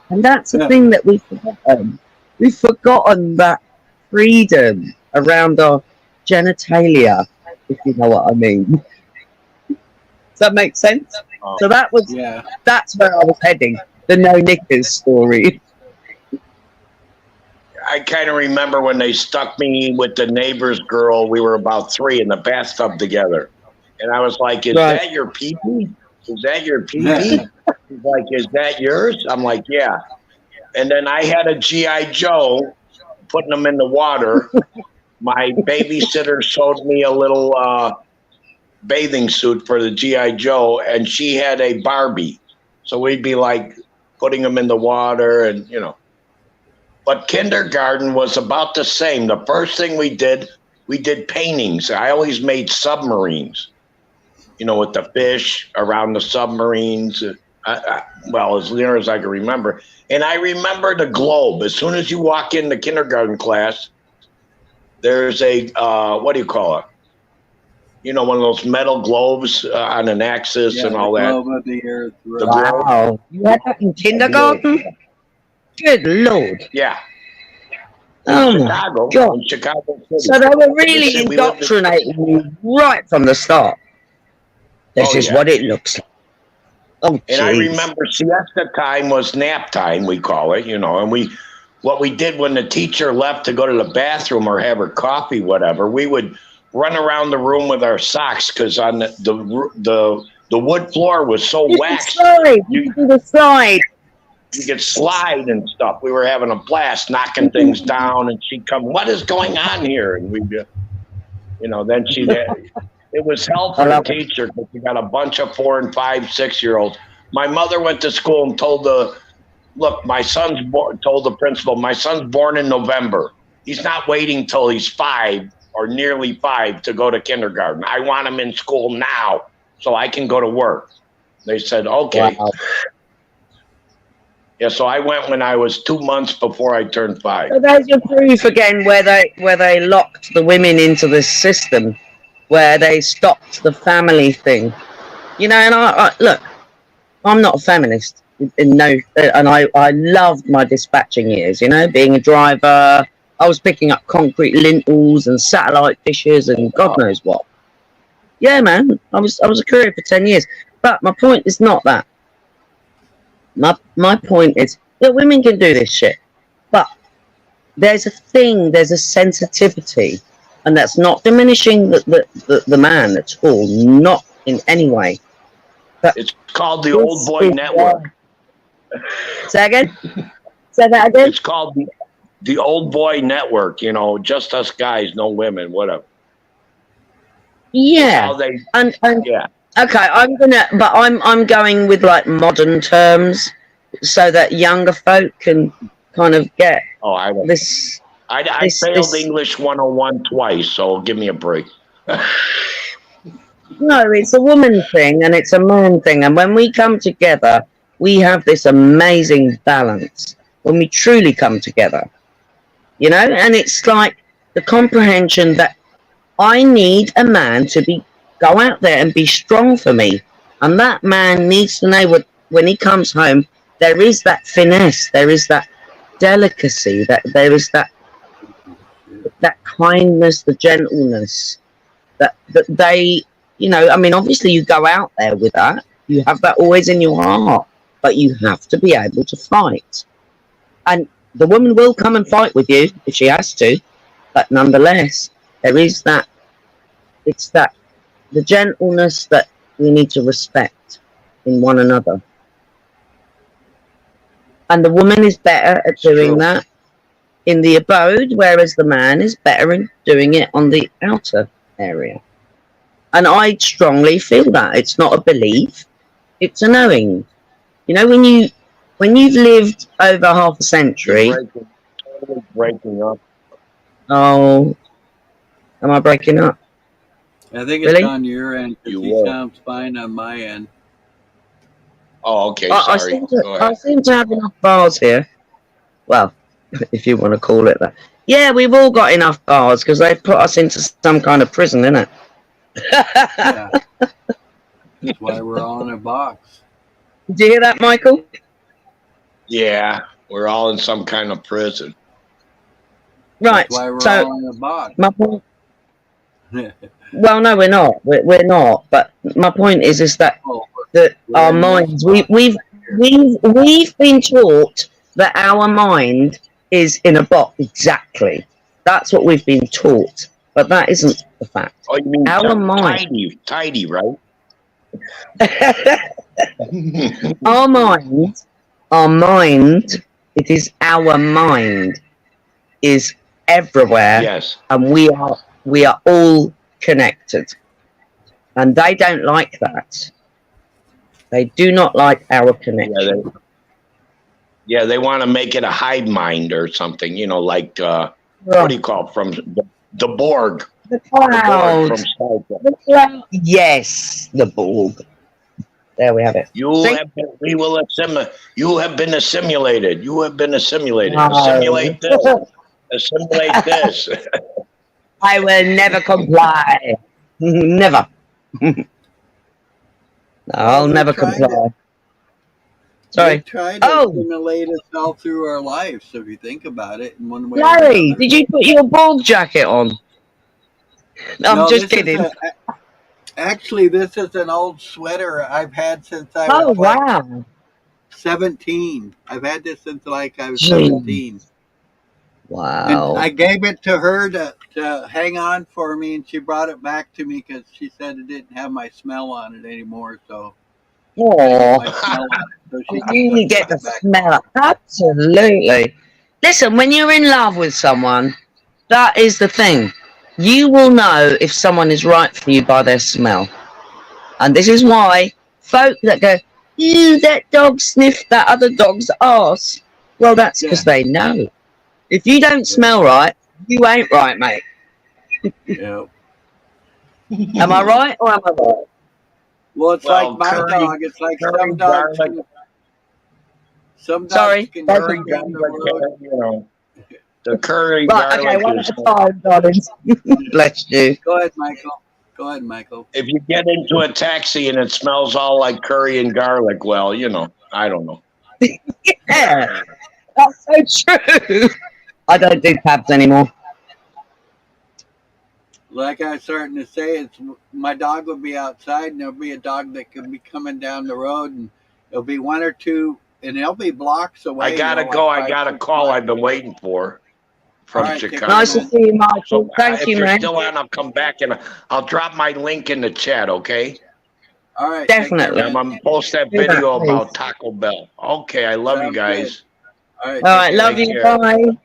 And that's the thing that we've forgotten. We've forgotten that freedom around our genitalia, if you know what I mean. Does that make sense? So that's where I was heading. The no knickers story. I kind of remember when they stuck me with the neighbor's girl. We were about 3 in the bathtub together. And I was like, is that your pee-pee? Is that your pee-pee? He's like, is that yours? I'm like, yeah. And then I had a G.I. Joe putting them in the water. My babysitter sewed me a little bathing suit for the G.I. Joe, and she had a Barbie. So we'd be like putting them in the water, and, you know. But kindergarten was about the same. The first thing we did paintings. I always made submarines, you know, with the fish around the submarines. Well, as near as I can remember. And I remember the globe. As soon as you walk in the kindergarten class, there's a, what do you call it? You know, one of those metal globes on an axis and all that. Globe of the Earth. Right. Wow. You had that in kindergarten? Good Lord. Yeah. Oh, Chicago, my God. in Chicago City. So they were really indoctrinating you right from the start. This is what it looks like. Oh, and I remember siesta time was nap time, we call it, you know, and what we did when the teacher left to go to the bathroom or have her coffee, whatever, we would run around the room with our socks because on the wood floor was so waxed. You could slide. You could slide and stuff. We were having a blast knocking things down, and she'd come, what is going on here? And we'd, you know, then it was hell for the teacher because we got a bunch of 4 and 5, 6-year-olds. My mother went to school and told look, my son's told the principal, my son's born in November. He's not waiting till he's 5 or nearly 5 to go to kindergarten. I want him in school now so I can go to work. They said, okay. Wow. Yeah, so I went when I was 2 months before I turned 5. So there's your proof again, where they locked the women into this system, where they stopped the family thing. You know, and I look, I'm not a feminist, and I loved my dispatching years. You know, being a driver, I was picking up concrete lintels and satellite dishes and God knows what. Yeah, man, I was a courier for 10 years. But my point is not that. My point is that women can do this shit, but there's a sensitivity, and that's not diminishing the man at all, not in any way. But It's called the Old Boy Network. Say again? Say that again? It's called the Old Boy Network, you know, just us guys, no women, whatever. Yeah. How they, And yeah. okay, I'm going with like modern terms, so that younger folk can kind of get Oh, I don't. this. I this- failed this- English 101 twice, so give me a break. No, it's a woman thing and it's a man thing, and when we come together, we have this amazing balance. When we truly come together, you know, and it's like the comprehension that I need a man to go out there and be strong for me, and that man needs to know what when he comes home. There is that finesse, there is that delicacy, that there is that kindness, the gentleness that they, you know. I mean, obviously, you go out there with that. You have that always in your heart, but you have to be able to fight. And the woman will come and fight with you if she has to, but nonetheless, there is that. It's that the gentleness that we need to respect in one another. And the woman is better at doing that in the abode, whereas the man is better in doing it on the outer area. And I strongly feel that. It's not a belief, it's a knowing. You know, when you've lived over half a century. Totally breaking up. Oh, am I breaking up? I think it's Really? on your end. 'Cause You he will. sounds fine on my end. Oh, okay. I Sorry. seem Go to, I ahead. seem to have enough bars here. Well, if you want to call it that. Yeah, we've all got enough bars because they put us into some kind of prison, innit? Yeah. That's why we're all in a box. Did you hear that, Michael? Yeah, we're all in some kind of prison. Right. That's why we're So all in a box. my point. Well, no, we're not. We're not. But my point is that Oh, that we're our in this minds, box. we've been taught that our mind is in a box. Exactly. That's what we've been taught. But that isn't the fact. Oh, you mean Our mind. tidy, right? our mind, it is our mind, is everywhere, Yes. and we are all connected, and they don't like that. They do not like our connection. Yeah, they want to make it a hive mind or something, you know, like what do you call it? From the Borg. The The Borg cloud. from Star Trek. The cloud. Yes, the Borg. There we have it. You See? have been, we will assimilate. You have been assimilated. You have been assimilated. No. Assimilate this. Assimilate this. I will never comply. Never. I'll we never tried comply. We Sorry. tried to Oh. assimilate us all through our lives, so if you think about it, in one way. or Larry, another. did you put your Borg jacket on? No, I'm No, just this is kidding. Actually, this is an old sweater I've had since I Oh, was like wow. 17. I've had this since like I was Gee. 17. Wow. And I gave it to her to hang on for me, and she brought it back to me because she said it didn't have my smell on it anymore. So Aw. my smell on it, so she could You put it get the back. smell. Absolutely. Listen, when you're in love with someone, that is the thing. You will know if someone is right for you by their smell. And this is why folk that go, ew, that dog sniffed that other dog's ass. Well, that's because Yeah. they know. If you don't Yeah. smell right, you ain't right, mate. Yeah. Am I right or am I right? Well, it's like Well, my dog. It's like curry, garlic, some dogs Sorry. can curry, come down the garlic, road. you know, the curry, Right, okay, garlic one is. at a time, darlings. Bless you. Go ahead, Michael. Go ahead, Michael. If you get into a taxi and it smells all like curry and garlic, well, you know, I don't know. Yeah, that's so true. I don't do cabs anymore. Like I was starting to say, it's my dog would be outside, and there'll be a dog that could be coming down the road, and there'll be one or two, and they'll be blocks I away. gotta like go. I five, got a 6 call blocks I've been away. waiting for All from right, take care, Nice to Chicago. man. see you, Michael. So Thank if you, you're man. still on, I'll come back and I'll drop my link in the chat. Okay. All right, take care, Definitely. I'm man. gonna post that Do that, video please. about Taco Bell. Okay. I love you Sounds good. guys. All right, All take right, care, love man. Take you. care. Bye.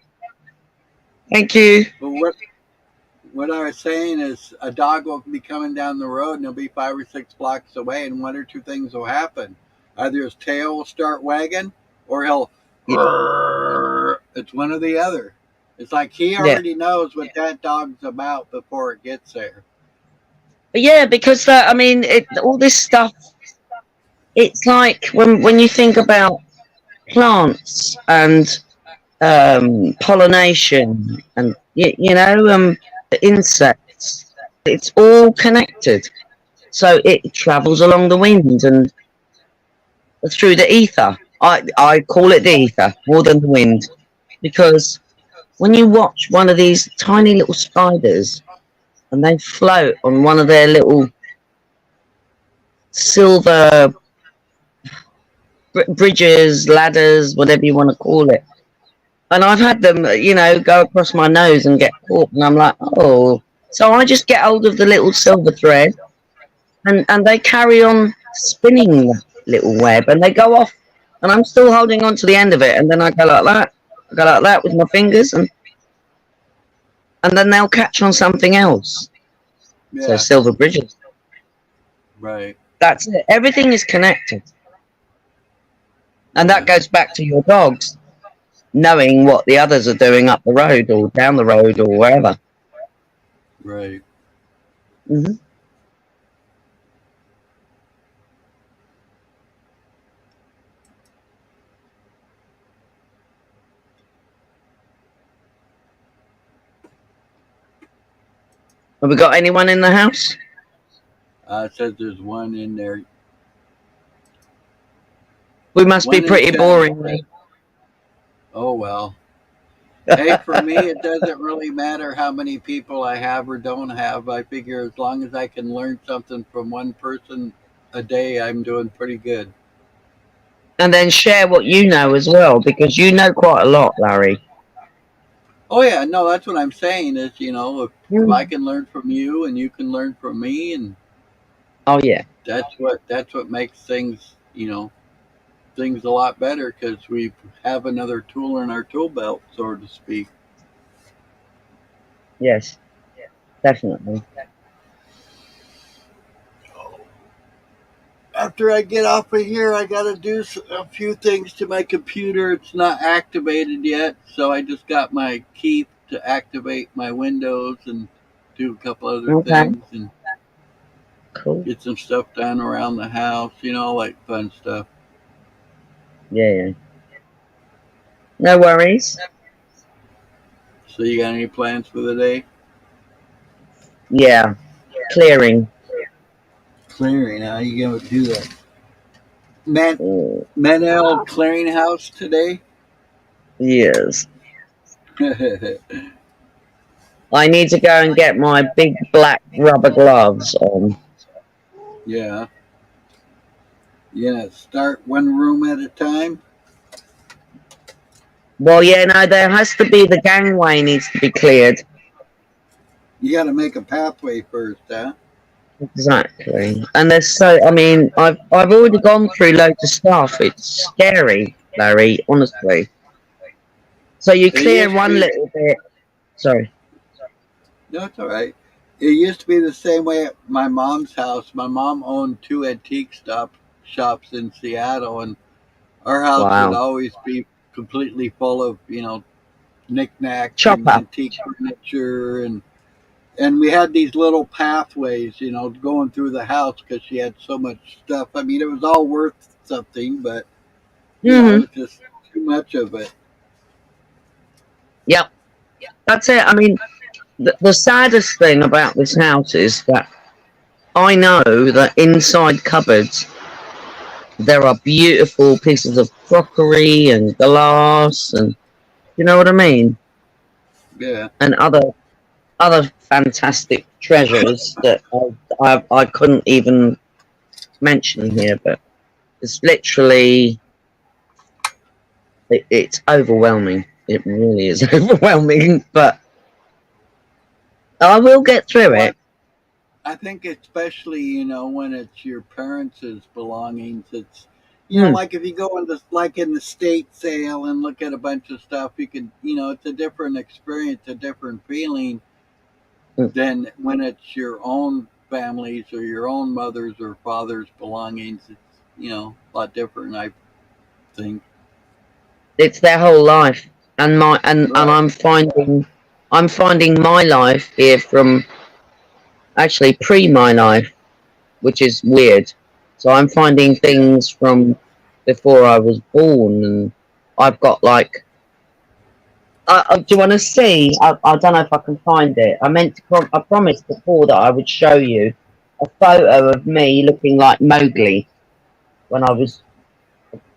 Thank you. But what I was saying is, a dog will be coming down the road, and he'll be 5 or 6 blocks away, and one or two things will happen. Either his tail will start wagging, or he'll. Yeah. It's one or the other. It's like he Yeah. already knows what that dog's about before it gets there. Yeah, because I mean, all this stuff. It's like when you think about plants and pollination and the insects. It's all connected, so it travels along the wind and through the ether. I call it the ether more than the wind, because when you watch one of these tiny little spiders and they float on one of their little silver bridges, ladders, whatever you want to call it. And I've had them, go across my nose and get caught, and I'm like, oh. So I just get hold of the little silver thread, and they carry on spinning that little web, and they go off, and I'm still holding on to the end of it, and then I go like that. I go like that with my fingers, and then they'll catch on something else. So Yeah, silver bridges. right. That's it. Everything is connected. And that goes back to your dogs knowing what the others are doing up the road or down the road or wherever. Right. Mm-hmm. Have we got anyone in the house? It says there's one in there. We must be One in pretty chat. boring. Oh, well. Hey, for me, it doesn't really matter how many people I have or don't have. I figure as long as I can learn something from one person a day, I'm doing pretty good. And then share what you know as well, because you know quite a lot, Larry. Oh, yeah. No, that's what I'm saying is, if I can learn from you and you can learn from me, and Oh, yeah. that's what makes things, things a lot better, because we have another tool in our tool belt, so to speak. Yes, definitely. After I get off of here, I got to do a few things to my computer. It's not activated yet, so I just got my key to activate my Windows and do a couple other Okay. things and Cool. get some stuff done around the house, like fun stuff. Yeah. No worries. So you got any plans for the day? Yeah. Clearing. Clearing. How you going to do that? Oh, Manel Clearinghouse today? yes. I need to go and get my big black rubber gloves on. Yeah. Yeah, start one room at a time. Well, yeah, no, there has to be, the gangway needs to be cleared. You got to make a pathway first, huh? Exactly. And there's I've already gone through loads of stuff. It's scary, Larry, honestly. So you clear one little bit. Sorry. No, it's all right. It used to be the same way at my mom's house. My mom owned 2 antique shops in Seattle, and our house would Wow. always be completely full of, knickknacks and Chopper. antique furniture, and we had these little pathways, going through the house because she had so much stuff. I mean, it was all worth something, but it Hmm. was just too much of it. Yep. That's it. I mean, the saddest thing about this house is that I know that inside cupboards there are beautiful pieces of crockery and glass, and you know what I mean, Yeah, and other fantastic treasures that I couldn't even mention here. But it's literally it's overwhelming. It really is overwhelming, but I will get through well, it. I think especially when it's your parents' belongings, it's Hmm. like if you go into like in the state sale and look at a bunch of stuff, you can it's a different experience, a different feeling Hmm. than when it's your own families or your own mother's or father's belongings. It's a lot different, I think. It's their whole life, and my and Right. I'm finding my life here from actually pre my life, which is weird. So I'm finding Yeah. things from before I was born, and I've got like. Do you want to see? I don't know if I can find it. I meant to. I promised before that I would show you a photo of me looking like Mowgli when I was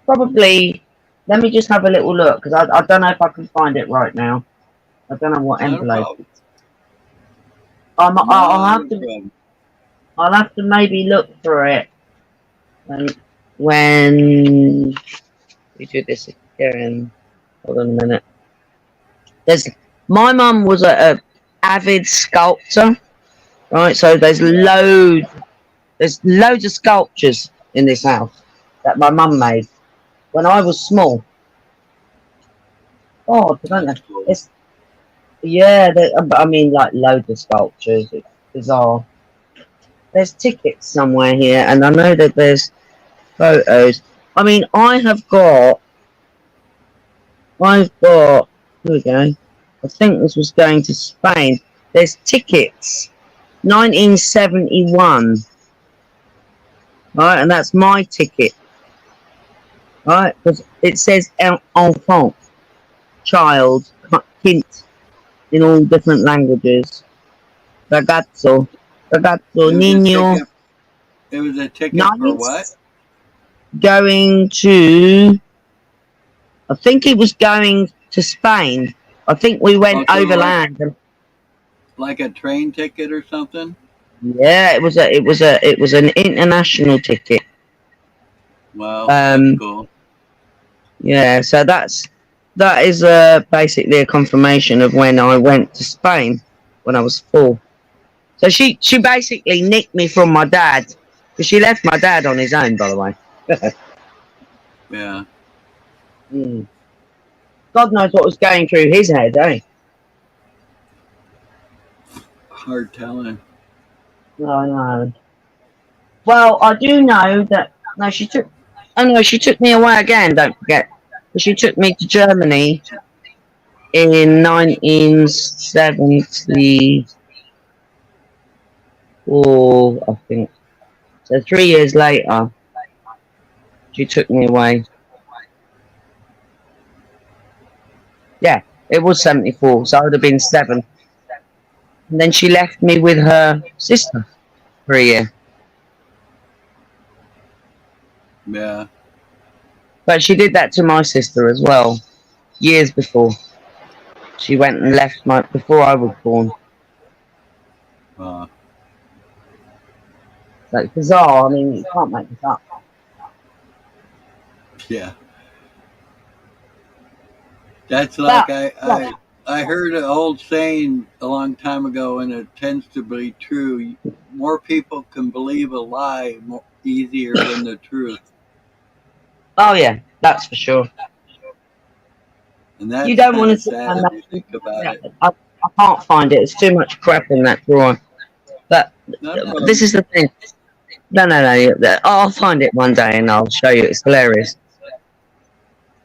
probably. Let me just have a little look because I don't know if I can find it right now. I don't know what Not a envelope. problem. I'll Not have a to. problem. I'll have to maybe look for it when we do this again. Hold on a minute. There's my mum was a avid sculptor, right? So Yeah. there's loads of sculptures in this house that my mum made when I was small. Oh, I don't know. That's cool. It's yeah, I mean like loads of sculptures. It's bizarre. There's tickets somewhere here, and I know that there's photos. I mean, I've got. Here we go. I think this was going to Spain. There's tickets. 1971. Right, and that's my ticket. Right, because it says enfant, child, hint in all different languages. Ragazzo, ragazzo, It was a niño. ticket. It was a ticket for what? Nice. Going to. I think it was going to Spain. I think we went Also, overland. like a train ticket or something. Yeah, it was an international ticket. Wow, that's Um, cool. yeah, so that is basically a confirmation of when I went to Spain when I was 4. So she basically nicked me from my dad because she left my dad on his own, by the way. Yeah. Mm. God knows what was going through his head, eh? Hard telling. I know. Well, I do know that. No, she took. Oh no, she took me away again. Don't forget, she took me to Germany in 1974. I think. So 3 years later, she took me away. Yeah, it was 74, so I would have been 7. And then she left me with her sister for a year. Yeah. But she did that to my sister as well, years before. She went and left before I was born. Uh, So it's bizarre. I mean, you can't make this up. yeah. That's like But I, yeah, I I heard an old saying a long time ago, and it tends to be true. More people can believe a lie more easier than the truth, oh yeah, that's for sure. and You that's don't kind want to of sit sad on if you that. think about it. I can't find it. It's too much crap in that drawer. But Not a this problem. is the thing. No. I'll find it one day and I'll show you. It's hilarious.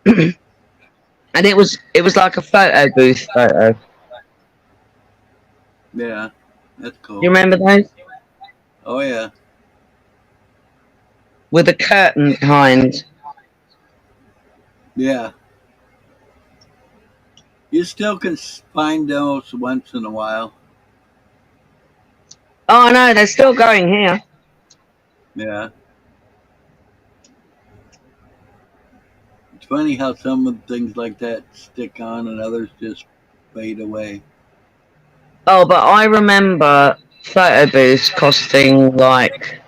And it was like a photo booth photo. Yeah, that's Do you cool. remember those? Oh yeah, With a curtain behind. yeah. You still can find those once in a while. Oh no, they're still going here. Yeah. It's funny how some of things like that stick on and others just fade away. Oh, but I remember photo booths costing like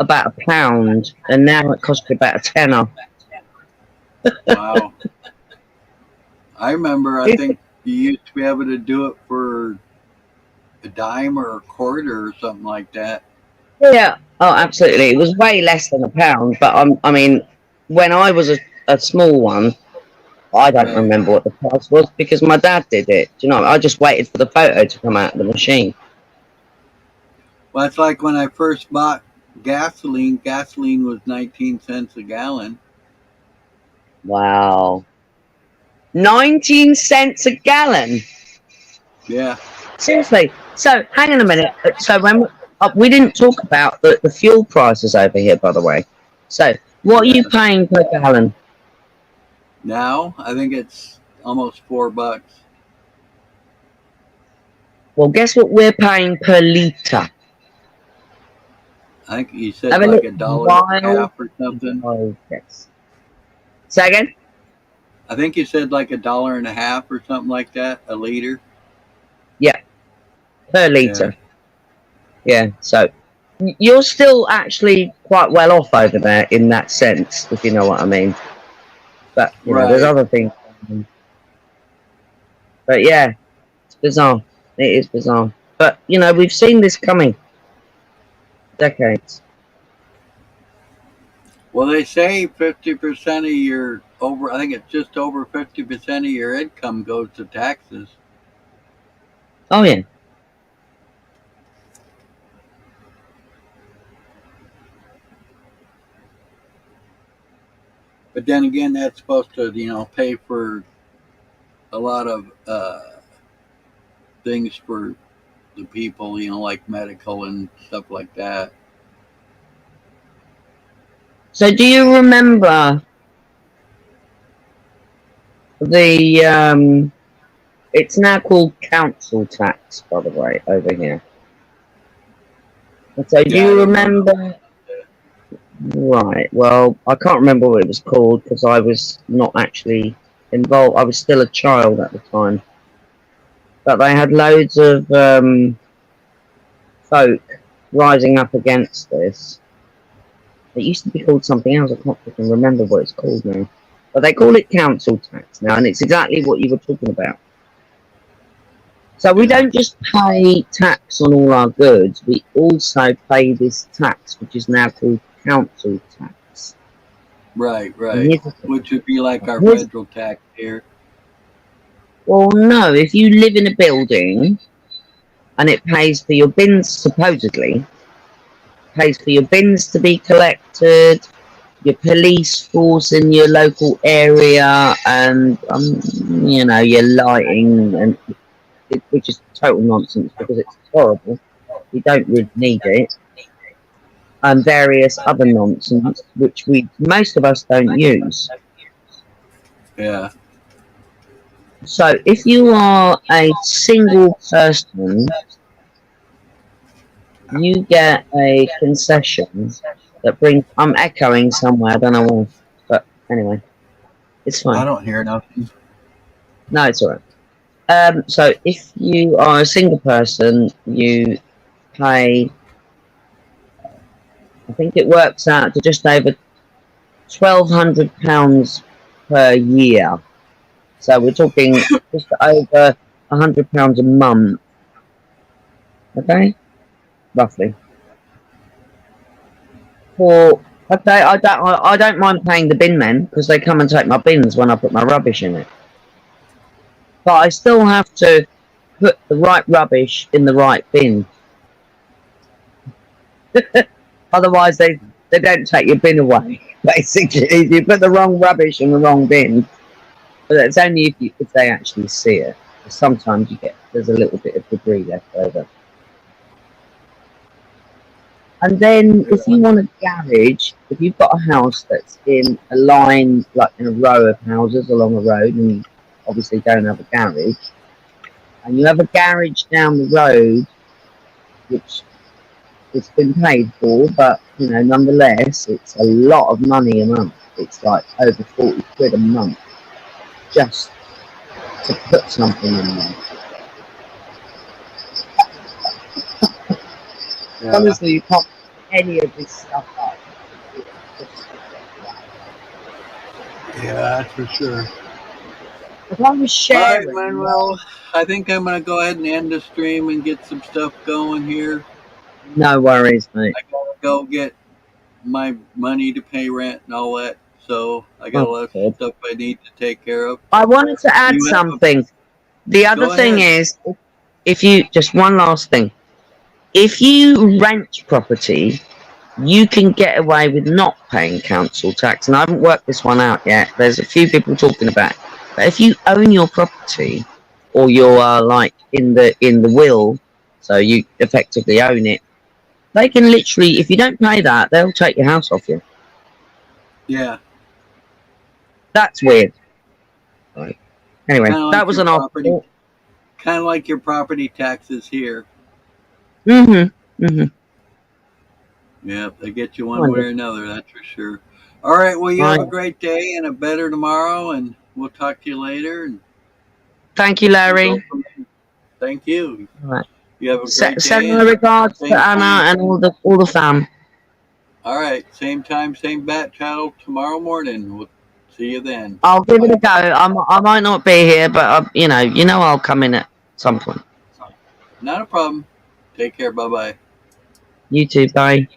about £1, and now it costs about a tenner. Wow. I remember, I think you used to be able to do it for a dime or a quarter or something like that. Yeah. Oh, absolutely. It was way less than £1, but I mean, when I was a small one, I don't Right. remember what the price was because my dad did it. Do you know? I just waited for the photo to come out of the machine. Well, it's like when I first bought gasoline. Gasoline was 19 cents a gallon. Wow. 19 cents a gallon. Yeah. Seriously. So, hang on a minute. So, when we didn't talk about the fuel prices over here, by the way. So, what are Yeah. you paying per gallon? Now I think it's almost $4. Well, guess what we're paying per litre? I think you said Have a like look. a dollar and a half or something. Oh, yes. Say again? I think you said like a dollar and a half or something like that a liter. Yeah, per litre. Yeah, so you're still actually quite well off over there in that sense, if you know what I mean. But, you know, there's Right. other things. But yeah, it's bizarre. It is bizarre. But, you know, we've seen this coming decades. Well, they say 50% of your over. I think it's just over 50% of your income goes to taxes. Oh, yeah. But then again, that's supposed to pay for a lot of things for the people, like medical and stuff like that. So do you remember the, it's now called council tax, by the way, over here. So do Yeah, I you don't remember. remember? Right. Well, I can't remember what it was called because I was not actually involved. I was still a child at the time. But they had loads of folk rising up against this. It used to be called something else. I can't fucking remember what it's called now. But they call it council tax now, and it's exactly what you were talking about. So we Yeah. don't just pay tax on all our goods, we also pay this tax, which is now called council tax. Right, And right. Which would be like our here's- federal tax here. well, no, if you live in a building and it pays for your bins, supposedly, pays for your bins to be collected, your police force in your local area, and, you know, your lighting, and which is total nonsense because it's horrible. You don't really need it. And various other nonsense, which most of us don't use. Yeah. So if you are a single person, you get a concession that brings. I'm echoing somewhere. I don't know why, but anyway, it's fine. I don't hear nothing. No, it's alright. So if you are a single person, you pay. I think it works out to just over £1,200 per year. So we're talking just over £100 a month. Okay, roughly. Okay, I don't mind paying the bin men because they come and take my bins when I put my rubbish in it. But I still have to put the right rubbish in the right bin. Otherwise, they don't take your bin away. Basically, if you put the wrong rubbish in the wrong bin, but it's only if they actually see it. Sometimes there's a little bit of debris left over. And then if you want a garage, if you've got a house that's in a line, like in a row of houses along a road, and you obviously don't have a garage, and you have a garage down the road, which it's been paid for, but you know, nonetheless, it's a lot of money a month. It's like over 40 quid a month just to put something in there. Yeah. Honestly, you can't put any of this stuff up. Yeah, that's for sure. If I was All right, sharing, Manuel. I think I'm gonna go ahead and end the stream and get some stuff going here. no worries, mate. I gotta go get my money to pay rent and all that. So I got a lot Okay. of stuff I need to take care of. I wanted to add You have a- something. The other Go thing ahead. is, if you just one last thing, if you rent property, you can get away with not paying council tax. And I haven't worked this one out yet. There's a few people talking about it. But if you own your property, or you're like in the will, so you effectively own it, they can literally, if you don't pay that, they'll take your house off you. Yeah. That's weird. Right. Anyway, Kinda like that was your an property. off. Kind of like your property taxes here. Mm-hmm. Yeah, they get you one way or another, that's for sure. All right, well, you have a great day and a better tomorrow, and we'll talk to you later. And Thank you, Larry. thank you. All right. You have a great Send day. my and regards to same Anna time. and all the fam. All right, same time, same bat channel tomorrow morning. We'll see you then. I'll give it a go. I might not be here, but you know, I'll come in at some point. Not a problem. Take care. Bye bye. You too. Bye.